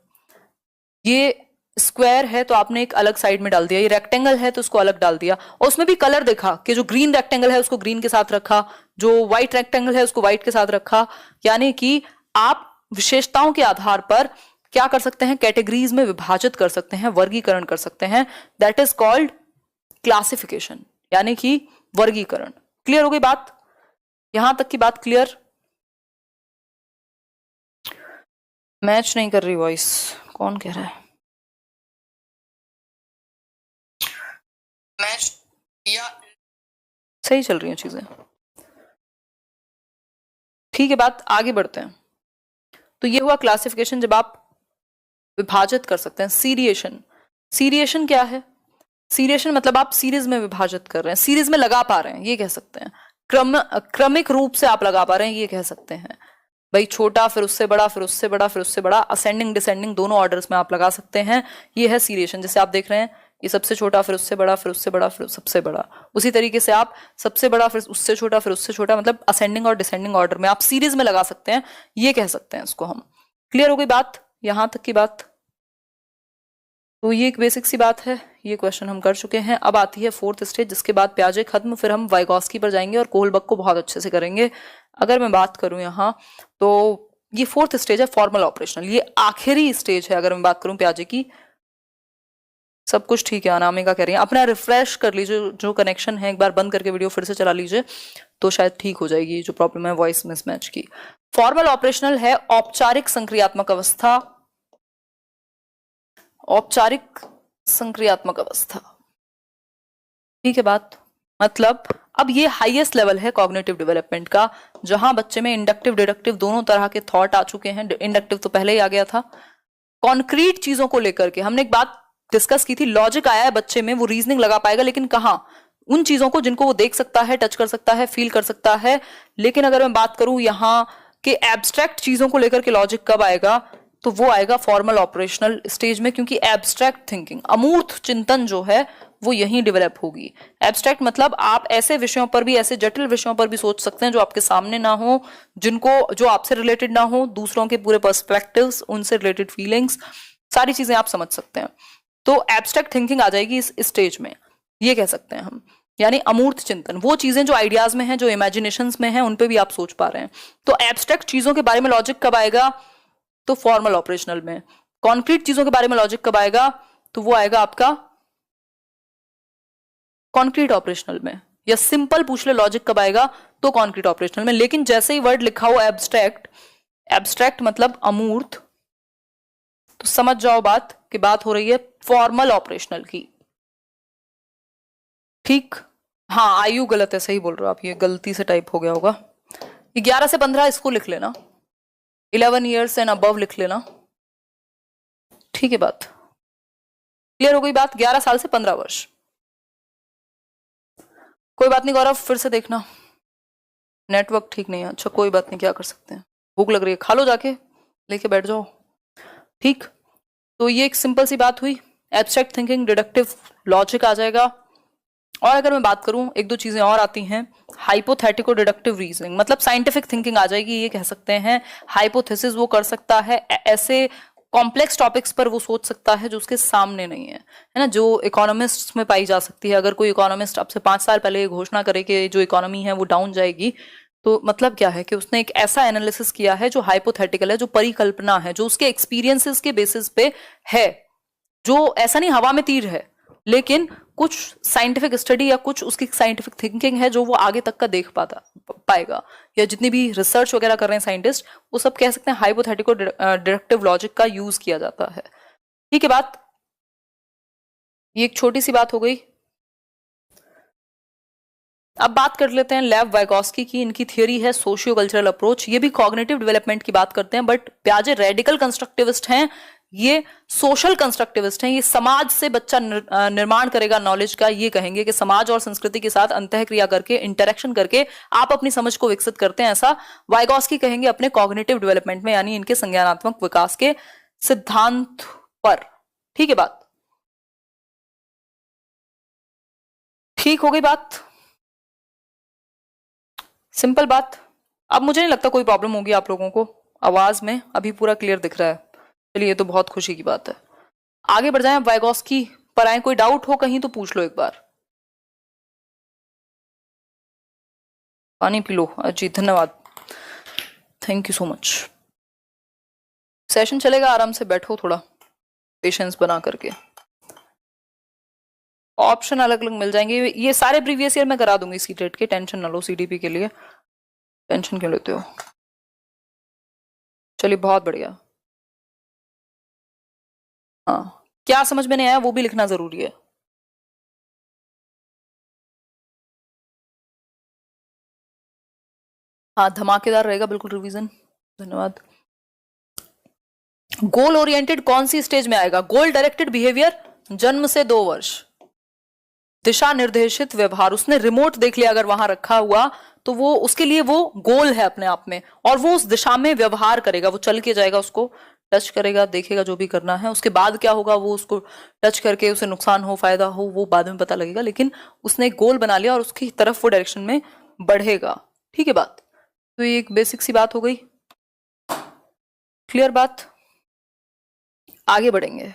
ये स्क्वायर है तो आपने एक अलग साइड में डाल दिया। ये रेक्टेंगल है तो उसको अलग डाल दिया, और उसमें भी कलर देखा कि जो ग्रीन रेक्टेंगल है उसको ग्रीन के साथ रखा, जो व्हाइट रेक्टेंगल है उसको व्हाइट के साथ रखा। यानी कि आप विशेषताओं के आधार पर क्या कर सकते हैं? कैटेगरीज में विभाजित कर सकते हैं, वर्गीकरण कर सकते हैं। दैट इज कॉल्ड क्लासिफिकेशन, यानी कि वर्गीकरण। क्लियर हो गई बात? यहां तक की बात क्लियर? मैच नहीं कर रही वॉइस, कौन कह रहा है? मैच या सही चल रही हैं चीजें, ठीक है बात। आगे बढ़ते हैं। तो ये हुआ क्लासिफिकेशन, जब आप विभाजित कर सकते हैं। सीरिएशन, सीरिएशन क्या है? सीरिएशन मतलब आप सीरीज में विभाजित कर रहे हैं, सीरीज में लगा पा रहे हैं, ये कह सकते हैं। क्रमिक रूप से आप लगा पा रहे हैं, ये कह सकते हैं। भाई छोटा, फिर उससे बड़ा, फिर उससे बड़ा, फिर उससे बड़ा, असेंडिंग डिसेंडिंग दोनों ऑर्डर्स में आप लगा सकते हैं। ये है सीरिएशन। जैसे आप देख रहे हैं, ये सबसे छोटा, फिर उससे बड़ा, फिर उससे बड़ा, फिर सबसे बड़ा। उसी तरीके से आप सबसे बड़ा, फिर उससे छोटा, फिर उससे छोटा, मतलब असेंडिंग और डिसेंडिंग ऑर्डर में आप सीरीज में लगा सकते हैं, ये कह सकते हैं इसको हम। क्लियर हो गई बात? यहां तक की बात। तो ये एक बेसिक सी बात है, ये क्वेश्चन हम कर चुके हैं। अब आती है 4th स्टेज, जिसके बाद प्याजे खत्म, फिर हम वाइगॉस्की पर जाएंगे और कोहलबर्ग को बहुत अच्छे से करेंगे। अगर मैं बात करूं यहाँ, तो ये 4th स्टेज है, फॉर्मल ऑपरेशनल। ये आखिरी स्टेज है अगर मैं बात करूं प्याजे की। सब कुछ ठीक है, अनामिका कह रही है। अपना रिफ्रेश कर लीजिए, जो कनेक्शन है एक बार बंद करके वीडियो फिर से चला लीजिए, तो शायद ठीक हो जाएगी जो प्रॉब्लम है वॉइस मिसमैच की। फॉर्मल ऑपरेशनल है औपचारिक संक्रियात्मक अवस्था। औपचारिक संक्रियात्मक अवस्था। ठीक है बात। मतलब अब ये हाईएस्ट लेवल है कॉग्निटिव डेवलपमेंट का, जहां बच्चे में इंडक्टिव डिडक्टिव दोनों तरह के थॉट आ चुके हैं। इंडक्टिव तो पहले ही आ गया था। कॉन्क्रीट चीजों को लेकर के हमने एक बात डिस्कस की थी, लॉजिक आया है बच्चे में, वो रीजनिंग लगा पाएगा, लेकिन कहाँ? उन चीजों को जिनको वो देख सकता है, टच कर सकता है, फील कर सकता है। लेकिन अगर मैं बात करूं यहाँ के एब्स्ट्रैक्ट चीजों को लेकर के लॉजिक कब आएगा, तो वो आएगा फॉर्मल ऑपरेशनल स्टेज में, क्योंकि एब्स्ट्रैक्ट थिंकिंग, अमूर्त चिंतन जो है वो यहीं डेवलप होगी। एब्स्ट्रैक्ट मतलब आप ऐसे विषयों पर भी, ऐसे जटिल विषयों पर भी सोच सकते हैं जो आपके सामने ना हो, जो आपसे रिलेटेड ना हो, दूसरों के पूरे पर्सपेक्टिव्स, उनसे रिलेटेड फीलिंग्स, सारी चीजें आप समझ सकते हैं। तो एब्स्ट्रैक्ट थिंकिंग आ जाएगी इस स्टेज में, ये कह सकते हैं हम। यानी अमूर्त चिंतन, वो चीजें जो आइडियाज में हैं, जो इमेजिनेशंस में हैं, उन पे भी आप सोच पा रहे हैं। तो एब्स्ट्रैक्ट चीजों के बारे में लॉजिक कब आएगा? तो फॉर्मल ऑपरेशनल में। कॉन्क्रीट चीजों के बारे में लॉजिक कब आएगा? तो वो आएगा आपका कॉन्क्रीट ऑपरेशनल में। या सिंपल पूछ ले लॉजिक कब आएगा, तो कॉन्क्रीट ऑपरेशनल में। लेकिन जैसे ही वर्ड लिखा हो एब्स्ट्रैक्ट, एब्स्ट्रैक्ट मतलब अमूर्त, तो समझ जाओ बात कि बात हो रही है फॉर्मल ऑपरेशनल की। ठीक, हाँ आयु गलत है, सही बोल रहे हो आप, ये गलती से टाइप हो गया होगा। 11 से 15 इसको लिख लेना, 11 ईयर्स एंड अबव लिख लेना। ठीक है बात, क्लियर हो गई बात? 11 साल से 15 वर्ष। कोई बात नहीं गौरव, फिर से देखना, नेटवर्क ठीक नहीं है। अच्छा कोई बात नहीं, क्या कर सकते हैं, भूख लग रही है, खा लो जाके, लेके बैठ जाओ। ठीक, तो ये एक सिंपल सी बात हुई। एब्स्ट्रैक्ट थिंकिंग, डिडक्टिव लॉजिक आ जाएगा। और अगर मैं बात करूं, एक दो चीजें और आती हैं, हाइपोथेटिको डिडक्टिव रीजनिंग, मतलब साइंटिफिक थिंकिंग आ जाएगी, ये कह सकते हैं। हाइपोथेसिस वो कर सकता है, ऐसे कॉम्प्लेक्स टॉपिक्स पर वो सोच सकता है जो उसके सामने नहीं है ना, जो इकोनॉमिस्ट में पाई जा सकती है। अगर कोई इकोनॉमिस्ट आपसे 5 साल पहले ये घोषणा करे कि जो इकोनॉमी है वो डाउन जाएगी, तो मतलब क्या है कि उसने एक ऐसा एनालिसिस किया है जो हाइपोथेटिकल है, जो परिकल्पना है, जो उसके एक्सपीरियंसेस के बेसिस पे है, जो ऐसा नहीं हवा में तीर है, लेकिन कुछ साइंटिफिक स्टडी या कुछ उसकी साइंटिफिक थिंकिंग है जो वो आगे तक का देख पाएगा। या जितनी भी रिसर्च वगैरह कर रहे हैं साइंटिस्ट, वो सब कह सकते हैं हाइपोथेटिको डिडक्टिव लॉजिक का यूज किया जाता है। ठीक है बात, ये एक छोटी सी बात हो गई। अब बात कर लेते हैं लेव वाइगोस्की की। इनकी थियरी है सोशियो कल्चरल अप्रोच। ये भी कॉग्निटिव डेवलपमेंट की बात करते हैं, बट प्याजे रेडिकल कंस्ट्रक्टिविस्ट हैं, ये सोशल कंस्ट्रक्टिविस्ट हैं। ये समाज से बच्चा निर्माण करेगा नॉलेज का। ये कहेंगे कि समाज और संस्कृति के साथ अंतःक्रिया करके, इंटरेक्शन करके आप अपनी समझ को विकसित करते हैं, ऐसा वाइगोस्की कहेंगे अपने कॉग्निटिव डेवलपमेंट में, यानी इनके संज्ञानात्मक विकास के सिद्धांत पर। ठीक है बात, ठीक हो गई बात, सिंपल बात। अब मुझे नहीं लगता कोई प्रॉब्लम होगी आप लोगों को, आवाज में अभी पूरा क्लियर दिख रहा है। चलिए, ये तो बहुत खुशी की बात है। आगे बढ़ जाएं, वाइगोस्की पर आए। कोई डाउट हो कहीं तो पूछ लो एक बार। पानी पी लो। जी धन्यवाद, thank you so much. Session चलेगा, आराम से बैठो, थोड़ा पेशेंस बना करके। ऑप्शन अलग अलग मिल जाएंगे, ये सारे प्रीवियस ईयर में करा दूंगी सीटेट के, टेंशन ना लो। सीडीपी के लिए टेंशन क्यों लेते हो? चलिए बहुत बढ़िया। हाँ, क्या समझ में नहीं आया वो भी लिखना जरूरी है। हाँ धमाकेदार रहेगा बिल्कुल रिवीजन, धन्यवाद। गोल ओरिएंटेड कौन सी स्टेज में आएगा? गोल डायरेक्टेड बिहेवियर जन्म से 2 वर्ष। दिशा निर्देशित व्यवहार, उसने रिमोट देख लिया अगर वहां रखा हुआ, तो वो उसके लिए वो गोल है अपने आप में, और वो उस दिशा में व्यवहार करेगा। वो चल के जाएगा, उसको टच करेगा, देखेगा जो भी करना है। उसके बाद क्या होगा, वो उसको टच करके उसे नुकसान हो फायदा हो वो बाद में पता लगेगा, लेकिन उसने एक गोल बना लिया और उसकी तरफ वो डायरेक्शन में बढ़ेगा। ठीक है बात, तो ये एक बेसिक सी बात हो गई, क्लियर बात। आगे बढ़ेंगे,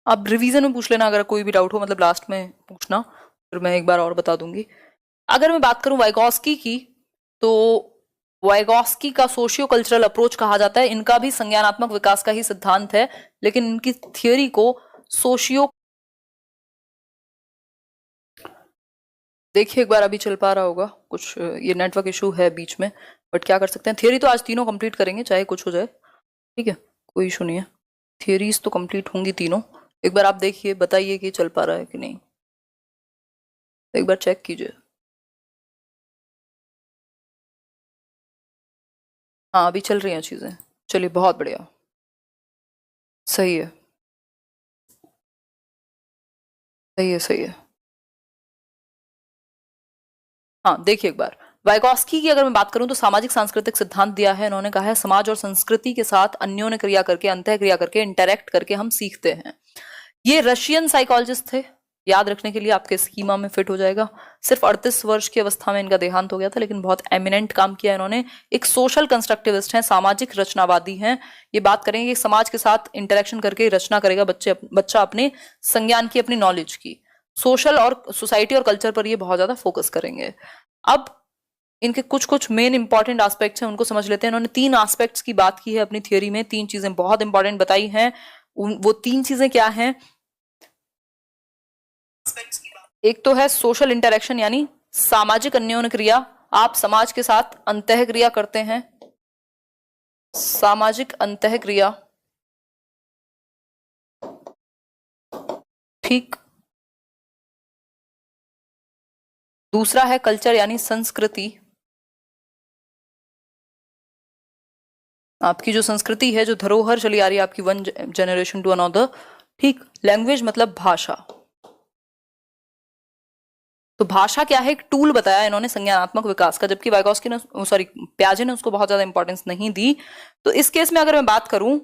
अब रिवीजन में पूछ लेना अगर कोई भी डाउट हो, मतलब लास्ट में पूछना, फिर मैं एक बार और बता दूंगी। अगर मैं बात करूं वाइगोस्की की, तो वाइगोस्की का सोशियो कल्चरल अप्रोच कहा जाता है। इनका भी संज्ञानात्मक विकास का ही सिद्धांत है, लेकिन इनकी थियोरी को सोशियो, देखिए एक बार अभी चल पा रहा होगा, कुछ ये नेटवर्क इशू है बीच में, बट क्या कर सकते हैं। थियोरी तो आज तीनों कंप्लीट करेंगे चाहे कुछ हो जाए, ठीक है, कोई इशू नहीं है। थियोरीज तो कंप्लीट होंगी तीनों, एक बार आप देखिए, बताइए कि चल पा रहा है कि नहीं, एक बार चेक कीजिए। हाँ अभी चल रही हैं चीजें, चलिए बहुत बढ़िया, सही है, सही है, सही है। हाँ देखिए एक बार, वाइगॉस्की की अगर मैं बात करूं तो सामाजिक सांस्कृतिक सिद्धांत दिया है इन्होंने, कहा है समाज और संस्कृति के साथ अन्योन्य क्रिया करके, अंतः क्रिया करके, इंटरैक्ट करके हम सीखते हैं। ये रशियन साइकोलॉजिस्ट थे, याद रखने के लिए आपके स्कीमा में फिट हो जाएगा। सिर्फ 38 वर्ष की अवस्था में इनका देहांत हो गया था, लेकिन बहुत एमिनेंट काम किया इन्होंने। एक सोशल कंस्ट्रक्टिविस्ट हैं, सामाजिक रचनावादी हैं। ये बात करेंगे कि समाज के साथ इंटरेक्शन करके रचना करेगा बच्चा अपने संज्ञान की, अपनी नॉलेज की। सोशल और सोसाइटी और कल्चर पर ये बहुत ज्यादा फोकस करेंगे। अब इनके कुछ कुछ मेन इंपॉर्टेंट एस्पेक्ट्स हैं, उनको समझ लेते हैं। इन्होंने 3 एस्पेक्ट्स की बात की है अपनी थियोरी में, 3 चीजें बहुत इंपॉर्टेंट बताई हैं। वो 3 चीजें क्या हैं? एक तो है सोशल इंटरेक्शन, यानी सामाजिक अन्योन्य क्रिया। आप समाज के साथ अंतः क्रिया करते हैं, सामाजिक अंतः क्रिया, ठीक। दूसरा है कल्चर यानी संस्कृति, आपकी जो संस्कृति है, जो धरोहर चली आ रही है आपकी वन जनरेशन टू अनदर, ठीक। लैंग्वेज मतलब भाषा। तो भाषा क्या है? एक टूल बताया इन्होंने संज्ञानात्मक विकास का, जबकि वाइगॉस्की ने, सॉरी, प्याजे ने उसको बहुत ज्यादा इंपॉर्टेंस नहीं दी। तो इस केस में अगर मैं बात करूं,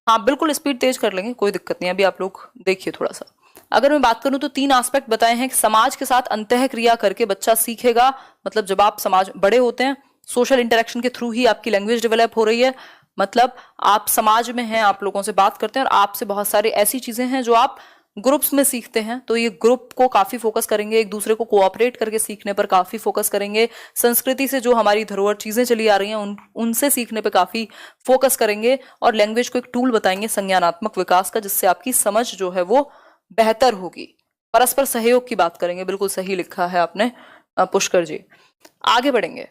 हाँ बिल्कुल स्पीड तेज कर लेंगे, कोई दिक्कत नहीं, अभी आप लोग देखिए थोड़ा सा। अगर मैं बात करूं तो 3 एस्पेक्ट बताए हैं कि समाज के साथ अंतः क्रिया करके बच्चा सीखेगा। मतलब जब आप समाज बड़े होते हैं, सोशल इंटरेक्शन के थ्रू ही आपकी लैंग्वेज डेवलप हो रही है। मतलब आप समाज में हैं, आप लोगों से बात करते हैं, और आपसे बहुत सारी ऐसी चीजें हैं जो आप ग्रुप्स में सीखते हैं। तो ये ग्रुप को काफी फोकस करेंगे, एक दूसरे को कोऑपरेट करके सीखने पर काफी फोकस करेंगे। संस्कृति से जो हमारी धरोहर चीजें चली आ रही हैं उनसे सीखने पे काफी फोकस करेंगे। और लैंग्वेज को एक टूल बताएंगे संज्ञानात्मक विकास का, जिससे आपकी समझ जो है वो बेहतर होगी। परस्पर सहयोग की बात करेंगे, बिल्कुल सही लिखा है आपने पुष्कर जी। आगे बढ़ेंगे,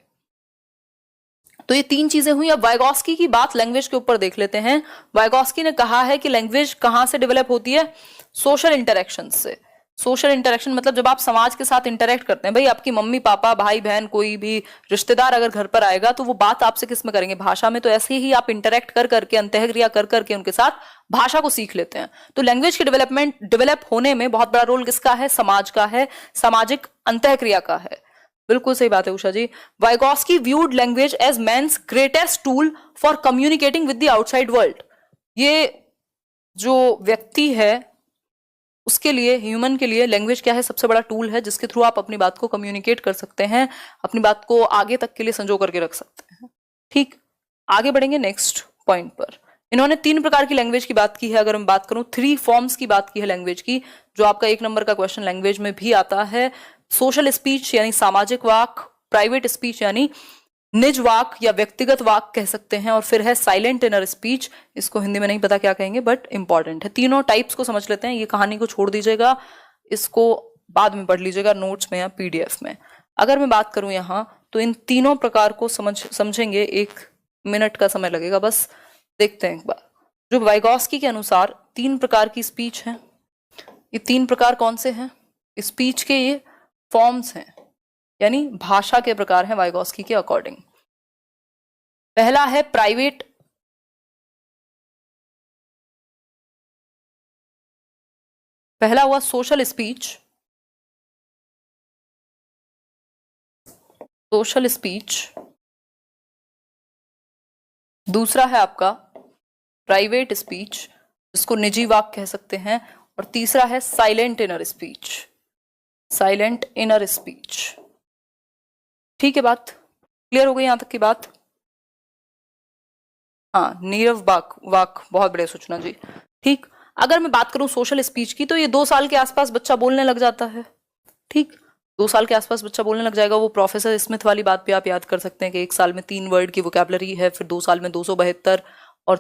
तो ये 3 चीजें हुई। अब वाइगॉस्की की बात लैंग्वेज के ऊपर देख लेते हैं। वाइगॉस्की ने कहा है कि लैंग्वेज कहां से डेवलप होती है? सोशल इंटरेक्शन से। सोशल इंटरेक्शन मतलब जब आप समाज के साथ इंटरेक्ट करते हैं, भाई आपकी मम्मी पापा भाई बहन कोई भी रिश्तेदार अगर घर पर आएगा तो वो बात आपसे किस में करेंगे? भाषा में। तो ऐसे ही आप इंटरेक्ट कर करके, अंतःक्रिया कर करके उनके साथ भाषा को सीख लेते हैं। तो लैंग्वेज की डेवलप होने में बहुत बड़ा रोल किसका है? समाज का है, सामाजिक अंतःक्रिया का है। बिल्कुल सही बात है Usha ji. Vygotsky viewed language as man's greatest tool for communicating with the outside world. ये जो व्यक्ति है उसके लिए, ह्यूमन के लिए लैंग्वेज क्या है? सबसे बड़ा टूल है जिसके थ्रू आप अपनी बात को कम्युनिकेट कर सकते हैं, अपनी बात को आगे तक के लिए संजो करके रख सकते हैं। ठीक, आगे बढ़ेंगे नेक्स्ट पॉइंट पर। इन्होंने 3 प्रकार की लैंग्वेज की बात की है। अगर मैं बात करूं, 3 फॉर्म्स की बात की है लैंग्वेज की, जो आपका 1 नंबर का क्वेश्चन लैंग्वेज में भी आता है। सोशल स्पीच यानी सामाजिक वाक, प्राइवेट स्पीच यानी निज वाक या व्यक्तिगत वाक कह सकते हैं, और फिर है साइलेंट इनर स्पीच। इसको हिंदी में नहीं पता क्या कहेंगे, बट इंपॉर्टेंट है। तीनों टाइप्स को समझ लेते हैं। ये कहानी को छोड़ दीजिएगा, इसको बाद में पढ़ लीजिएगा नोट्स में या पीडीएफ में। अगर मैं बात करूं यहाँ, तो इन तीनों प्रकार को समझेंगे 1 मिनट का समय लगेगा बस। देखते हैं एक बार। जो वाइगॉस्की के अनुसार 3 प्रकार की स्पीच है। ये 3 प्रकार कौन से हैं? स्पीच के ये फॉर्म्स हैं, यानी भाषा के प्रकार हैं वाइगॉस्की के अकॉर्डिंग। पहला है प्राइवेट, पहला हुआ सोशल स्पीच, सोशल स्पीच। दूसरा है आपका प्राइवेट स्पीच, जिसको निजी वाक कह सकते हैं। और तीसरा है silent inner speech, silent inner speech. ठीक है, बात क्लियर हो गई यहां तक की बात? हाँ, नीरव वाक बहुत बढ़िया सूचना जी। ठीक, अगर मैं बात करूं सोशल स्पीच की, तो ये 2 साल के आसपास बच्चा बोलने लग जाता है। ठीक, 2 साल के आसपास बच्चा बोलने लग जाएगा। वो प्रोफेसर स्मिथ वाली बात भी आप याद कर सकते हैं कि 1 साल में 3 वर्ड की वोकैबुलरी है, फिर 2 साल में 272, और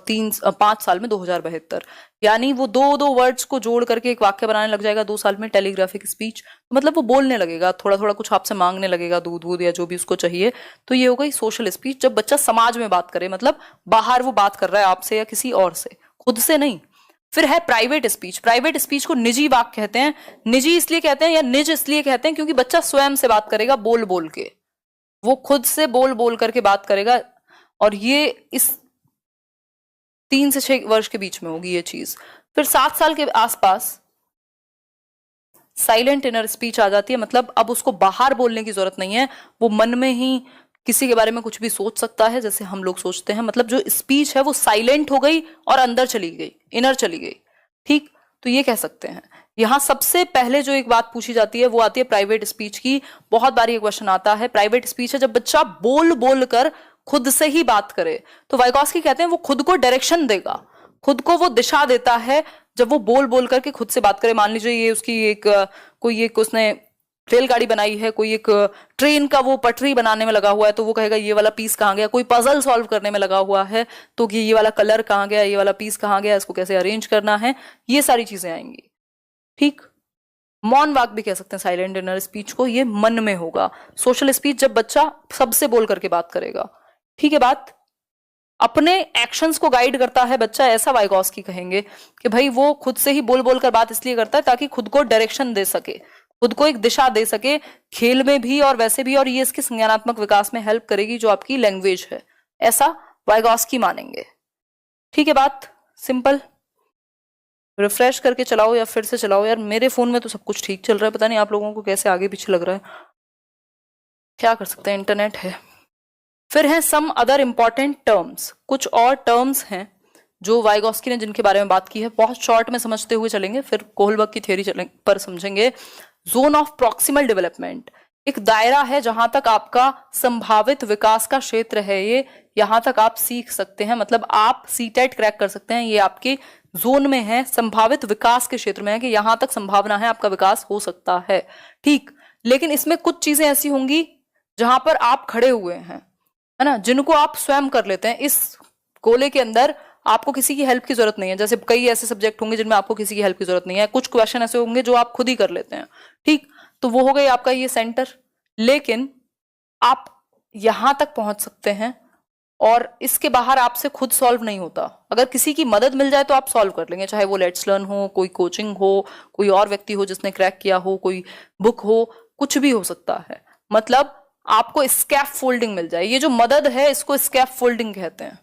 5 साल में 2072। यानी वो 2 वर्ड्स को जोड़ करके एक वाक्य बनाने लग जाएगा 2 साल में। टेलीग्राफिक स्पीच, मतलब वो बोलने लगेगा, थोड़ा थोड़ा कुछ आपसे मांगने लगेगा, दूध वूध या जो भी उसको चाहिए। तो ये हो गई सोशल स्पीच, जब बच्चा समाज में बात करे, मतलब बाहर वो बात कर रहा है आपसे या किसी और से, खुद से नहीं। फिर है प्राइवेट स्पीच। प्राइवेट स्पीच को निजी वाक्य कहते हैं। निजी इसलिए कहते हैं या निज इसलिए कहते हैं क्योंकि बच्चा स्वयं से बात करेगा, बोल बोल के, वो खुद से बोल बोल करके बात करेगा, और ये इस 3 से 6 वर्ष के बीच में होगी ये चीज। फिर 7 साल के आसपास साइलेंट इनर स्पीच आ जाती है, मतलब अब उसको बाहर बोलने की जरूरत नहीं है, वो मन में ही किसी के बारे में कुछ भी सोच सकता है जैसे हम लोग सोचते हैं, मतलब जो स्पीच है वो साइलेंट हो गई और अंदर चली गई, इनर चली गई। ठीक, तो ये कह सकते हैं। यहां सबसे पहले जो एक बात पूछी जाती है वो आती है प्राइवेट स्पीच की। बहुत बार ये क्वेश्चन आता है, प्राइवेट स्पीच है जब बच्चा बोल बोल कर खुद से ही बात करे। तो वाइगॉस्की कहते हैं वो खुद को डायरेक्शन देगा, खुद को वो दिशा देता है जब वो बोल बोल करके खुद से बात करे। मान लीजिए ये उसकी एक कोई एक उसने रेलगाड़ी बनाई है, कोई एक ट्रेन का वो पटरी बनाने में लगा हुआ है, तो वो कहेगा ये वाला पीस कहाँ गया। कोई पजल सॉल्व करने में लगा हुआ है तो कि ये वाला कलर कहाँ गया, ये वाला पीस कहाँ गया, इसको कैसे अरेंज करना है, ये सारी चीजें आएंगी। ठीक, मौन वाक भी कह सकते हैं साइलेंट इनर स्पीच को, ये मन में होगा। सोशल स्पीच जब बच्चा सबसे बोल करके बात करेगा। ठीक है बात, अपने एक्शंस को गाइड करता है बच्चा, ऐसा वाइगॉस्की कहेंगे कि भाई वो खुद से ही बोल बोल कर बात इसलिए करता है ताकि खुद को डायरेक्शन दे सके, खुद को एक दिशा दे सके, खेल में भी और वैसे भी, और ये इसके संज्ञानात्मक विकास में हेल्प करेगी जो आपकी लैंग्वेज है, ऐसा वाइगॉस्की मानेंगे। ठीक है बात, सिंपल। रिफ्रेश करके चलाओ या फिर से चलाओ यार, मेरे फोन में तो सब कुछ ठीक चल रहा है, पता नहीं आप लोगों को कैसे आगे पीछे लग रहा है, क्या कर सकते हैं, इंटरनेट है। फिर है सम अदर इंपॉर्टेंट टर्म्स, कुछ और टर्म्स हैं जो वाइगॉस्की ने जिनके बारे में बात की है, बहुत शॉर्ट में समझते हुए चलेंगे, फिर कोहलबर्ग की थ्योरी पर समझेंगे। जोन ऑफ प्रॉक्सिमल डेवलपमेंट, एक दायरा है जहां तक आपका संभावित विकास का क्षेत्र है, ये यहां तक आप सीख सकते हैं, मतलब आप सीटेट क्रैक कर सकते हैं, ये आपके जोन में है, संभावित विकास के क्षेत्र में है कि यहां तक संभावना है आपका विकास हो सकता है। ठीक, लेकिन इसमें कुछ चीजें ऐसी होंगी जहां पर आप खड़े हुए हैं, है ना, जिनको आप स्वयं कर लेते हैं। इस गोले के अंदर आपको किसी की हेल्प की जरूरत नहीं है, जैसे कई ऐसे सब्जेक्ट होंगे जिनमें आपको किसी की हेल्प की जरूरत नहीं है, कुछ क्वेश्चन ऐसे होंगे जो आप खुद ही कर लेते हैं। ठीक, तो वो हो गई आपका ये सेंटर, लेकिन आप यहां तक पहुंच सकते हैं और इसके बाहर आपसे खुद सॉल्व नहीं होता। अगर किसी की मदद मिल जाए तो आप सॉल्व कर लेंगे, चाहे वो लेट्स लर्न हो, कोई कोचिंग हो, कोई और व्यक्ति हो जिसने क्रैक किया हो, कोई बुक हो, कुछ भी हो सकता है। मतलब आपको स्कैफ फोल्डिंग मिल जाए, ये जो मदद है इसको स्कैफ फोल्डिंग कहते हैं,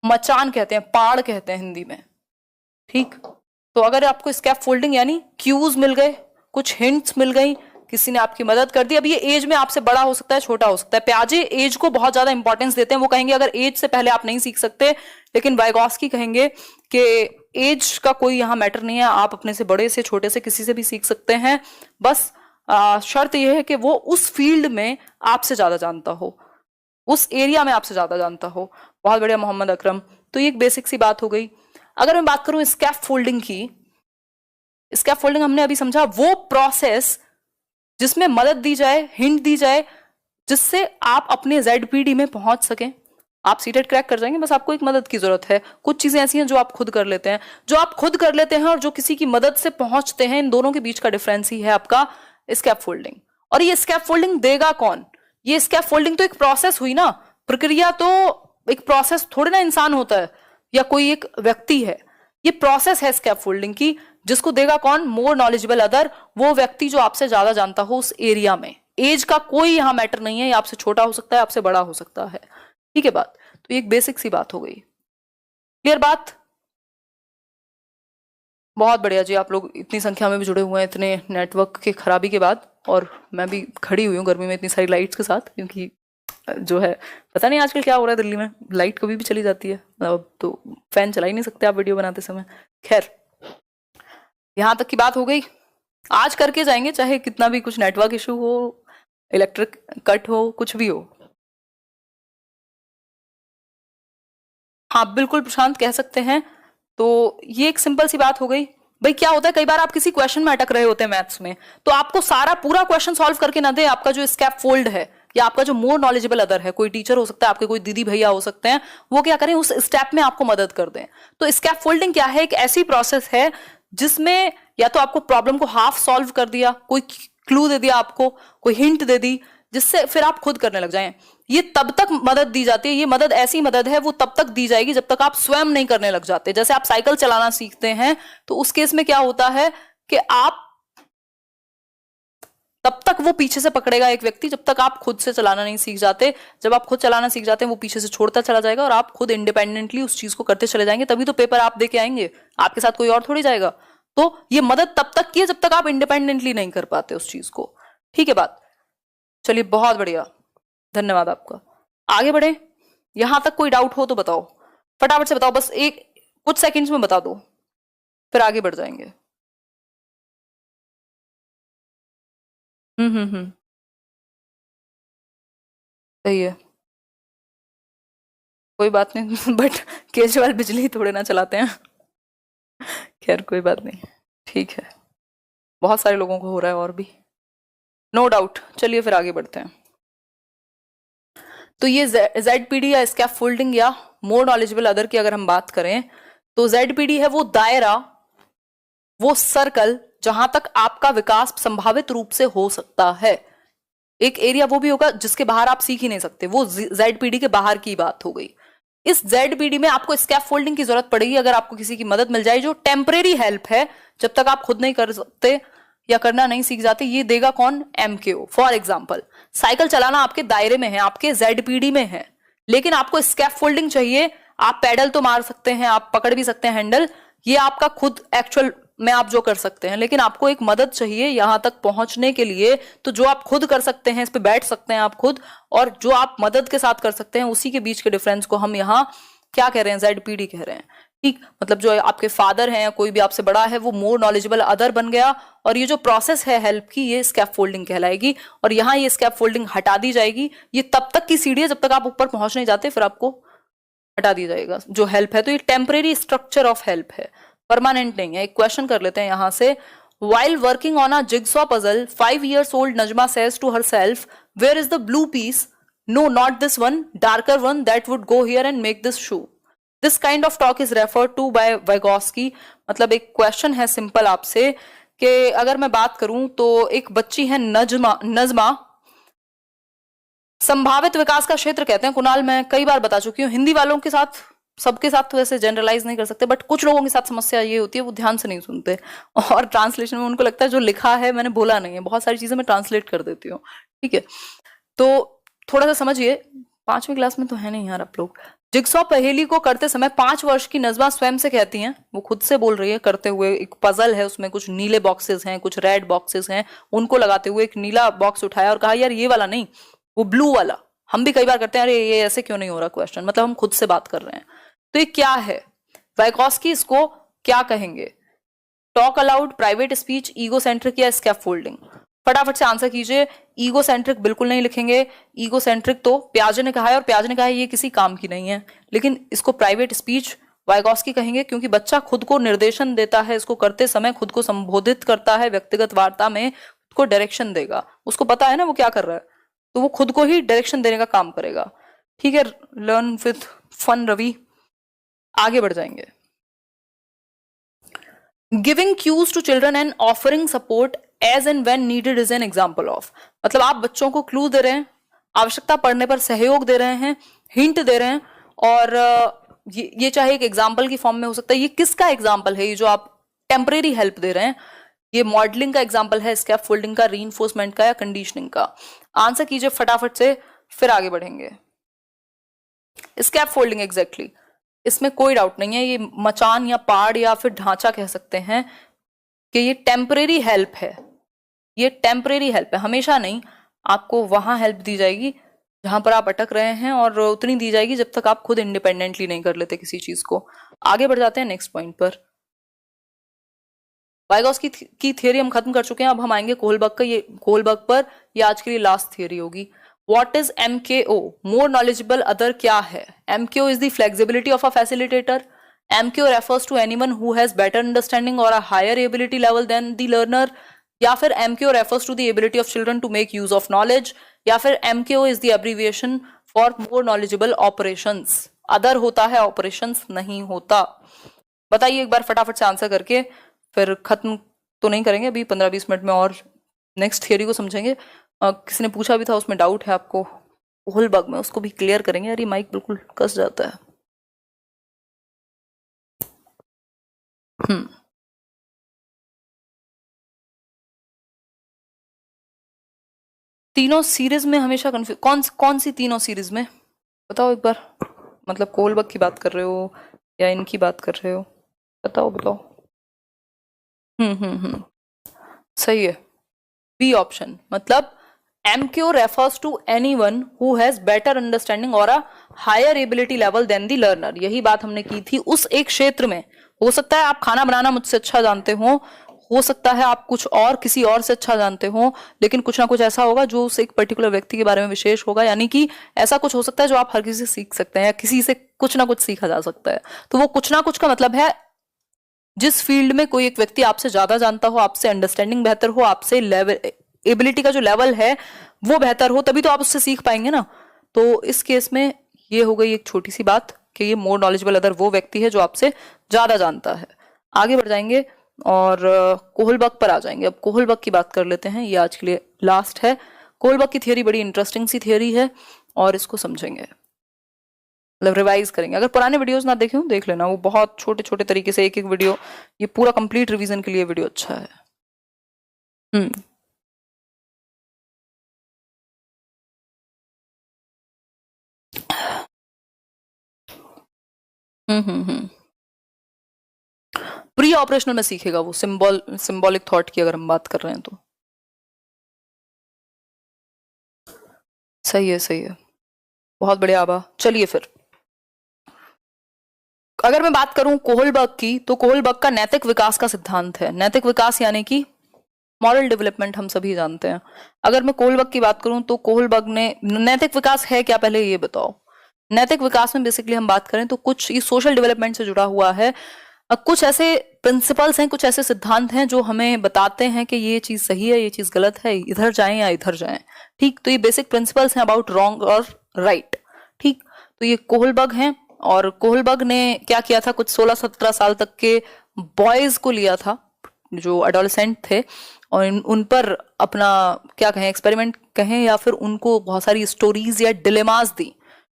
मचान कहते हैं, पाड़ कहते हैं हिंदी में। ठीक, तो अगर आपको स्कैफ फोल्डिंग यानी क्यूज मिल गए, कुछ हिंट्स मिल गई, किसी ने आपकी मदद कर दी। अब ये एज में आपसे बड़ा हो सकता है, छोटा हो सकता है। प्याजे एज को बहुत ज्यादा इंपॉर्टेंस देते हैं, वो कहेंगे अगर एज से पहले आप नहीं सीख सकते, लेकिन वाइगॉस्की कहेंगे कि एज का कोई यहाँ मैटर नहीं है, आप अपने से बड़े से छोटे से किसी से भी सीख सकते हैं, बस शर्त यह है कि वो उस फील्ड में आपसे ज्यादा जानता हो, उस एरिया में आपसे ज्यादा जानता हो। बहुत बढ़िया मोहम्मद अकरम। तो ये एक बेसिक सी बात हो गई। अगर मैं बात करूं स्कैफ फोल्डिंग की, स्कैफ फोल्डिंग हमने अभी समझा वो प्रोसेस जिसमें मदद दी जाए, हिंट दी जाए, जिससे आप अपने ZPD में पहुंच सकें। आप सीटेट क्रैक कर जाएंगे, बस आपको एक मदद की जरूरत है। कुछ चीजें ऐसी हैं जो आप खुद कर लेते हैं, जो आप खुद कर लेते हैं और जो किसी की मदद से पहुंचते हैं, इन दोनों के बीच का डिफरेंस ही है आपका स्कैफ फोल्डिंग। और ये स्कैफ फोल्डिंग देगा कौन? ये स्कैफ फोल्डिंग तो एक प्रोसेस हुई ना, प्रक्रिया तो एक प्रोसेस थोड़ी ना इंसान होता है या कोई एक व्यक्ति है, ये प्रोसेस है स्कैफ फोल्डिंग की। जिसको देगा कौन? मोर नॉलेजेबल अदर, वो व्यक्ति जो आपसे ज्यादा जानता हो उस एरिया में। एज का कोई यहां मैटर नहीं है, ये आपसे छोटा हो सकता है, आपसे बड़ा हो सकता है। ठीक है बात, तो ये एक बेसिक सी बात हो गई। क्लियर बात? बहुत बढ़िया जी, आप लोग इतनी संख्या में भी जुड़े हुए हैं इतने नेटवर्क के खराबी के बाद। और मैं भी खड़ी हुई हूँ गर्मी में इतनी सारी लाइट्स के साथ, क्योंकि जो है पता नहीं आजकल क्या हो रहा है दिल्ली में, लाइट कभी भी चली जाती है, अब तो फैन चला ही नहीं सकते आप वीडियो बनाते समय। खैर, यहां तक की बात हो गई। आज करके जाएंगे, चाहे कितना भी कुछ नेटवर्क इशू हो, इलेक्ट्रिक कट हो, कुछ भी हो। हाँ बिल्कुल प्रशांत, कह सकते हैं। तो ये एक सिंपल सी बात हो गई। भाई क्या होता है, कई बार आप किसी क्वेश्चन में अटक रहे होते हैं मैथ्स में, तो आपको सारा पूरा क्वेश्चन सॉल्व करके ना दे, आपका जो स्कैफ फोल्ड है या आपका जो मोर नॉलेजेबल अदर है, कोई टीचर हो सकता है, आपके कोई दीदी भैया हो सकते हैं, वो क्या करें, उस स्टेप में आपको मदद कर दें। तो स्कैफ फोल्डिंग क्या है? एक ऐसी प्रोसेस है जिसमें या तो आपको प्रॉब्लम को हाफ सॉल्व कर दिया, कोई क्लू दे दिया आपको, कोई हिंट दे दी, जिससे फिर आप खुद करने लग जाएं। ये तब तक मदद दी जाती है, ये मदद ऐसी मदद है वो तब तक दी जाएगी जब तक आप स्वयं नहीं करने लग जाते। जैसे आप साइकिल चलाना सीखते हैं तो उस केस में क्या होता है कि आप तब तक वो पीछे से पकड़ेगा एक व्यक्ति जब तक आप खुद से चलाना नहीं सीख जाते। जब आप खुद चलाना सीख जाते हैं वो पीछे से छोड़ता चला जाएगा और आप खुद इंडिपेंडेंटली उस चीज को करते चले जाएंगे, तभी तो पेपर आप दे के आएंगे, आपके साथ कोई और थोड़ी जाएगा। तो ये मदद तब तक की है जब तक आप इंडिपेंडेंटली नहीं कर पाते उस चीज को। ठीक है बात? चलिए बहुत बढ़िया, धन्यवाद आपका। आगे बढ़े, यहां तक कोई डाउट हो तो बताओ, फटाफट से बताओ, बस एक कुछ सेकंड्स में बता दो, फिर आगे बढ़ जाएंगे। हम्म, सही है, कोई बात नहीं बट केजरीवाल बिजली थोड़े ना चलाते हैं खैर कोई बात नहीं, ठीक है, बहुत सारे लोगों को हो रहा है और भी, नो डाउट। चलिए फिर आगे बढ़ते हैं। तो ये ZPD या स्कैफोल्डिंग या मोर नॉलेजेबल अदर की अगर हम बात करें तो ZPD है वो दायरा, वो सर्कल जहां तक आपका विकास संभावित रूप से हो सकता है। एक एरिया वो भी होगा जिसके बाहर आप सीख ही नहीं सकते, वो ZPD के बाहर की बात हो गई। इस ZPD में आपको स्कैफोल्डिंग की जरूरत पड़ेगी अगर आपको किसी की मदद मिल जाए, जो टेम्परेरी हेल्प है, जब तक आप खुद नहीं कर सकते या करना नहीं सीख जाते। ये देगा कौन? MKO। फॉर एग्जाम्पल, साइकिल चलाना आपके दायरे में है, आपके ZPD में है, लेकिन आपको स्कैफोल्डिंग चाहिए। आप पैडल तो मार सकते हैं, आप पकड़ भी सकते हैं हैंडल, ये आपका खुद एक्चुअल में आप जो कर सकते हैं, लेकिन आपको एक मदद चाहिए यहां तक पहुंचने के लिए। तो जो आप खुद कर सकते हैं, इस पे बैठ सकते हैं आप खुद, और जो आप मदद के साथ कर सकते हैं, उसी के बीच के डिफरेंस को हम यहाँ क्या कह रहे हैं? ZPD कह रहे हैं। ठीक, मतलब जो आपके फादर हैं या कोई भी आपसे बड़ा है, वो मोर नॉलेजेबल अदर बन गया, और ये जो प्रोसेस है हेल्प की, ये स्कैफोल्डिंग कहलाएगी। और यहाँ ये स्कैफोल्डिंग हटा दी जाएगी। ये तब तक की सीढ़ी है जब तक आप ऊपर पहुंच नहीं जाते, फिर आपको हटा दिया जाएगा जो हेल्प है। तो ये टेम्परेरी स्ट्रक्चर ऑफ हेल्प है, परमानेंट नहीं है। एक क्वेश्चन कर लेते हैं यहां से। While working on a jigsaw puzzle, 5 years old Najma says to herself, "Where is the blue piece? No, not this one, darker one that would go here and make this shoe." This kind of talk is referred to by Vygotsky। मतलब एक question है simple आपसे कि अगर मैं बात करूं तो एक बच्ची है नजमा, संभावित विकास का क्षेत्र कहते हैं। कुणाल, मैं कई बार बता चुकी हूँ, हिंदी वालों के साथ, सबके साथ तो वैसे जनरलाइज नहीं कर सकते, बट कुछ लोगों के साथ समस्या ये होती है वो ध्यान से नहीं सुनते, और ट्रांसलेशन में उनको लगता है जो लिखा है मैंने बोला नहीं है। बहुत सारी चीजें मैं ट्रांसलेट कर देती हूँ, ठीक है? तो थोड़ा सा समझिए, 5वीं क्लास में तो है नहीं यार आप लोग। जिगसॉ पहेली को करते समय 5 वर्ष की नजमा स्वयं से कहती हैं, वो खुद से बोल रही है करते हुए। एक पजल है, उसमें कुछ नीले बॉक्सेस हैं, कुछ रेड बॉक्सेस हैं, उनको लगाते हुए एक नीला बॉक्स उठाया और कहा यार ये वाला नहीं, वो ब्लू वाला। हम भी कई बार करते हैं, अरे ये ऐसे क्यों नहीं हो रहा क्वेश्चन, मतलब हम खुद से बात कर रहे हैं। तो ये क्या है? वाइगॉस्की इसको क्या कहेंगे? Talk allowed, private speech, egocentric या स्कैफोल्डिंग? फटाफट से आंसर कीजिए। ईगोसेंट्रिक बिल्कुल नहीं लिखेंगे। ईगोसेंट्रिक तो प्याजे ने कहा है, और प्याजे ने कहा है ये किसी काम की नहीं है। लेकिन इसको प्राइवेट स्पीच वाइगॉस्की कहेंगे, क्योंकि बच्चा खुद को निर्देशन देता है, इसको करते समय खुद को संबोधित करता है, व्यक्तिगत वार्ता में खुद को डायरेक्शन देगा। उसको पता है ना वो क्या कर रहा है, तो वो खुद को ही डायरेक्शन देने का काम करेगा। ठीक है, लर्न विथ फन रवि। आगे बढ़ जाएंगे। Giving cues to children and offering support as and when needed is an example of. मतलब आप बच्चों को क्लू दे रहे हैं, आवश्यकता पड़ने पर सहयोग दे रहे हैं, हिंट दे रहे हैं, और ये चाहे एक एग्जाम्पल की फॉर्म में हो सकता है। ये किसका एग्जाम्पल है? ये जो आप टेम्परेरी हेल्प दे रहे हैं, ये मॉडलिंग का एग्जाम्पल है, स्कैफोल्डिंग का, रीइंफोर्समेंट का, या कंडीशनिंग का? आंसर कीजिए फटाफट से, फिर आगे बढ़ेंगे। स्कैफोल्डिंग एग्जैक्टली, इसमें कोई डाउट नहीं है। ये मचान या पाड़ या फिर ढांचा कह सकते हैं कि ये टेम्परेरी हेल्प है। ये टेम्परेरी हेल्प है, हमेशा नहीं। आपको वहां हेल्प दी जाएगी जहां पर आप अटक रहे हैं, और उतनी दी जाएगी जब तक आप खुद इंडिपेंडेंटली नहीं कर लेते किसी चीज को। आगे बढ़ जाते हैं नेक्स्ट पॉइंट पर। वाइगॉस्की की थियरी हम खत्म कर चुके हैं, अब हम आएंगे कोहलबर्ग का। ये कोहलबर्ग पर, ये आज के लिए लास्ट थियरी होगी। What is MKO? More knowledgeable other क्या है? MKO is the flexibility of a facilitator. MKO refers to anyone who has better understanding or a higher ability level than the learner. या फिर MKO refers to the ability of children to make use of knowledge. या फिर MKO is the abbreviation for more knowledgeable operations. Other होता है, operations नहीं होता। बताइए एक बार फटाफट से आंसर करके, फिर खत्म तो नहीं करेंगे अभी, 15-20 मिनट में और नेक्स्ट थियरी को समझेंगे। किसी ने पूछा भी था, उसमें डाउट है आपको कोहलबर्ग में, उसको भी क्लियर करेंगे। यार ये माइक बिल्कुल कस जाता है। हम्म तीनों सीरीज में हमेशा कंफ्यूज, कौन सी तीनों सीरीज में बताओ एक बार। मतलब कोहलबर्ग की बात कर रहे हो या इनकी बात कर रहे हो? बताओ बताओ। हम्म, सही है। बी ऑप्शन, मतलब MQ refers to anyone who has better understanding or a higher ability level than the learner। यही बात हमने की थी उस एक क्षेत्र में। हो सकता है आप खाना बनाना मुझसे अच्छा जानते हो सकता है आप कुछ और किसी और से अच्छा जानते हो, लेकिन कुछ ना कुछ ऐसा होगा जो उस एक पर्टिकुलर व्यक्ति के बारे में विशेष होगा। यानी कि ऐसा कुछ हो सकता है जो आप हर किसी से सीख सकते हैं, या किसी से कुछ ना कुछ सीखा जा सकता है। तो वो कुछ ना कुछ का मतलब है जिस फील्ड में कोई एक व्यक्ति आपसे ज्यादा जानता हो, आपसे अंडरस्टैंडिंग बेहतर हो, आपसे लेवल एबिलिटी का जो लेवल है वो बेहतर हो, तभी तो आप उससे सीख पाएंगे ना। तो इस केस में ये हो गई एक छोटी सी बात कि ये मोर नॉलेजेबल अदर वो व्यक्ति है जो आपसे ज्यादा जानता है। आगे बढ़ जाएंगे और कोहलबर्ग पर आ जाएंगे। अब कोहलबर्ग की बात कर लेते हैं, ये आज के लिए लास्ट है। कोहलबर्ग की थियरी बड़ी इंटरेस्टिंग सी थियरी है और इसको समझेंगे, मतलब रिवाइज करेंगे। अगर पुराने वीडियोस ना देखे हो देख लेना, वो बहुत छोटे छोटे तरीके से एक एक वीडियो, ये पूरा कंप्लीट रिवीजन के लिए वीडियो अच्छा है। हम्म हम्म। प्री ऑपरेशनल में सीखेगा वो, सिंबॉलिक थॉट की अगर हम बात कर रहे हैं तो। सही है सही है, बहुत बढ़िया आबा। चलिए फिर अगर मैं बात करूं कोहलबर्ग की, तो कोहलबर्ग का नैतिक विकास का सिद्धांत है। नैतिक विकास यानी कि मॉरल डेवलपमेंट, हम सभी जानते हैं। अगर मैं कोहलबर्ग की बात करूं तो कोहलबर्ग ने, नैतिक विकास है क्या पहले ये बताओ। नैतिक विकास में बेसिकली हम बात करें तो कुछ ये सोशल डेवलपमेंट से जुड़ा हुआ है। कुछ ऐसे प्रिंसिपल्स हैं, कुछ ऐसे सिद्धांत हैं जो हमें बताते हैं कि ये चीज सही है, ये चीज गलत है, इधर जाएं या इधर जाएं। ठीक, तो ये बेसिक प्रिंसिपल्स हैं अबाउट रॉन्ग और राइट। ठीक, तो ये कोहलबर्ग हैं। और कोहलबर्ग ने क्या किया था, कुछ 16-17 साल तक के बॉयज को लिया था जो अडोलसेंट थे, और उन पर अपना क्या कहें एक्सपेरिमेंट कहें, या फिर उनको बहुत सारी स्टोरीज या डिलेमास दी।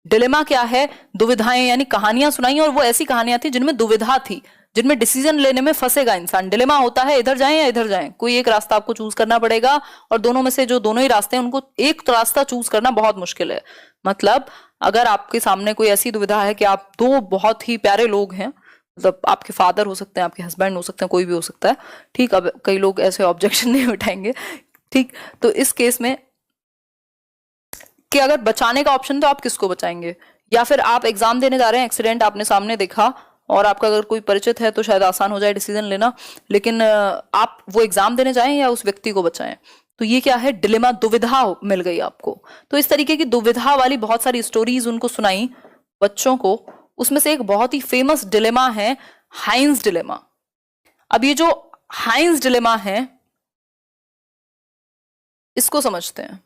डिलेमा क्या है, दुविधाएं, यानी कहानियां सुनाई, और वो ऐसी कहानियां थी जिनमें दुविधा थी, जिनमें डिसीजन लेने में फंसेगा इंसान। डिलेमा होता है इधर जाएं या इधर जाएं, कोई एक रास्ता आपको चूज करना पड़ेगा, और दोनों में से जो दोनों ही रास्ते हैं उनको एक तो रास्ता चूज करना बहुत मुश्किल है। मतलब अगर आपके सामने कोई ऐसी दुविधा है कि आप दो बहुत ही प्यारे लोग हैं, मतलब आपके फादर हो सकते हैं, आपके हस्बैंड हो सकते हैं, कोई भी हो सकता है। ठीक, अब कई लोग ऐसे ऑब्जेक्शन नहीं उठाएंगे। ठीक, तो इस केस में कि अगर बचाने का ऑप्शन, तो आप किसको बचाएंगे? या फिर आप एग्जाम देने जा रहे हैं, एक्सीडेंट आपने सामने देखा, और आपका अगर कोई परिचित है तो शायद आसान हो जाए डिसीजन लेना, लेकिन आप वो एग्जाम देने जाएं या उस व्यक्ति को बचाएं। तो ये क्या है, डिलेमा, दुविधा मिल गई आपको। तो इस तरीके की दुविधा वाली बहुत सारी स्टोरीज उनको सुनाई बच्चों को। उसमें से एक बहुत ही फेमस डिलेमा है हाइंस डिलेमा। अब ये जो हाइंस डिलेमा है, इसको समझते हैं।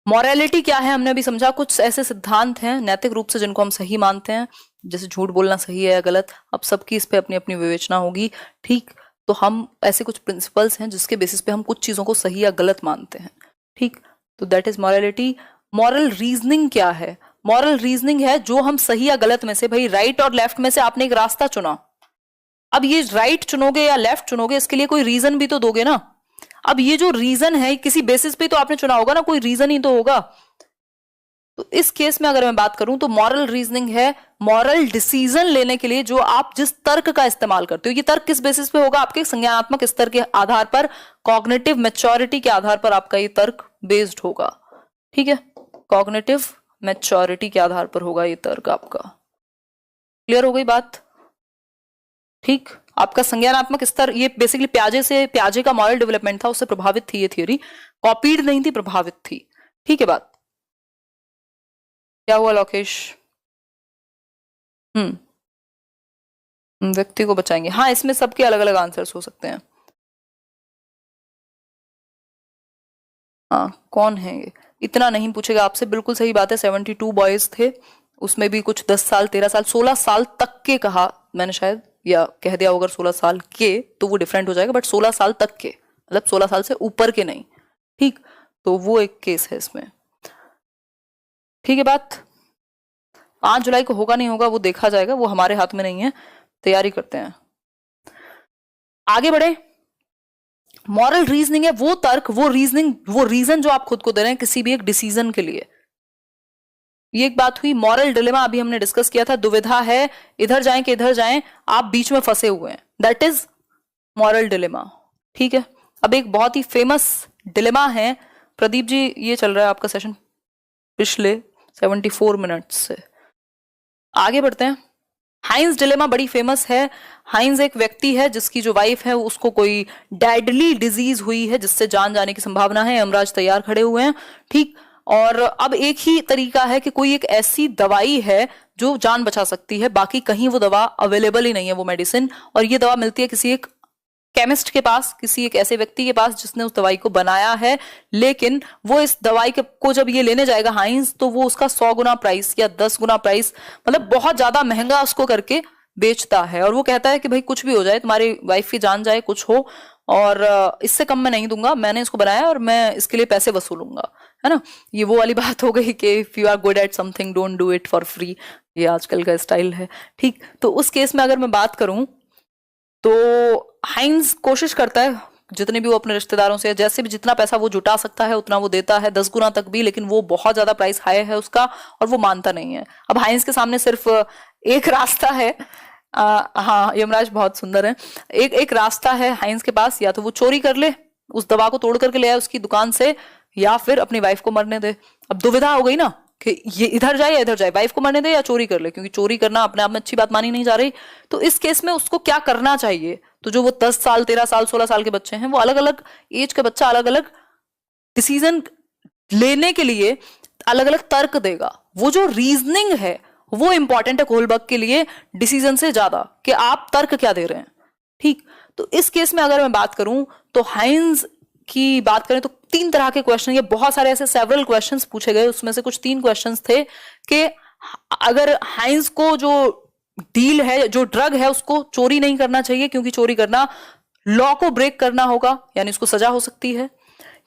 मॉरेलिटी क्या है हमने अभी समझा, कुछ ऐसे सिद्धांत हैं नैतिक रूप से जिनको हम सही मानते हैं, जैसे झूठ बोलना सही है या गलत, अब सबकी इस पे अपनी अपनी विवेचना होगी। ठीक, तो हम ऐसे कुछ प्रिंसिपल्स हैं जिसके बेसिस पे हम कुछ चीजों को सही या गलत मानते हैं। ठीक, तो that is morality. Moral reasoning क्या है? मॉरल रीजनिंग है जो हम सही या गलत में से, भाई राइट और लेफ्ट में से आपने एक रास्ता चुना, अब ये राइट चुनोगे या लेफ्ट चुनोगे, इसके लिए कोई रीजन भी तो दोगे ना। अब ये जो रीजन है किसी बेसिस पे तो आपने चुना होगा ना, कोई रीजन ही तो होगा। तो इस केस में अगर मैं बात करूं तो मॉरल रीजनिंग है मॉरल डिसीजन लेने के लिए जो आप जिस तर्क का इस्तेमाल करते हो। ये तर्क किस बेसिस पे होगा? आपके संज्ञानात्मक स्तर के आधार पर, कॉग्निटिव मैच्योरिटी के आधार पर आपका ये तर्क बेस्ड होगा। ठीक है, कॉग्निटिव मैच्योरिटी के आधार पर होगा ये तर्क आपका। क्लियर हो गई बात? ठीक, आपका संज्ञानात्मक स्तर, ये बेसिकली प्याजे का मॉरल डेवलपमेंट था, उससे प्रभावित थी ये थियोरी, कॉपीड नहीं थी, प्रभावित थी। ठीक है बात? क्या हुआ लोकेश? व्यक्ति को बचाएंगे, हाँ, इसमें सबके अलग अलग आंसर्स हो सकते हैं। हाँ, कौन है ये? इतना नहीं पूछेगा आपसे, बिल्कुल सही बात है। 72 बॉयज थे, उसमें भी कुछ 10 साल, 13 साल, 16 साल तक के कहा मैंने शायद, या कह दिया अगर 16 साल के तो वो डिफरेंट हो जाएगा, बट 16 साल तक के मतलब 16 साल से ऊपर के नहीं, ठीक। तो वो एक केस है इसमें, ठीक है बात। 5 जुलाई को होगा नहीं होगा वो देखा जाएगा, वो हमारे हाथ में नहीं है, तैयारी करते हैं, आगे बढ़े। मॉरल रीजनिंग है वो तर्क, वो रीजनिंग, वो रीजन जो आप खुद को दे रहे हैं किसी भी एक डिसीजन के लिए। ये एक बात हुई। मॉरल डिलेमा अभी हमने डिस्कस किया था, दुविधा है, इधर जाएं कि इधर जाएं, आप बीच में फंसे हुए हैं, दैट इज मॉरल डिलेमा, ठीक है। अब एक बहुत ही फेमस डिलेमा है, प्रदीप जी ये चल रहा है आपका सेशन पिछले 74 मिनट्स से, आगे बढ़ते हैं। हाइंस डिलेमा बड़ी फेमस है। हाइंस एक व्यक्ति है जिसकी जो वाइफ है उसको कोई डेडली डिजीज हुई है जिससे जान जाने की संभावना है, यमराज तैयार खड़े हुए हैं, ठीक। और अब एक ही तरीका है कि कोई एक ऐसी दवाई है जो जान बचा सकती है, बाकी कहीं वो दवा अवेलेबल ही नहीं है, वो मेडिसिन, और ये दवा मिलती है किसी एक केमिस्ट के पास, किसी एक ऐसे व्यक्ति के पास जिसने उस दवाई को बनाया है, लेकिन वो इस दवाई को जब ये लेने जाएगा हाइंस, तो वो उसका 100 गुना प्राइस या 10 गुना प्राइस, मतलब बहुत ज्यादा महंगा उसको करके बेचता है। और वो कहता है कि भाई कुछ भी हो जाए, तुम्हारी वाइफ की जान जाए, कुछ हो, और इससे कम मैं नहीं दूंगा, मैंने इसको बनाया और मैं इसके लिए पैसे वसूलूंगा, है ना। ये वो वाली बात हो गई कि if you are good at something don't do it for free, ये आजकल का स्टाइल है, ठीक। तो उस केस में अगर मैं बात करूं तो हाइंस कोशिश करता है जितने भी वो अपने रिश्तेदारों से, जैसे भी जितना पैसा वो जुटा सकता है उतना वो देता है, 10 गुना तक भी, लेकिन वो बहुत ज्यादा प्राइस हाई है उसका और वो मानता नहीं है। अब हाइंस के सामने सिर्फ एक रास्ता है, हाँ यमराज बहुत सुंदर है, एक रास्ता है हाइंस के पास, या तो वो चोरी कर ले, उस दवा को तोड़ करके ले आए उसकी दुकान से, या फिर अपनी वाइफ को मरने दे। अब दुविधा हो गई ना कि ये इधर जाए या इधर जाए, वाइफ को मरने दे या चोरी कर ले, क्योंकि चोरी करना अपने आप में अच्छी बात मानी नहीं जा रही। तो इस केस में उसको क्या करना चाहिए, तो जो वो 10 साल 13 साल 16 साल के बच्चे हैं, वो अलग अलग एज के बच्चा अलग अलग डिसीजन लेने के लिए अलग अलग तर्क देगा। वो जो रीजनिंग है वो इंपॉर्टेंट है कोहलबर्ग के लिए डिसीजन से ज्यादा, कि आप तर्क क्या दे रहे हैं, ठीक। तो इस केस में अगर मैं बात करूं तो हाइंस की बात करें तो 3 तरह के क्वेश्चन, ये बहुत सारे ऐसे सेवरल क्वेश्चंस पूछे गए, उसमें से कुछ 3 क्वेश्चंस थे कि अगर हाइंस को जो डील है, जो ड्रग है, उसको चोरी नहीं करना चाहिए क्योंकि चोरी करना लॉ को ब्रेक करना होगा, यानी उसको सजा हो सकती है,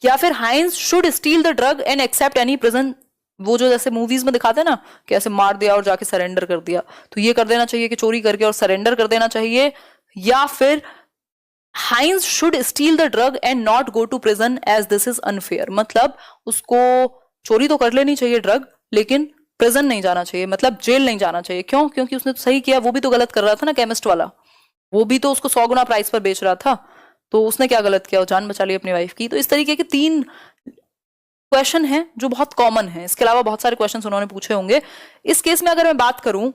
या फिर Heinz should steal the drug and accept any prison, वो जो जैसे मूवीज में दिखाते हैं ना कि ऐसे मार दिया और जाके सरेंडर कर दिया, तो ये कर देना चाहिए कि चोरी करके और सरेंडर कर देना चाहिए, या फिर Heinz should steal the drug and not go to prison as this is unfair, मतलब उसको चोरी तो कर लेनी चाहिए ड्रग, लेकिन प्रिजन नहीं जाना चाहिए, मतलब जेल नहीं जाना चाहिए। क्यों? क्योंकि उसने तो सही किया, वो भी तो गलत कर रहा था ना केमिस्ट वाला, वो भी तो उसको 100 गुना प्राइस पर बेच रहा था, तो उसने क्या गलत किया, वो जान बचा ली अपनी वाइफ की। तो इस तरीके के 3 क्वेश्चन हैं जो बहुत कॉमन है, इसके अलावा बहुत सारे क्वेश्चन उन्होंने पूछे होंगे। इस केस में अगर मैं बात करूं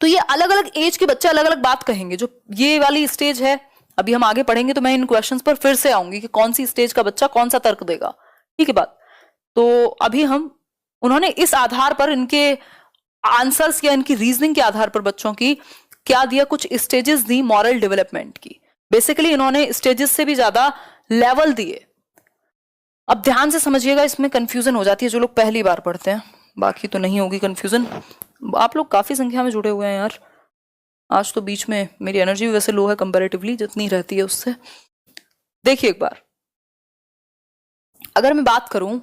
तो ये अलग अलग एज के बच्चे अलग अलग बात कहेंगे। जो ये वाली स्टेज है, अभी हम आगे पढ़ेंगे तो मैं इन क्वेश्चंस पर फिर से आऊंगी कि कौन सी स्टेज का बच्चा कौन सा तर्क देगा, ठीक है बात। तो अभी हम उन्होंने इस आधार पर इनके आंसर्स या इनकी रीजनिंग के आधार पर बच्चों की क्या दिया, कुछ स्टेजेस दी मॉरल डेवलपमेंट की। बेसिकली इन्होंने स्टेजेस से भी ज्यादा लेवल दिए। अब ध्यान से समझिएगा, इसमें कंफ्यूजन हो जाती है जो लोग पहली बार पढ़ते हैं, बाकी तो नहीं होगी कंफ्यूजन। आप लोग काफी संख्या में जुड़े हुए हैं यार, आज तो बीच में मेरी एनर्जी भी वैसे लो है कंपैरेटिवली जितनी रहती है उससे। देखिए एक बार अगर मैं बात करूं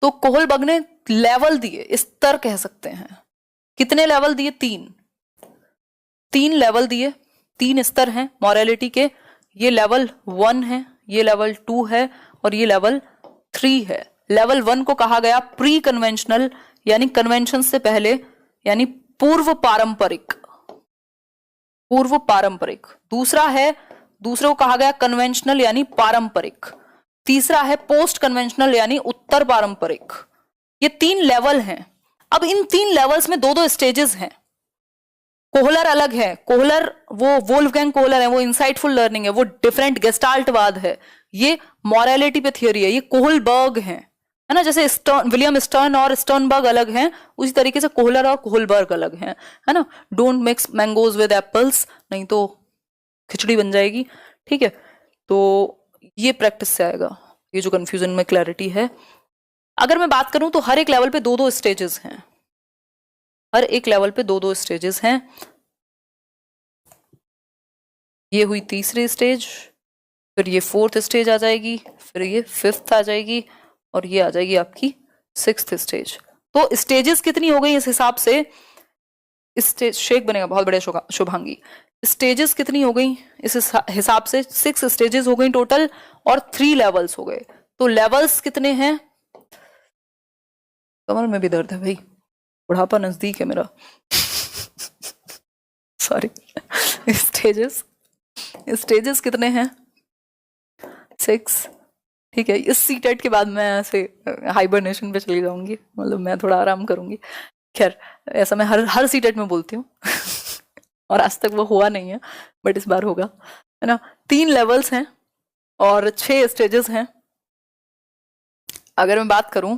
तो कोहलबर्ग ने लेवल दिए, स्तर कह सकते हैं। कितने लेवल दिए? 3 लेवल दिए, 3 स्तर हैं मॉरलिटी के। ये लेवल 1 है, ये लेवल 2 है और ये लेवल 3 है। लेवल 1 को कहा गया प्री कन्वेंशनल, यानी कन्वेंशन से पहले, यानी पूर्व पारंपरिक, पूर्व पारंपरिक। दूसरे को कहा गया कन्वेंशनल यानी पारंपरिक। तीसरा है पोस्ट कन्वेंशनल यानी उत्तर पारंपरिक। ये 3 लेवल हैं। अब इन 3 लेवल्स में 2-2 स्टेजेस हैं। कोहलर अलग है, कोहलर वो वोल्फगैंग कोहलर है, वो इंसाइटफुल लर्निंग है, वो डिफरेंट गेस्टाल्टवाद है, ये मॉरलिटी पे थियोरी है। ये कोहलबर्ग है ना, जैसे विलियम स्टर्न और स्टर्नबर्ग अलग हैं, उसी तरीके से कोहलर और कोहलबर्ग अलग हैं, है ना। Don't mix mangoes with apples, नहीं तो खिचड़ी बन जाएगी, ठीक है। तो ये प्रैक्टिस से आएगा, ये जो कंफ्यूजन में क्लैरिटी है। अगर मैं बात करूं तो हर एक लेवल पे 2-2 स्टेजेस हैं, हर एक लेवल पे 2-2 स्टेजेस हैं। ये हुई तीसरी स्टेज, फिर ये फोर्थ स्टेज आ जाएगी, फिर ये फिफ्थ आ जाएगी, और ये आ जाएगी आपकी सिक्स्थ स्टेज। तो स्टेजेस कितनी हो गई इस हिसाब से, स्टेज शेक बनेगा बहुत बढ़िया शुभांगी। स्टेजेस कितनी हो गई इस हिसाब से, 6 स्टेजेस हो गई टोटल, और 3 लेवल्स हो गए। तो लेवल्स कितने हैं, कमर में भी दर्द है भाई, बुढ़ापा नजदीक है मेरा सॉरी स्टेजेस, स्टेजेस कितने हैं, 6। ठीक है, इस सीटेट के बाद मैं ऐसे हाइबरनेशन पे चली जाऊंगी, मतलब मैं थोड़ा आराम करूंगी। खैर, ऐसा मैं हर सीटेट में बोलती हूँ और आज तक वो हुआ नहीं है, बट इस बार होगा, है ना। 3 लेवल्स हैं और 6 स्टेजेस हैं। अगर मैं बात करूं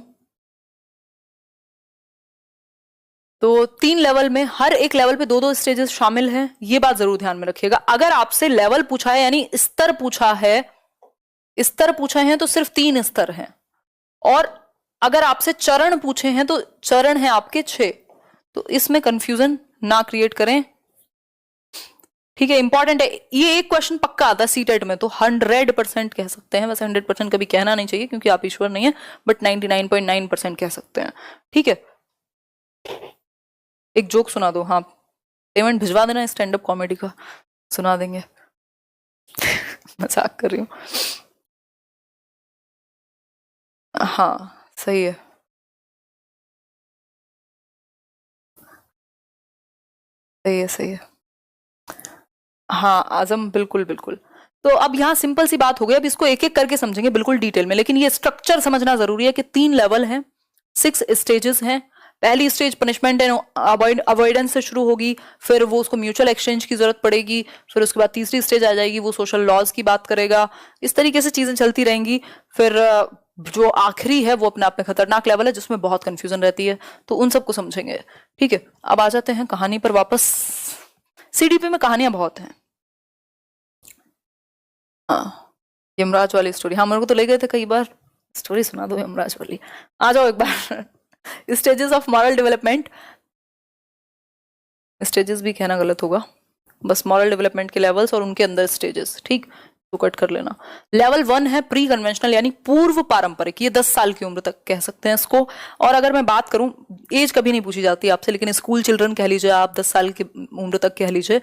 तो 3 लेवल में हर एक लेवल पे 2-2 स्टेजेस शामिल हैं, ये बात जरूर ध्यान में रखिएगा। अगर आपसे लेवल पूछा है यानी स्तर पूछा है, स्तर पूछे हैं तो सिर्फ 3 स्तर हैं, और अगर आपसे चरण पूछे हैं तो चरण है आपके 6। तो इसमें कंफ्यूजन ना क्रिएट करें, ठीक है। इंपॉर्टेंट है ये, एक क्वेश्चन पक्का आता है सीटेट में, तो 100% कह सकते हैं। वैसे 100% कभी कहना नहीं चाहिए क्योंकि आप ईश्वर नहीं है, बट 99.9% कह सकते हैं, ठीक है। एक जोक सुना दो, हाँ पेमेंट भिजवा देना स्टैंड अप कॉमेडी का, सुना देंगे मजाक कर रही हूँ। हाँ सही है, सही है, सही है। हाँ आजम, बिल्कुल बिल्कुल। तो अब यहाँ सिंपल सी बात हो गई, अब इसको एक एक करके समझेंगे बिल्कुल डिटेल में, लेकिन ये स्ट्रक्चर समझना जरूरी है कि 3 लेवल हैं, 6 स्टेजेस हैं। पहली स्टेज पनिशमेंट एंड अवॉइडेंस से शुरू होगी, फिर वो उसको म्यूचुअल एक्सचेंज की जरूरत पड़ेगी, फिर उसके बाद तीसरी स्टेज आ जाएगी, वो सोशल लॉज की बात करेगा। इस तरीके से चीजें चलती रहेंगी। फिर जो आखिरी है वो अपने आप में खतरनाक लेवल है जिसमें बहुत कंफ्यूजन रहती है, तो उन सबको समझेंगे, ठीक है। अब आ जाते हैं कहानी पर वापस। सीडीपी में कहानियां बहुत हैं। हाँ, यमराज वाली स्टोरी, हाँ मेरे को तो ले गए थे कई बार, स्टोरी सुना दो यमराज वाली। आ जाओ एक बार stages of moral development, stages भी कहना गलत होगा, बस मॉरल डेवलपमेंट के लेवल्स और उनके अंदर स्टेजेस, ठीक, तो कट कर लेना। लेवल 1 है प्री कन्वेंशनल यानी पूर्व पारंपरिक, ये 10 साल की उम्र तक कह सकते हैं इसको। और अगर मैं बात करूं, एज कभी नहीं पूछी जाती आपसे, लेकिन स्कूल चिल्ड्रन कह लीजिए आप, 10 साल की उम्र तक कह लीजिए।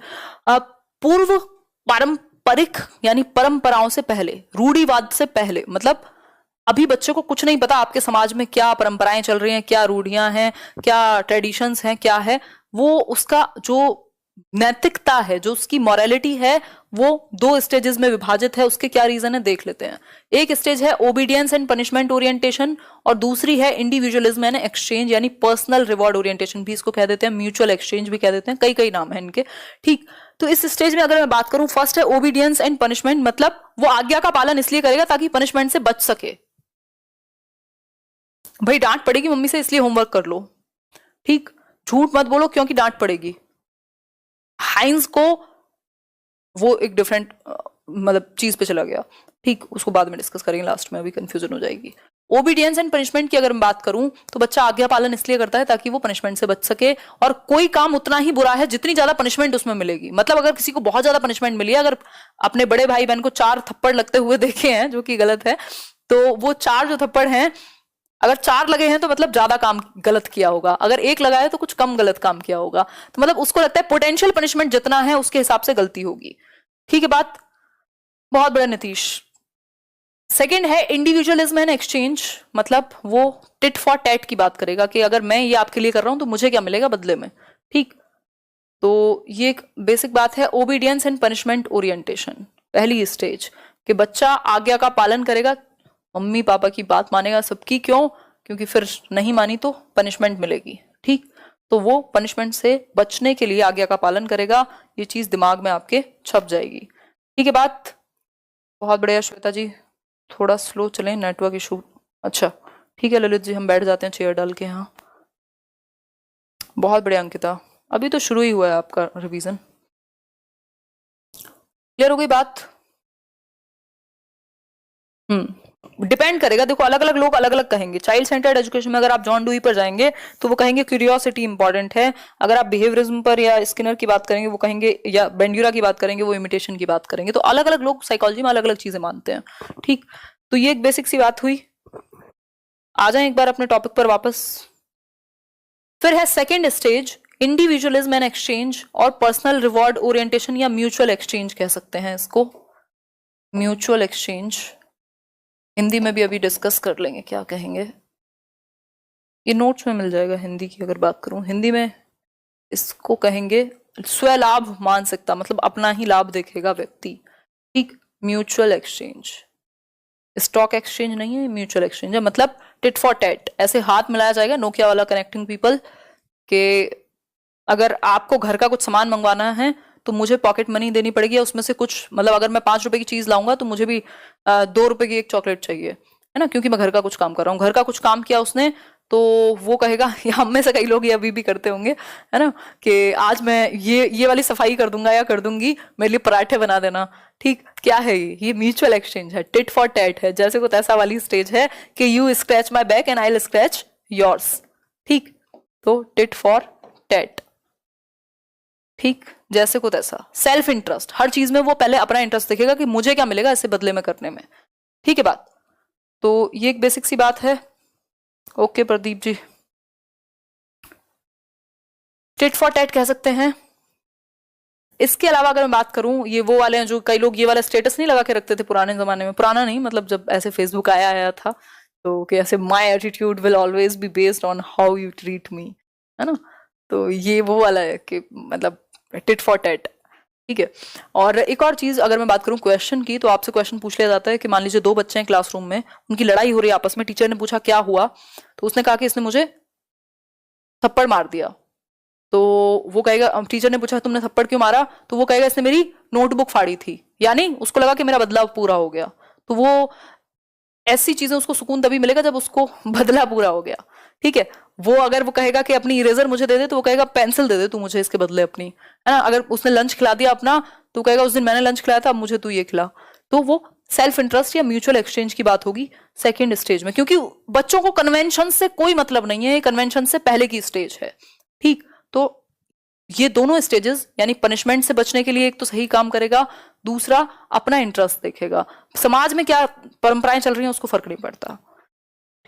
पूर्व पारंपरिक यानी परंपराओं से पहले, रूढ़िवाद से पहले, मतलब अभी बच्चे को कुछ नहीं पता आपके समाज में क्या परंपराएं चल रही हैं, क्या रूढ़ियां हैं, क्या ट्रेडिशंस हैं, क्या है वो, उसका जो नैतिकता है, जो उसकी मॉरलिटी है, वो 2 स्टेजेस में विभाजित है। उसके क्या रीजन है देख लेते हैं। एक स्टेज है ओबीडियंस एंड पनिशमेंट ओरिएंटेशन, और दूसरी है इंडिविजुअलिज्म एंड एक्सचेंज यानी पर्सनल रिवॉर्ड ओरिएंटेशन भी इसको कह देते हैं, म्यूचुअल एक्सचेंज भी कह देते हैं, कई कई नाम है इनके, ठीक। तो इस स्टेज में अगर मैं बात करूं, फर्स्ट है ओबीडियंस एंड पनिशमेंट, मतलब वो आज्ञा का पालन इसलिए करेगा ताकि पनिशमेंट से बच सके। भाई डांट पड़ेगी मम्मी से इसलिए होमवर्क कर लो, ठीक, झूठ मत बोलो क्योंकि डांट पड़ेगी। हाइंस को वो एक डिफरेंट मतलब चीज पे चला गया, ठीक, उसको बाद में डिस्कस करेंगे, लास्ट में अभी कंफ्यूजन हो जाएगी। ओबीडियंस एंड पनिशमेंट की अगर मैं बात करूं तो बच्चा आज्ञा पालन इसलिए करता है ताकि वो पनिशमेंट से बच सके, और कोई काम उतना ही बुरा है जितनी ज्यादा पनिशमेंट उसमें मिलेगी। मतलब अगर किसी को बहुत ज्यादा पनिशमेंट मिली है, अगर अपने बड़े भाई बहन को 4 थप्पड़ लगते हुए देखे हैं, जो कि गलत है, तो वो 4 जो थप्पड़ हैं, अगर 4 लगे हैं तो मतलब ज्यादा काम गलत किया होगा, अगर 1 लगा है तो कुछ कम गलत काम किया होगा। तो मतलब उसको लगता है पोटेंशियल पनिशमेंट जितना है उसके हिसाब से गलती होगी, ठीक है बात, बहुत बड़ा नीतीश। सेकंड है इंडिविजुअलिज्म एंड एक्सचेंज, मतलब वो टिट फॉर टैट की बात करेगा कि अगर मैं ये आपके लिए कर रहा हूं तो मुझे क्या मिलेगा बदले में, ठीक। तो ये एक बेसिक बात है। ओबीडियंस एंड पनिशमेंट ओरिएंटेशन, पहली स्टेज कि बच्चा आज्ञा का पालन करेगा, मम्मी पापा की बात मानेगा सबकी, क्यों, क्योंकि फिर नहीं मानी तो पनिशमेंट मिलेगी, ठीक। तो वो पनिशमेंट से बचने के लिए आज्ञा का पालन करेगा, ये चीज दिमाग में आपके छप जाएगी, ठीक है बात। बहुत बढ़िया श्वेता जी, थोड़ा स्लो चलें, नेटवर्क इशू, अच्छा ठीक है ललित जी, हम बैठ जाते हैं चेयर डाल के, यहाँ। बहुत बढ़िया अंकिता, अभी तो शुरू ही हुआ है आपका रिवीजन, क्लियर हो गई बात। डिपेंड करेगा, देखो अलग अलग लोग अलग अलग कहेंगे। चाइल्ड सेंटर्ड एजुकेशन में अगर आप जॉन डुई पर जाएंगे तो वो कहेंगे क्यूरियोसिटी इंपॉर्टेंट है। अगर आप बिहेवियरिज्म पर या स्किनर की बात करेंगे वो कहेंगे, या बेंड्यूरा की बात करेंगे वो इमिटेशन की बात करेंगे। तो अलग अलग लोग साइकोलॉजी में अलग अलग चीजें मानते हैं। ठीक, तो ये एक बेसिक सी बात हुई। आ जाए एक बार अपने टॉपिक पर वापस। फिर है second stage, individualism and exchange और पर्सनल रिवॉर्ड ओरिएंटेशन, या म्यूचुअल एक्सचेंज कह सकते हैं इसको। म्यूचुअल एक्सचेंज हिंदी में भी अभी डिस्कस कर लेंगे क्या कहेंगे, ये नोट्स में मिल जाएगा। हिंदी की अगर बात करूं, हिंदी में इसको कहेंगे स्वलाभ मानसिकता, मतलब अपना ही लाभ देखेगा व्यक्ति। ठीक, म्यूचुअल एक्सचेंज, स्टॉक एक्सचेंज नहीं है, म्यूचुअल एक्सचेंज है। मतलब टिट फॉर टैट, ऐसे हाथ मिलाया जाएगा, नोकिया वाला कनेक्टिंग पीपल, के अगर आपको घर का कुछ सामान मंगवाना है तो मुझे पॉकेट मनी देनी पड़ेगी, उसमें से कुछ, मतलब अगर मैं 5 रुपए की चीज लाऊंगा तो मुझे भी 2 रुपए की एक चॉकलेट चाहिए, है ना, क्योंकि मैं घर का कुछ काम कर रहा हूँ। घर का कुछ काम किया उसने तो वो कहेगा, या हम में से कई लोग ये अभी भी करते होंगे, है ना, कि आज मैं ये वाली सफाई कर दूंगा या कर दूंगी, मेरे लिए पराठे बना देना। ठीक, क्या है ये म्यूचुअल एक्सचेंज है, टिट फॉर टैट है, जैसे को तैसा वाली स्टेज है कि you scratch my back and I will scratch yours. ठीक, तो टिट फॉर टैट। ठीक, जैसे को तैसा। सेल्फ इंटरेस्ट, हर चीज में वो पहले अपना इंटरेस्ट देखेगा कि मुझे क्या मिलेगा इससे बदले में करने में। ठीक है बात, तो ये एक बेसिक सी बात है। Okay Pradeep ji, tit for tat कह सकते हैं। इसके अलावा अगर मैं बात करूं, ये वो वाले हैं जो कई लोग ये वाला स्टेटस नहीं लगा के रखते थे पुराने जमाने में, पुराना नहीं मतलब जब ऐसे फेसबुक आया था, तो कि ऐसे my attitude will always be based on how you treat me, है ना। तो ये वो वाला है कि मतलब टिट फॉर टैट। ठीक है, और एक और चीज अगर मैं बात करूं क्वेश्चन की, तो आपसे क्वेश्चन पूछ लिया जाता है कि मान लीजिए 2 बच्चे हैं क्लासरूम में, उनकी लड़ाई हो रही है आपस में, टीचर ने पूछा क्या हुआ, तो उसने कहा कि इसने मुझे थप्पड़ मार दिया। तो वो कहेगा, टीचर ने पूछा तुमने थप्पड़ क्यों मारा, तो वो कहेगा इसने मेरी नोटबुक फाड़ी थी, यानी उसको लगा कि मेरा बदला पूरा हो गया। तो वो ऐसी चीजें उसको सुकून तभी मिलेगा जब उसको बदला पूरा हो गया। ठीक है, वो अगर वो कहेगा कि अपनी इरेजर मुझे दे दे, तो वो कहेगा पेंसिल दे दे तू मुझे इसके बदले अपनी, है ना। अगर उसने लंच खिला दिया अपना, तो कहेगा उस दिन मैंने लंच खिलाया था अब मुझे तू ये खिला। तो वो सेल्फ इंटरेस्ट या म्यूचुअल एक्सचेंज की बात होगी सेकेंड स्टेज में, क्योंकि बच्चों को कन्वेंशन से कोई मतलब नहीं है, ये कन्वेंशन से पहले की स्टेज है। ठीक, तो ये दोनों स्टेजेस, यानी पनिशमेंट से बचने के लिए एक तो सही काम करेगा, दूसरा अपना इंटरेस्ट देखेगा, समाज में क्या परंपराएं चल रही हैं उसको फर्क नहीं पड़ता।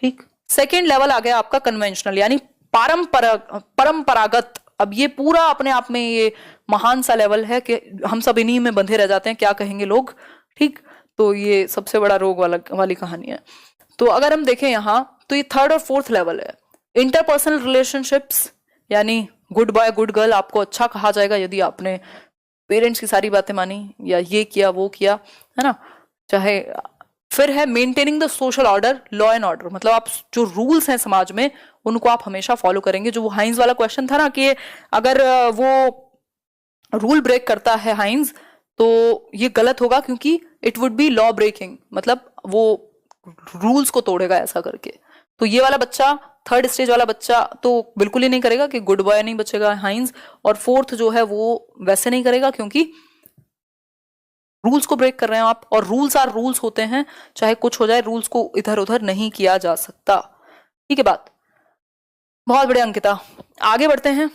ठीक, सेकेंड लेवल आ गया आपका कन्वेंशनल, यानी परंपरागत। अब ये पूरा अपने आप में ये महान सा लेवल है कि हम सब इन्हीं में बंधे रह जाते हैं, क्या कहेंगे लोग। ठीक, तो ये सबसे बड़ा रोग वाली कहानी है। तो अगर हम देखें यहाँ, तो ये थर्ड और फोर्थ लेवल है। इंटरपर्सनल रिलेशनशिप्स, यानी गुड बॉय गुड गर्ल, आपको अच्छा कहा जाएगा यदि आपने पेरेंट्स की सारी बातें मानी या ये किया वो किया, है ना, चाहे। फिर है maintaining the social order, law and order, मतलब आप जो रूल्स हैं समाज में उनको आप हमेशा फॉलो करेंगे। जो वो हाइंस वाला क्वेश्चन था ना कि अगर वो रूल ब्रेक करता है हाइंस, तो ये गलत होगा क्योंकि it would be law breaking, मतलब वो रूल्स को तोड़ेगा ऐसा करके। तो ये वाला बच्चा, थर्ड स्टेज वाला बच्चा तो बिल्कुल ही नहीं करेगा कि गुड बॉय नहीं बचेगा हाइंस, और फोर्थ जो है वो वैसे नहीं करेगा क्योंकि रूल्स को ब्रेक कर रहे हैं आप, और रूल्स आर रूल्स होते हैं, चाहे कुछ हो जाए रूल्स को इधर उधर नहीं किया जा सकता। ठीक है बात, बहुत बढ़िया अंकिता। आगे बढ़ते हैं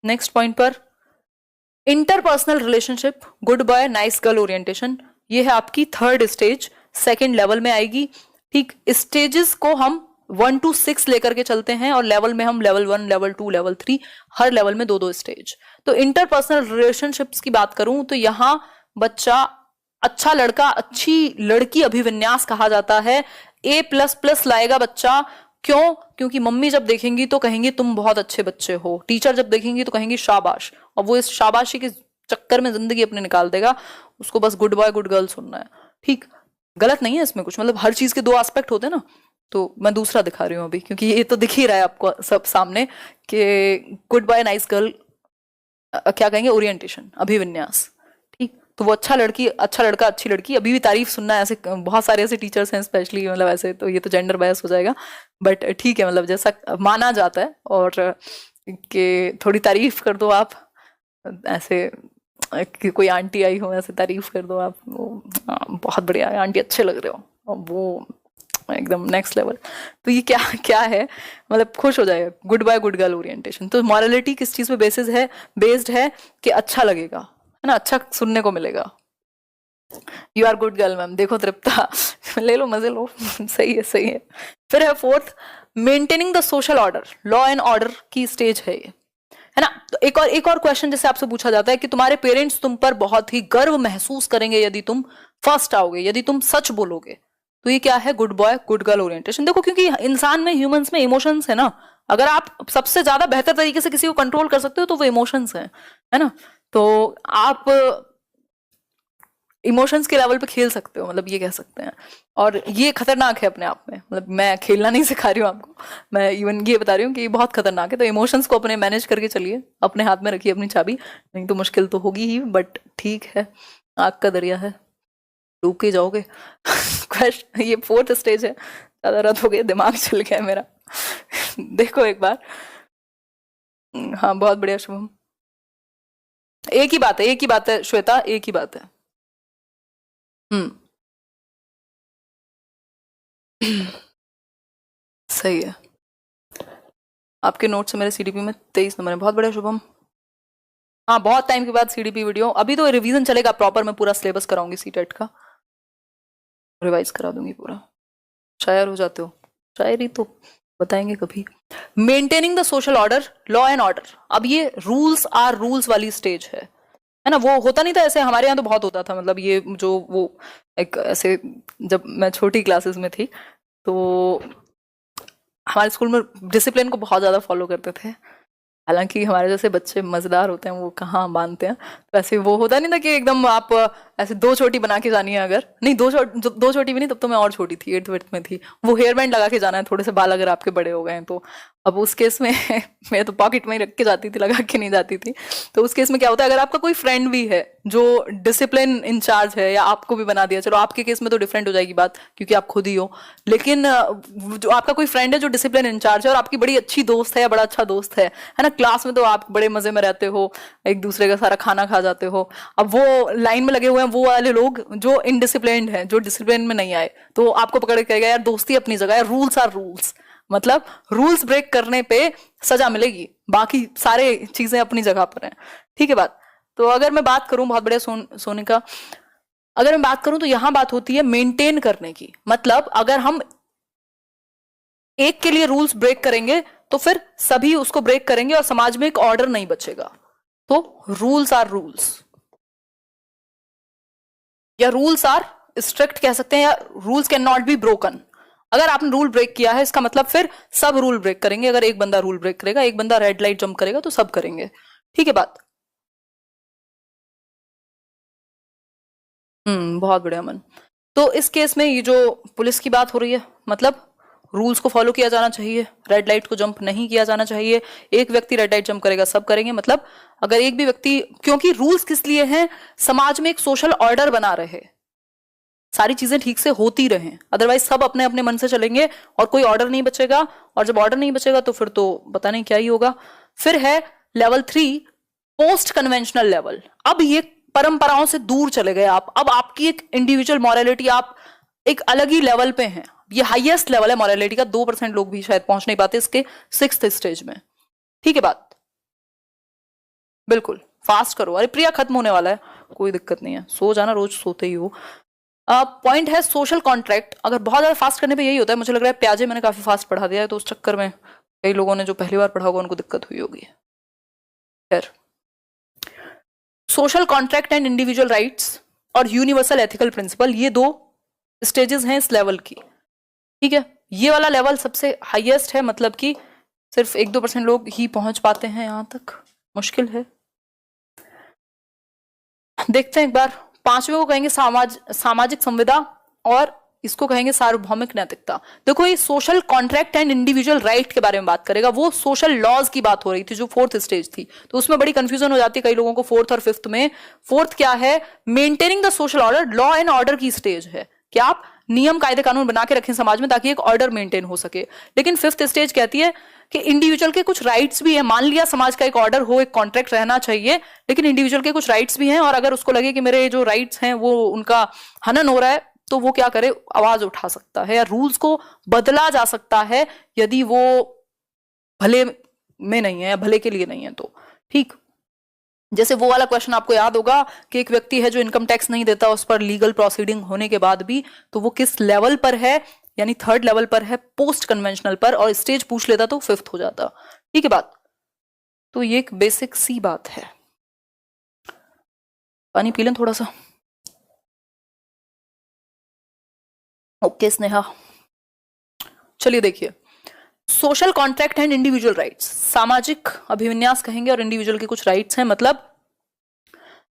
नेक्स्ट पॉइंट पर। Interpersonal relationship, good boy nice girl orientation, ये है आपकी थर्ड स्टेज, सेकेंड लेवल में आएगी। ठीक, स्टेजेस को हम 1 to 6 लेकर के चलते हैं, और लेवल में हम लेवल 1, लेवल 2, लेवल 3, हर लेवल में 2-2 स्टेज। तो इंटरपर्सनल रिलेशनशिप्स की बात करूं तो यहां बच्चा अच्छा लड़का अच्छी लड़की अभिविन्यास कहा जाता है, A++ लाएगा बच्चा। क्यों? क्योंकि मम्मी जब देखेंगी तो कहेंगी तुम बहुत अच्छे बच्चे हो, टीचर जब देखेंगी तो कहेंगी शाबाश, और वो इस शाबाशी के चक्कर में जिंदगी अपने निकाल देगा, उसको बस गुड बॉय गुड गर्ल सुनना है। ठीक, गलत नहीं है इसमें कुछ, मतलब हर चीज के 2 एस्पेक्ट होते हैं ना, तो मैं दूसरा दिखा रही हूँ अभी, क्योंकि ये तो दिख ही रहा है आपको सब सामने कि गुड बॉय नाइस गर्ल क्या कहेंगे, ओरिएंटेशन, अभिविन्यास। ठीक, तो वो अच्छा लड़का अच्छी लड़की, अभी भी तारीफ सुनना है, ऐसे बहुत सारे ऐसे टीचर्स हैं स्पेशली, मतलब ऐसे तो ये तो जेंडर बायस हो जाएगा, बट ठीक है, मतलब जैसा माना जाता है, और कि थोड़ी तारीफ कर दो आप, ऐसे कि कोई आंटी आई हो ऐसे तारीफ कर दो आप, वो बहुत बढ़िया आंटी, अच्छे लग रहे हो, और वो एकदम नेक्स्ट लेवल। तो ये क्या क्या है, मतलब खुश हो जाएगा। Good boy good girl orientation. तो मॉरलिटी किस चीज पे बेसिस है, बेस्ड है कि अच्छा लगेगा, है ना, अच्छा सुनने को मिलेगा। You are good girl ma'am, देखो तृप्ता ले लो मजे लो सही है सही है। फिर है fourth, maintaining the social order, law and order की स्टेज है ये, है ना। तो एक और क्वेश्चन जैसे आपसे पूछा जाता है कि तुम्हारे पेरेंट्स तुम पर बहुत ही गर्व महसूस करेंगे यदि तुम फर्स्ट आओगे, यदि तुम सच बोलोगे। तो ये क्या है, good boy good girl orientation. देखो क्योंकि इंसान में, ह्यूमंस में इमोशंस है ना, अगर आप सबसे ज्यादा बेहतर तरीके से किसी को कंट्रोल कर सकते हो तो वो इमोशंस है ना। तो आप इमोशंस के लेवल पे खेल सकते हो, मतलब ये कह सकते हैं। और ये खतरनाक है अपने आप में, मतलब मैं खेलना नहीं सिखा रही हूँ आपको, मैं इवन ये बता रही हूँ कि ये बहुत खतरनाक है। तो इमोशंस को अपने मैनेज करके चलिए, अपने हाथ में रखिए अपनी चाबी, नहीं तो मुश्किल तो होगी ही, बट ठीक है, आग का दरिया है, डूब के जाओगे क्वेश्चन, ये फोर्थ स्टेज है। ज्यादा रात हो गई, दिमाग चल गया मेरा देखो एक बार, हाँ बहुत बढ़िया शुभम, एक ही बात है, एक ही बात है श्वेता, एक ही बात है। सही है। आपके नोट से मेरे सीडीपी में 23 नंबर है, बहुत बढ़िया शुभम। हाँ बहुत टाइम के बाद सीडीपी वीडियो, अभी तो रिवीजन चलेगा प्रॉपर, मैं पूरा सिलेबस कराऊंगी सीटेट का, रिवाइज करा दूंगी पूरा। शायर हो जाते हो, शायरी तो बताएंगे कभी। Maintaining the social order, law and order, अब ये रूल्स आर रूल्स वाली स्टेज है ना। वो होता नहीं था ऐसे, हमारे यहाँ तो बहुत होता था, मतलब ये जो वो एक ऐसे, जब मैं छोटी क्लासेस में थी तो हमारे स्कूल में डिसिप्लिन को बहुत ज़्यादा फॉलो करते थे। हालांकि हमारे जैसे बच्चे मजेदार होते हैं, वो कहाँ मानते हैं। तो ऐसे वो होता नहीं था कि एकदम आप ऐसे 2 चोटी बना के जानी है, अगर नहीं 2 चोटी भी नहीं, तब तो मैं और छोटी थी, 8th में थी। वो हेयर बैंड लगा के जाना है, थोड़े से बाल अगर आपके बड़े हो गए हैं तो। अब उस केस में मैं तो पॉकेट में ही रख के जाती थी, लगा के नहीं जाती थी। तो उस केस में क्या होता है, अगर आपका कोई फ्रेंड भी है जो डिसिप्लिन इंचार्ज है, या आपको भी बना दिया, चलो आपके केस में तो डिफरेंट हो जाएगी बात क्योंकि आप खुद ही हो, लेकिन जो आपका कोई फ्रेंड है जो डिसिप्लिन इंचार्ज है और आपकी बड़ी अच्छी दोस्त है या बड़ा अच्छा दोस्त है ना, क्लास में तो आप बड़े मजे में रहते हो, एक दूसरे का सारा खाना खा जाते हो। अब वो लाइन में लगे हुए हैं वो वाले लोग जो इनडिसिप्लिन्ड हैं, जो डिसिप्लिन में नहीं आए, तो आपको पकड़ के कहेगा यार दोस्ती अपनी जगह है, रूल्स आर रूल्स, मतलब रूल्स ब्रेक करने पे सजा मिलेगी, बाकी सारे चीजें अपनी जगह पर हैं। ठीक है बात। तो अगर मैं बात करूं, बहुत बढ़िया सोने का, अगर मैं बात करूं तो यहां बात होती है मेंटेन करने की, मतलब अगर हम एक के लिए रूल्स ब्रेक करेंगे तो फिर सभी उसको ब्रेक करेंगे और समाज में एक ऑर्डर नहीं बचेगा। तो रूल्स आर रूल्स, या रूल्स आर स्ट्रिक्ट कह सकते हैं, या rules can not be broken. अगर आपने रूल ब्रेक किया है इसका मतलब फिर सब रूल ब्रेक करेंगे। अगर एक बंदा रूल ब्रेक करेगा, एक बंदा रेड लाइट जंप करेगा, तो सब करेंगे। ठीक है बात। बहुत बढ़िया मन। तो इस केस में ये जो पुलिस की बात हो रही है, मतलब रूल्स को फॉलो किया जाना चाहिए, रेड लाइट को जंप नहीं किया जाना चाहिए। एक व्यक्ति रेड लाइट जंप करेगा, सब करेंगे, मतलब अगर एक भी व्यक्ति, क्योंकि रूल्स किस लिए हैं, समाज में एक सोशल ऑर्डर बना रहे, सारी चीजें ठीक से होती रहें, अदरवाइज सब अपने अपने मन से चलेंगे और कोई ऑर्डर नहीं बचेगा, और जब ऑर्डर नहीं बचेगा तो फिर तो पता नहीं क्या ही होगा। फिर है लेवल 3, पोस्ट कन्वेंशनल लेवल। अब ये परंपराओं से दूर चले गए आप, अब आपकी एक इंडिविजुअल मॉरलिटी, आप एक अलग ही लेवल पे हैं। ये हाईएस्ट लेवल है मॉरलिटी का, 2% लोग भी शायद पहुंच नहीं पाते इसके 6th स्टेज में। ठीक है बात, बिल्कुल फास्ट करो। अरे प्रिया खत्म होने वाला है, कोई दिक्कत नहीं है, सो जाना, रोज सोते ही हो। पॉइंट है सोशल कॉन्ट्रैक्ट। अगर बहुत ज्यादा फास्ट करने पे यही होता है, मुझे लग रहा है प्याजे मैंने काफी फास्ट पढ़ा दिया है, तो उस चक्कर में कई लोगों ने जो पहली बार पढ़ा होगा उनको दिक्कत हुई होगी। खैर, social contract and individual rights और यूनिवर्सल एथिकल प्रिंसिपल, ये 2 स्टेजेस हैं इस लेवल की। ठीक है, ये वाला लेवल सबसे हाईएस्ट है, मतलब कि सिर्फ 1-2% लोग ही पहुंच पाते हैं यहां तक, मुश्किल है। देखते हैं एक बार, 5वें को कहेंगे सामाजिक संविदा, और इसको कहेंगे सार्वभौमिक नैतिकता। देखो ये social contract and individual right के बारे में बात करेगा, वो सोशल लॉज की बात हो रही थी जो 4th स्टेज थी, तो उसमें बड़ी कंफ्यूजन हो जाती है कई लोगों को 4th और 5th में। 4th क्या है, maintaining the social order, law and order की स्टेज है कि आप नियम कायदे कानून बना के रखें समाज में ताकि एक ऑर्डर मेंटेन हो सके। लेकिन 5th स्टेज कहती है कि इंडिविजुअल के कुछ राइट्स भी है। मान लिया समाज का एक ऑर्डर हो, एक कॉन्ट्रैक्ट रहना चाहिए, लेकिन इंडिविजुअल के कुछ राइट्स भी हैं, और अगर उसको लगे कि मेरे जो राइट्स हैं वो उनका हनन हो रहा है, तो वो क्या करे, आवाज उठा सकता है या रूल्स को बदला जा सकता है यदि वो भले में नहीं है या भले के लिए नहीं है तो। ठीक, जैसे वो वाला क्वेश्चन आपको याद होगा कि एक व्यक्ति है जो इनकम टैक्स नहीं देता, उस पर लीगल प्रोसीडिंग होने के बाद भी, तो वो किस लेवल पर है, यानी थर्ड लेवल पर है, पोस्ट कन्वेंशनल पर, और स्टेज पूछ लेता तो फिफ्थ हो जाता। ठीक है बात, तो ये एक बेसिक सी बात है। पानी पी लें थोड़ा सा। ओके स्नेहा, चलिए देखिए, social contract and individual rights, सामाजिक अभिविन्यास कहेंगे और इंडिविजुअल के कुछ राइट्स हैं। मतलब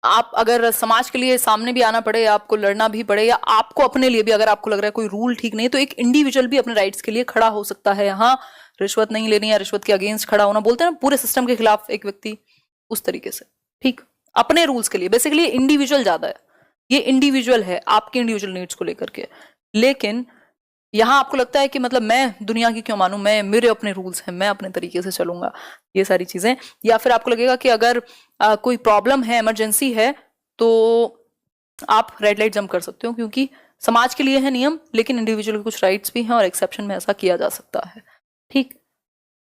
आप अगर समाज के लिए सामने भी आना पड़े या आपको लड़ना भी पड़े या आपको अपने लिए भी अगर आपको लग रहा है कोई रूल ठीक नहीं, तो एक इंडिविजुअल भी अपने राइट्स के लिए खड़ा हो सकता है। यहाँ रिश्वत नहीं लेनी या रिश्वत के अगेंस्ट खड़ा होना, बोलते हैं ना पूरे सिस्टम के खिलाफ एक व्यक्ति, उस तरीके से। ठीक, अपने रूल्स के लिए, बेसिकली इंडिविजुअल ज्यादा है, ये इंडिविजुअल है आपके इंडिविजुअल नीड्स को लेकर के। लेकिन यहाँ आपको लगता है कि मतलब मैं दुनिया की क्यों मानूं, मैं मेरे अपने रूल्स हैं, मैं अपने तरीके से चलूंगा, ये सारी चीजें। या फिर आपको लगेगा कि अगर कोई प्रॉब्लम है, इमरजेंसी है, तो आप रेड लाइट जंप कर सकते हो, क्योंकि समाज के लिए है नियम, लेकिन इंडिविजुअल के कुछ राइट्स भी हैं और एक्सेप्शन में ऐसा किया जा सकता है। ठीक,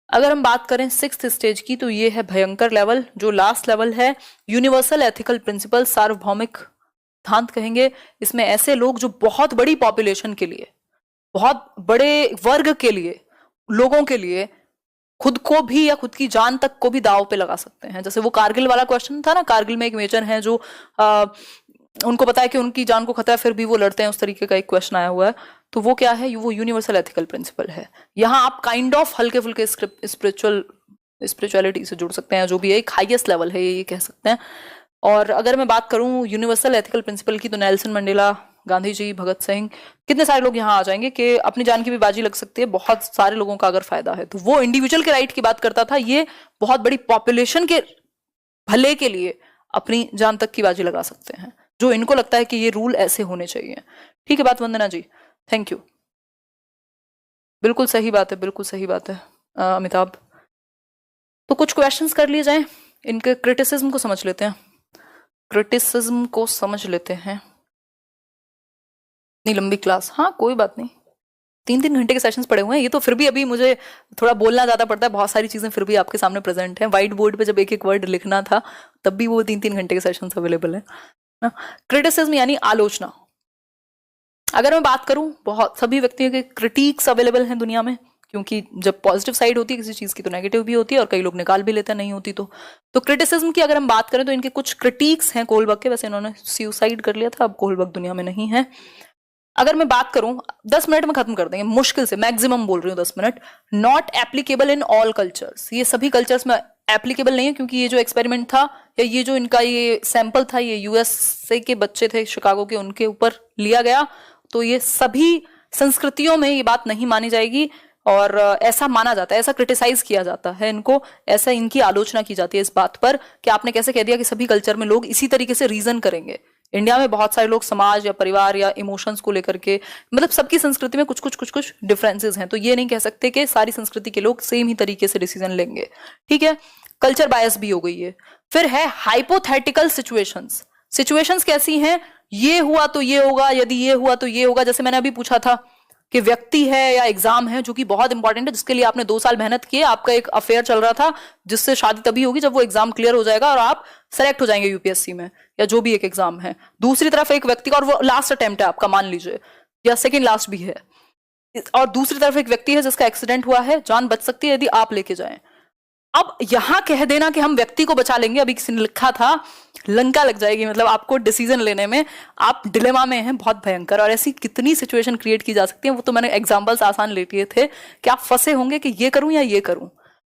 अगर हम बात करें सिक्स्थ स्टेज की, तो ये है भयंकर लेवल, जो लास्ट लेवल है, यूनिवर्सल एथिकल प्रिंसिपल, सार्वभौमिक सिद्धांत कहेंगे। इसमें ऐसे लोग जो बहुत बड़ी पॉपुलेशन के लिए, बहुत बड़े वर्ग के लिए, लोगों के लिए खुद को भी या खुद की जान तक को भी दाव पे लगा सकते हैं। जैसे वो कारगिल वाला क्वेश्चन था ना, कारगिल में एक मेजर है जो उनको पता है कि उनकी जान को खतरा है, फिर भी वो लड़ते हैं, उस तरीके का एक क्वेश्चन आया हुआ है। तो वो क्या है, वो यूनिवर्सल एथिकल प्रिंसिपल है। यहाँ आप काइंड ऑफ हल्के फुल्के स्पिरिचुअलिटी से जुड़ सकते हैं, जो भी है एक हाईएस्ट लेवल है, ये कह सकते हैं। और अगर मैं बात करूं यूनिवर्सल एथिकल प्रिंसिपल की, तो नेल्सन मंडेला, गांधी जी, भगत सिंह, कितने सारे लोग यहाँ आ जाएंगे कि अपनी जान की भी बाजी लग सकती है, बहुत सारे लोगों का अगर फायदा है। तो वो इंडिविजुअल के राइट की बात करता था, ये बहुत बड़ी पॉपुलेशन के भले के लिए अपनी जान तक की बाजी लगा सकते हैं, जो इनको लगता है कि ये रूल ऐसे होने चाहिए। ठीक है बात वंदना जी, थैंक यू। बिल्कुल सही बात है, बिल्कुल सही बात है अमिताभ। तो कुछ क्वेश्चंस कर लिए जाएं, इनके क्रिटिसिज्म को समझ लेते हैं, क्रिटिसिज्म को समझ लेते हैं। इतनी लंबी क्लास, हाँ कोई बात नहीं, 3-3 घंटे के सेशंस पड़े हुए हैं। ये तो फिर भी अभी मुझे थोड़ा बोलना ज्यादा पड़ता है, बहुत सारी चीजें फिर भी आपके सामने प्रेजेंट हैं। व्हाइट बोर्ड पे जब एक एक वर्ड लिखना था, तब भी वो 3-3 घंटे के सेशंस अवेलेबल है ना। क्रिटिसिज्म यानी आलोचना। अगर मैं बात करूं, बहुत सभी व्यक्तियों के क्रिटिक्स अवेलेबल हैं दुनिया में, क्योंकि जब पॉजिटिव साइड होती है किसी चीज की तो नेगेटिव भी होती है, और कई लोग निकाल भी लेते हैं नहीं होती तो क्रिटिसिज्म की अगर हम बात करें तो इनके कुछ क्रिटिक्स हैं कोहलबर्ग के। वैसे इन्होंने सुसाइड कर लिया था, अब कोहलबर्ग दुनिया में नहीं है। अगर मैं बात करूं, 10 मिनट में खत्म कर देंगे, मुश्किल से, मैक्सिमम बोल रही हूँ 10 minute. Not applicable in all cultures, ये सभी कल्चर्स में एप्लीकेबल नहीं है, क्योंकि ये जो एक्सपेरिमेंट था या ये जो इनका ये सैंपल था, ये यूएसए के बच्चे थे शिकागो के, उनके ऊपर लिया गया। तो ये सभी संस्कृतियों में ये बात नहीं मानी जाएगी, और ऐसा माना जाता है, ऐसा क्रिटिसाइज किया जाता है इनको, ऐसा इनकी आलोचना की जाती है इस बात पर कि आपने कैसे कह दिया कि सभी कल्चर में लोग इसी तरीके से रीजन करेंगे। इंडिया में बहुत सारे लोग समाज या परिवार या इमोशंस को लेकर के, मतलब सबकी संस्कृति में कुछ कुछ डिफरेंसेस हैं, तो ये नहीं कह सकते कि सारी संस्कृति के लोग सेम ही तरीके से डिसीजन लेंगे। ठीक है, कल्चर बायस भी हो गई है। फिर है हाइपोथेटिकल सिचुएशंस। सिचुएशंस कैसी हैं, ये हुआ तो ये होगा, यदि ये हुआ तो ये होगा। जैसे मैंने अभी पूछा था कि व्यक्ति है या एग्जाम है, जो कि बहुत इंपॉर्टेंट है, जिसके लिए आपने 2 साल मेहनत की है, आपका एक अफेयर चल रहा था, जिससे शादी तभी होगी जब वो एग्जाम क्लियर हो जाएगा और आप सेलेक्ट हो जाएंगे यूपीएससी में, या जो भी एक एग्जाम है। दूसरी तरफ एक व्यक्ति का, और वो लास्ट अटेम्प्ट है आपका, मान लीजिए, या सेकेंड लास्ट भी है, और दूसरी तरफ एक व्यक्ति है जिसका एक्सीडेंट हुआ है, जान बच सकती है यदि आप लेके जाएं। अब यहां कह देना कि हम व्यक्ति को बचा लेंगे, अभी किसी ने लिखा था, लंका लग जाएगी, मतलब आपको डिसीजन लेने में आप डिलेमा में हैं, बहुत भयंकर। और ऐसी कितनी सिचुएशन क्रिएट की जा सकती है, वो तो मैंने एग्जांपल्स आसान ले लिए थे कि आप फंसे होंगे कि ये करूं या ये करूं।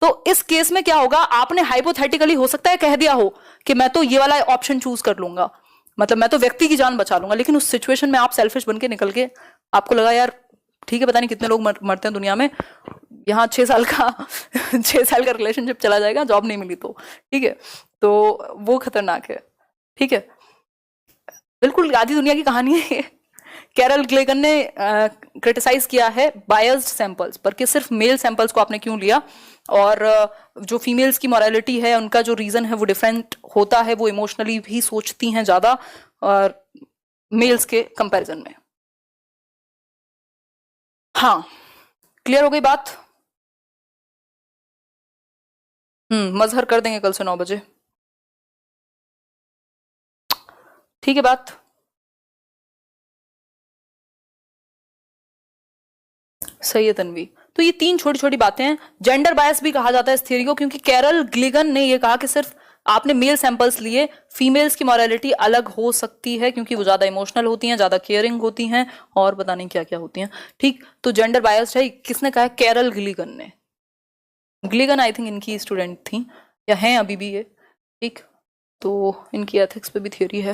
तो इस केस में क्या होगा, आपने हाइपोथेटिकली हो सकता है कह दिया हो कि मैं तो ये वाला ऑप्शन चूज कर लूंगा, मतलब मैं तो व्यक्ति की जान बचा लूंगा, लेकिन उस सिचुएशन में आप सेल्फिश बन के निकल के, आपको लगा यार ठीक है, पता नहीं कितने लोग मरते हैं दुनिया में, यहाँ 6 साल का 6 साल का रिलेशनशिप चला जाएगा, जॉब नहीं मिली तो। ठीक है, तो वो खतरनाक है। ठीक है, बिल्कुल आधी दुनिया की कहानी है ये। कैरल ग्लेगन ने क्रिटिसाइज किया है बायस्ड सैंपल्स पर, कि सिर्फ मेल सैंपल्स को आपने क्यों लिया, और जो फीमेल्स की मॉरलिटी है, उनका जो रीजन है वो डिफरेंट होता है, वो इमोशनली भी सोचती हैं ज्यादा और मेल्स के कंपैरिजन में। हाँ, क्लियर हो गई बात? मजहर कर देंगे कल से 9 बजे। ठीक है बात। सही है तन्वी। तो ये 3 छोटी छोटी बातें हैं। जेंडर बायस भी कहा जाता है इस थियरी को, क्योंकि कैरल ग्लिगन ने ये कहा कि सिर्फ आपने मेल सैंपल्स लिए, फीमेल्स की मॉरलिटी अलग हो सकती है क्योंकि वो ज्यादा इमोशनल होती हैं, ज्यादा केयरिंग होती हैं, और पता नहीं क्या क्या होती हैं। ठीक, तो जेंडर बायस है, किसने कहा है? कैरल ग्लिगन ने। ग्लिगन आई थिंक इनकी स्टूडेंट थी या हैं अभी भी ये। ठीक, तो इनकी एथिक्स पे भी थियरी है।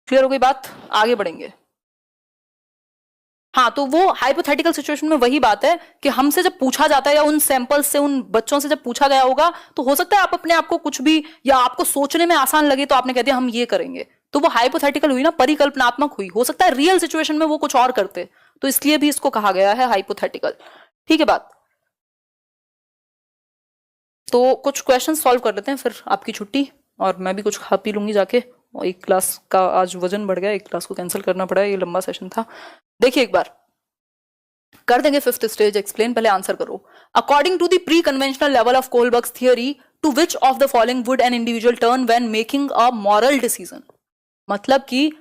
क्लियर हो गई बात? आगे बढ़ेंगे। हाँ, तो वो हाइपोथेटिकल सिचुएशन में वही बात है कि हमसे जब पूछा जाता है या उन सैंपल्स से, उन बच्चों से जब पूछा गया होगा, तो हो सकता है आप अपने आप को कुछ भी, या आपको सोचने में आसान लगे तो आपने कह दिया हम ये करेंगे, तो वो हाइपोथेटिकल हुई ना, परिकल्पनात्मक हुई। हो सकता है रियल सिचुएशन में वो कुछ और करते, तो इसलिए भी इसको कहा गया है हाइपोथेटिकल। ठीक है बात? तो कुछ क्वेश्चन सॉल्व कर लेते हैं, फिर आपकी छुट्टी, और मैं भी कुछ खा पी लूंगी जाके। और एक क्लास का आज वजन बढ़ गया, एक क्लास को कैंसिल करना पड़ा, ये लंबा सेशन था। देखिए एक बार कर देंगे फिफ्थ स्टेज एक्सप्लेन, पहले आंसर करो। According to the pre conventional level of Kohlberg's theory, to which of the following would an individual turn when making a moral decision? मतलब कि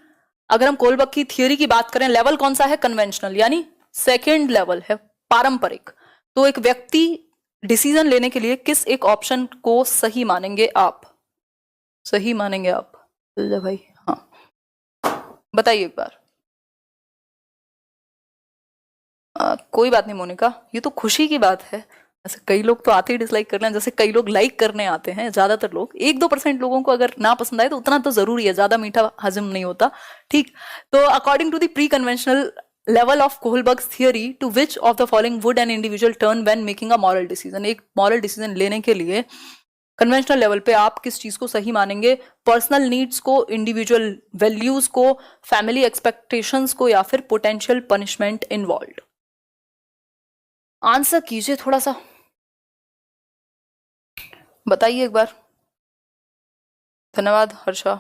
अगर हम कोलबर्ग की थियरी की बात करें, लेवल कौन सा है? कन्वेंशनल, यानी सेकेंड लेवल है, पारंपरिक। तो एक व्यक्ति डिसीजन लेने के लिए किस एक ऑप्शन को सही मानेंगे आप? सही मानेंगे आप भाई? हाँ, बताइए एक बार। कोई बात नहीं मोनिका, ये तो खुशी की बात है। ऐसे कई लोग तो आते ही डिसलाइक करने हैं, जैसे कई लोग लाइक करने आते हैं। ज्यादातर लोग, 1-2% लोगों को अगर ना पसंद आए तो उतना तो जरूरी है, ज्यादा मीठा हजम नहीं होता। ठीक, तो according to the pre conventional level of Kohlberg's theory, to which of the following would an individual turn when making a moral decision? एक मॉरल डिसीजन लेने के लिए कन्वेंशनल लेवल पे आप किस चीज को सही मानेंगे? पर्सनल नीड्स को, इंडिविजुअल वैल्यूज को, फैमिली एक्सपेक्टेशंस को, या फिर पोटेंशियल पनिशमेंट इन्वॉल्व? आंसर कीजिए थोड़ा सा, बताइए एक बार। धन्यवाद हर्षा।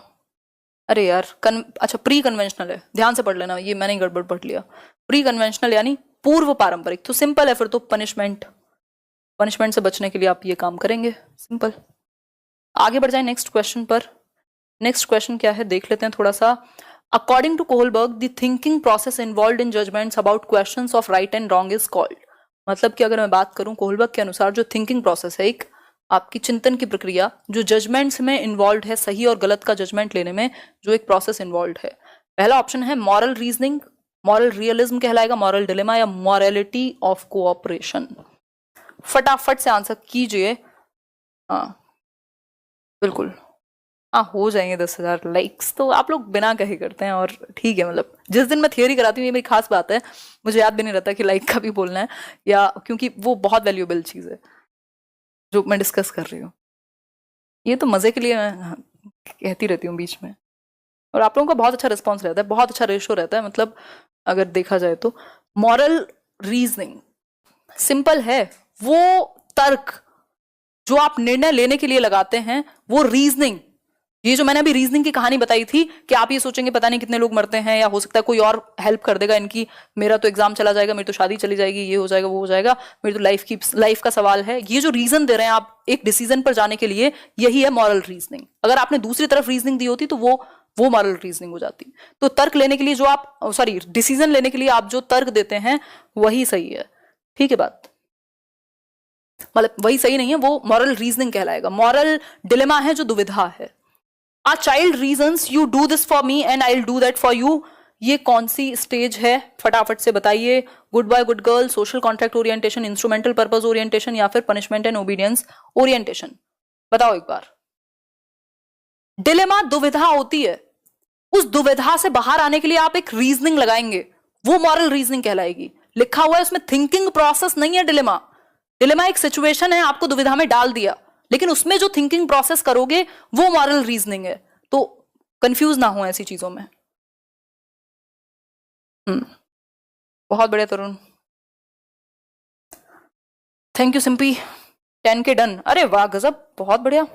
अरे यार अच्छा, प्री कन्वेंशनल है, ध्यान से पढ़ लेना, ये मैंने ही गड़बड़ पढ़ लिया। प्री कन्वेंशनल यानी पूर्व पारंपरिक, तो सिंपल है फिर तो, पनिशमेंट। पनिशमेंट से बचने के लिए आप ये काम करेंगे, सिंपल। आगे बढ़ जाए नेक्स्ट क्वेश्चन पर। नेक्स्ट क्वेश्चन क्या है देख लेते हैं थोड़ा सा। According to Kohlberg, the thinking process involve in judgments about questions of right and wrong is called? मतलब कि अगर मैं बात करूं कोहलबर्ग के अनुसार, जो थिंकिंग प्रोसेस है, एक आपकी चिंतन की प्रक्रिया जो जजमेंट्स में इन्वॉल्व है, सही और गलत का जजमेंट लेने में जो एक प्रोसेस इन्वॉल्व है, पहला ऑप्शन है मॉरल रीजनिंग, मॉरल रियलिज्म कहलाएगा, मॉरल डिलेमा, या मॉरलिटी ऑफ कोऑपरेशन। फटाफट से आंसर कीजिए। हाँ बिल्कुल, हाँ हो जाएंगे 10,000 लाइक्स, तो आप लोग बिना कहे करते हैं, और ठीक है। मतलब जिस दिन मैं थियरी कराती हूँ, ये मेरी खास बात है, मुझे याद भी नहीं रहता कि लाइक का भी बोलना है, या क्योंकि वो बहुत वैल्यूएबल चीज़ है जो मैं डिस्कस कर रही हूँ। ये तो मज़े के लिए मैं कहती रहती हूँ बीच में, और आप लोगों का बहुत अच्छा रिस्पॉन्स रहता है, बहुत अच्छा रेशो रहता है, मतलब अगर देखा जाए तो। मॉरल रीजनिंग सिंपल है, वो तर्क जो आप निर्णय लेने के लिए लगाते हैं, वो रीजनिंग। ये जो मैंने अभी रीजनिंग की कहानी बताई थी कि आप ये सोचेंगे पता नहीं कितने लोग मरते हैं, या हो सकता है कोई और हेल्प कर देगा इनकी, मेरा तो एग्जाम चला जाएगा, मेरी तो शादी चली जाएगी, ये हो जाएगा, वो हो जाएगा, मेरी तो लाइफ का सवाल है। ये जो रीजन दे रहे हैं आप एक डिसीजन पर जाने के लिए, यही है मॉरल रीजनिंग। अगर आपने दूसरी तरफ रीजनिंग दी होती तो वो मॉरल रीजनिंग हो जाती। तो तर्क लेने के लिए जो आप, सॉरी, डिसीजन लेने के लिए आप जो तर्क देते हैं वही सही है। ठीक है बात? मतलब वही सही नहीं है, वो मॉरल रीजनिंग कहलाएगा। मॉरल डिलेमा है जो दुविधा है। A child reasons you do this for me and I will do that for you, ये कौन सी स्टेज है? फटाफट से बताइए। Good boy good girl, social contract orientation, instrumental purpose orientation, या फिर पनिशमेंट एंड ओबीडियंस ओरिएंटेशन? बताओ एक बार। डिलेमा दुविधा होती है, उस दुविधा से बाहर आने के लिए आप एक रीजनिंग लगाएंगे, वो मॉरल रीजनिंग कहलाएगी। लिखा हुआ है उसमें थिंकिंग प्रोसेस नहीं है डिलेमा। डिलेमा एक सिचुएशन है, आपको दुविधा में डाल दिया, लेकिन उसमें जो थिंकिंग प्रोसेस करोगे वो मॉरल रीजनिंग है। तो कंफ्यूज ना हो ऐसी चीजों में। बहुत बढ़िया Tarun, thank you Simpy. 10K done, अरे वाह गजब, बहुत बढ़िया।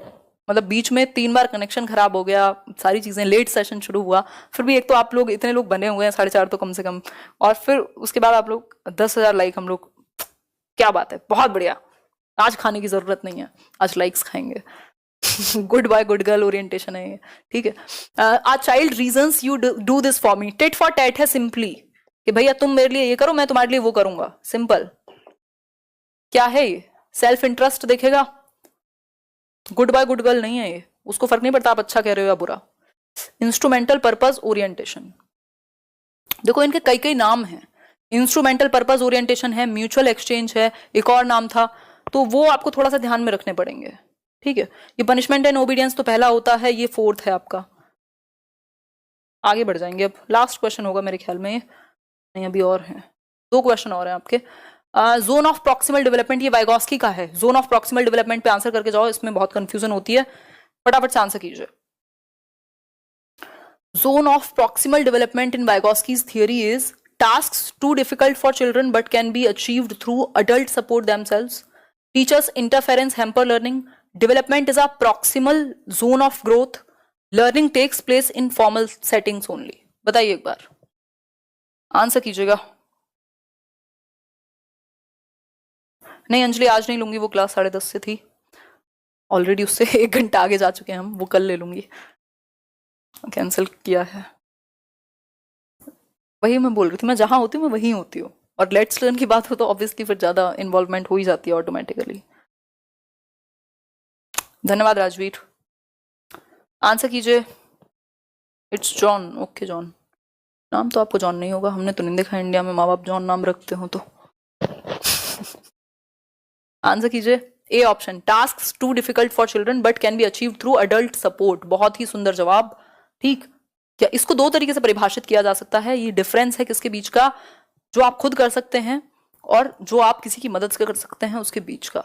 मतलब बीच में 3 बार कनेक्शन खराब हो गया, सारी चीजें, लेट सेशन शुरू हुआ, फिर भी एक तो आप लोग इतने लोग बने हुए हैं, 4.5 तो कम से कम, और फिर उसके बाद आप लोग 10,000 लाइक, हम लोग, क्या बात है, बहुत बढ़िया। आज खाने की जरूरत नहीं है, आज लाइक्स खाएंगे। Good boy good girl orientation है ये, ठीक है। A child reasons you do this for me, tit for tat है सिंपली, कि भैया तुम मेरे लिए ये करो, मैं तुम्हारे लिए वो करूंगा, सिंपल। क्या है ये? सेल्फ इंटरेस्ट देखेगा। गुड बॉय गुड गर्ल नहीं है ये, उसको फर्क नहीं पड़ता आप अच्छा कह रहे हो या बुरा। इंस्ट्रूमेंटल पर्पस ओरिएंटेशन, देखो इनके कई कई नाम हैं। इंस्ट्रूमेंटल पर्पस ओरिएंटेशन है, म्यूचुअल एक्सचेंज है, एक और नाम था, तो वो आपको थोड़ा सा ध्यान में रखने पड़ेंगे, ठीक है। ये पनिशमेंट एंड ओबीडियंस तो पहला होता है, ये 4th है आपका। आगे बढ़ जाएंगे, अब लास्ट क्वेश्चन होगा मेरे ख्याल में, नहीं अभी और है, 2 क्वेश्चन और हैं आपके। जोन ऑफ प्रॉक्सिमल डेवलपमेंट, ये वाइगॉस्की का है। जोन ऑफ प्रॉक्सिमल डेवलपमेंट पे आंसर करके जाओ, इसमें बहुत कंफ्यूजन होती है, फटाफट से आंसर कीजिए। Zone of proximal development in Vygotsky's theory is tasks too difficult for children but can be achieved through adult support themselves. Teachers interference hamper learning. Development is a proximal zone of growth. Learning takes place in formal settings only. बताइए एक बार, answer कीजिएगा। नहीं अंजलि आज नहीं लूंगी, वो class 10:30 से थी, ऑलरेडी उससे 1 घंटा आगे जा चुके हैं हम, वो कल ले लूंगी, कैंसिल किया है। वही मैं बोल रही थी, मैं जहां होती हूँ मैं वहीं होती हूँ, और लेट्स लर्न की बात हो तो ऑब्वियसली फिर ज्यादा इन्वॉल्वमेंट हो ही जाती है ऑटोमेटिकली। धन्यवाद राजवीर, आंसर कीजिए। इट्स जॉन, ओके जॉन, नाम तो आपको जॉन नहीं होगा, हमने तो नहीं देखा इंडिया में माँ बाप जॉन नाम रखते हो तो। आंसर कीजिए, A option, tasks too difficult for children but can be achieve through adult support. बहुत ही सुंदर जवाब, ठीक। क्या इसको 2 तरीके से परिभाषित किया जा सकता है, ये डिफरेंस है किसके बीच का, जो आप खुद कर सकते हैं और जो आप किसी की मदद से कर सकते हैं उसके बीच का,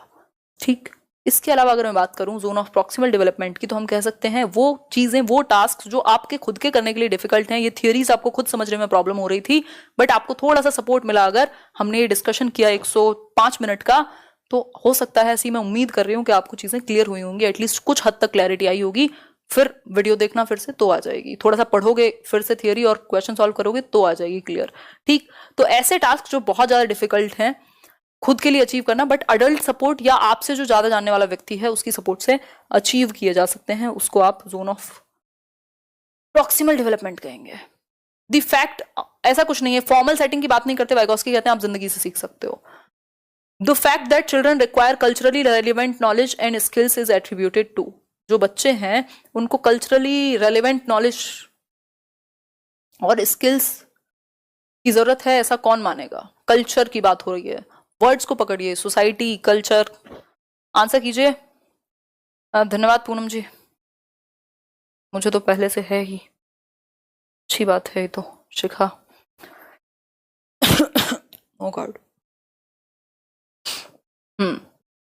ठीक। इसके अलावा अगर मैं बात करूं जोन ऑफ प्रॉक्सिमल डेवलपमेंट की, तो हम कह सकते हैं वो चीजें, वो टास्क जो आपके खुद के करने के लिए डिफिकल्ट हैं, ये थियरीज आपको खुद समझने में प्रॉब्लम हो रही थी, बट आपको थोड़ा सा सपोर्ट मिला, अगर हमने ये डिस्कशन किया 105 मिनट का, तो हो सकता है, ऐसी मैं उम्मीद कर रही हूँ कि आपको चीजें क्लियर हुई होंगी, एटलीस्ट कुछ हद तक क्लैरिटी आई होगी। फिर वीडियो देखना फिर से तो आ जाएगी, थोड़ा सा पढ़ोगे फिर से थियरी और क्वेश्चन सॉल्व करोगे तो आ जाएगी क्लियर, ठीक। तो ऐसे टास्क जो बहुत ज्यादा डिफिकल्ट हैं खुद के लिए अचीव करना, बट अडल्ट सपोर्ट या आपसे जो ज्यादा जानने वाला व्यक्ति है उसकी सपोर्ट से अचीव किए जा सकते हैं, उसको आप जोन ऑफ प्रॉक्सिमल डेवलपमेंट कहेंगे। द फैक्ट, ऐसा कुछ नहीं है, फॉर्मल सेटिंग की बात नहीं करते, वाइगॉस्की कहते हैं आप जिंदगी से सीख सकते हो। The fact that children require culturally relevant knowledge and skills is attributed to, जो बच्चे हैं उनको कल्चरली रेलिवेंट नॉलेज और स्किल्स की जरूरत है, ऐसा कौन मानेगा। कल्चर की बात हो रही है, वर्ड्स को पकड़िए, सोसाइटी, कल्चर। आंसर कीजिए। धन्यवाद पूनम जी, मुझे तो पहले से है ही, अच्छी बात है ये तो, शिखा। ओ गॉड।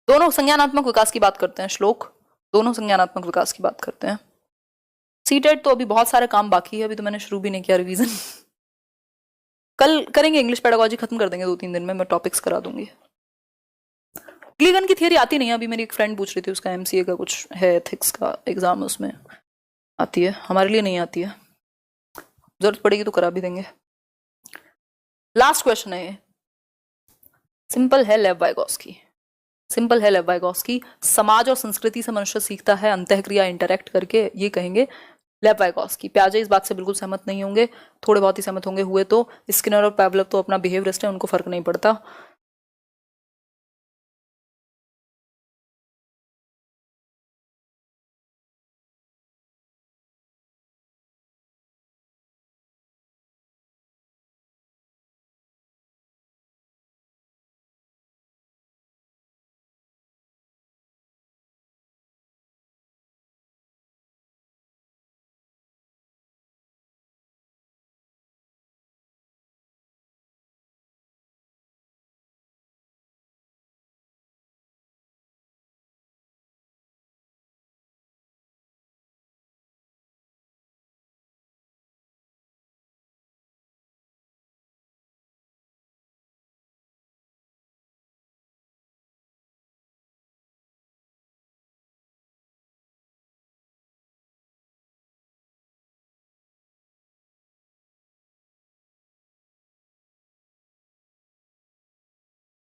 दोनों संज्ञानात्मक विकास की बात करते हैं, श्लोक, दोनों संज्ञानात्मक विकास की बात करते हैं। सीटेट तो अभी बहुत सारे काम बाकी है, अभी तो मैंने शुरू भी नहीं किया रिवीजन। कल करेंगे, इंग्लिश पेडागोजी खत्म कर देंगे 2-3 दिन में, मैं टॉपिक्स करा दूंगी। क्लीगन की थियरी आती नहीं है, अभी मेरी एक फ्रेंड पूछ रही थी, उसका एमसीए का कुछ है, एथिक्स का एग्जाम, उसमें आती है, हमारे लिए नहीं आती है, जरूरत पड़ेगी तो करा भी देंगे। लास्ट क्वेश्चन है, सिंपल है, लेव वाइगॉस्की, सिंपल है, लेव वाइगॉस्की। समाज और संस्कृति से मनुष्य सीखता है अंतःक्रिया इंटरैक्ट करके, ये कहेंगे लेव वाइगॉस्की। प्याजे इस बात से बिल्कुल सहमत नहीं होंगे, थोड़े बहुत ही सहमत होंगे, हुए तो। स्किनर और पैवलव तो अपना बिहेवियरिस्ट है, उनको फर्क नहीं पड़ता।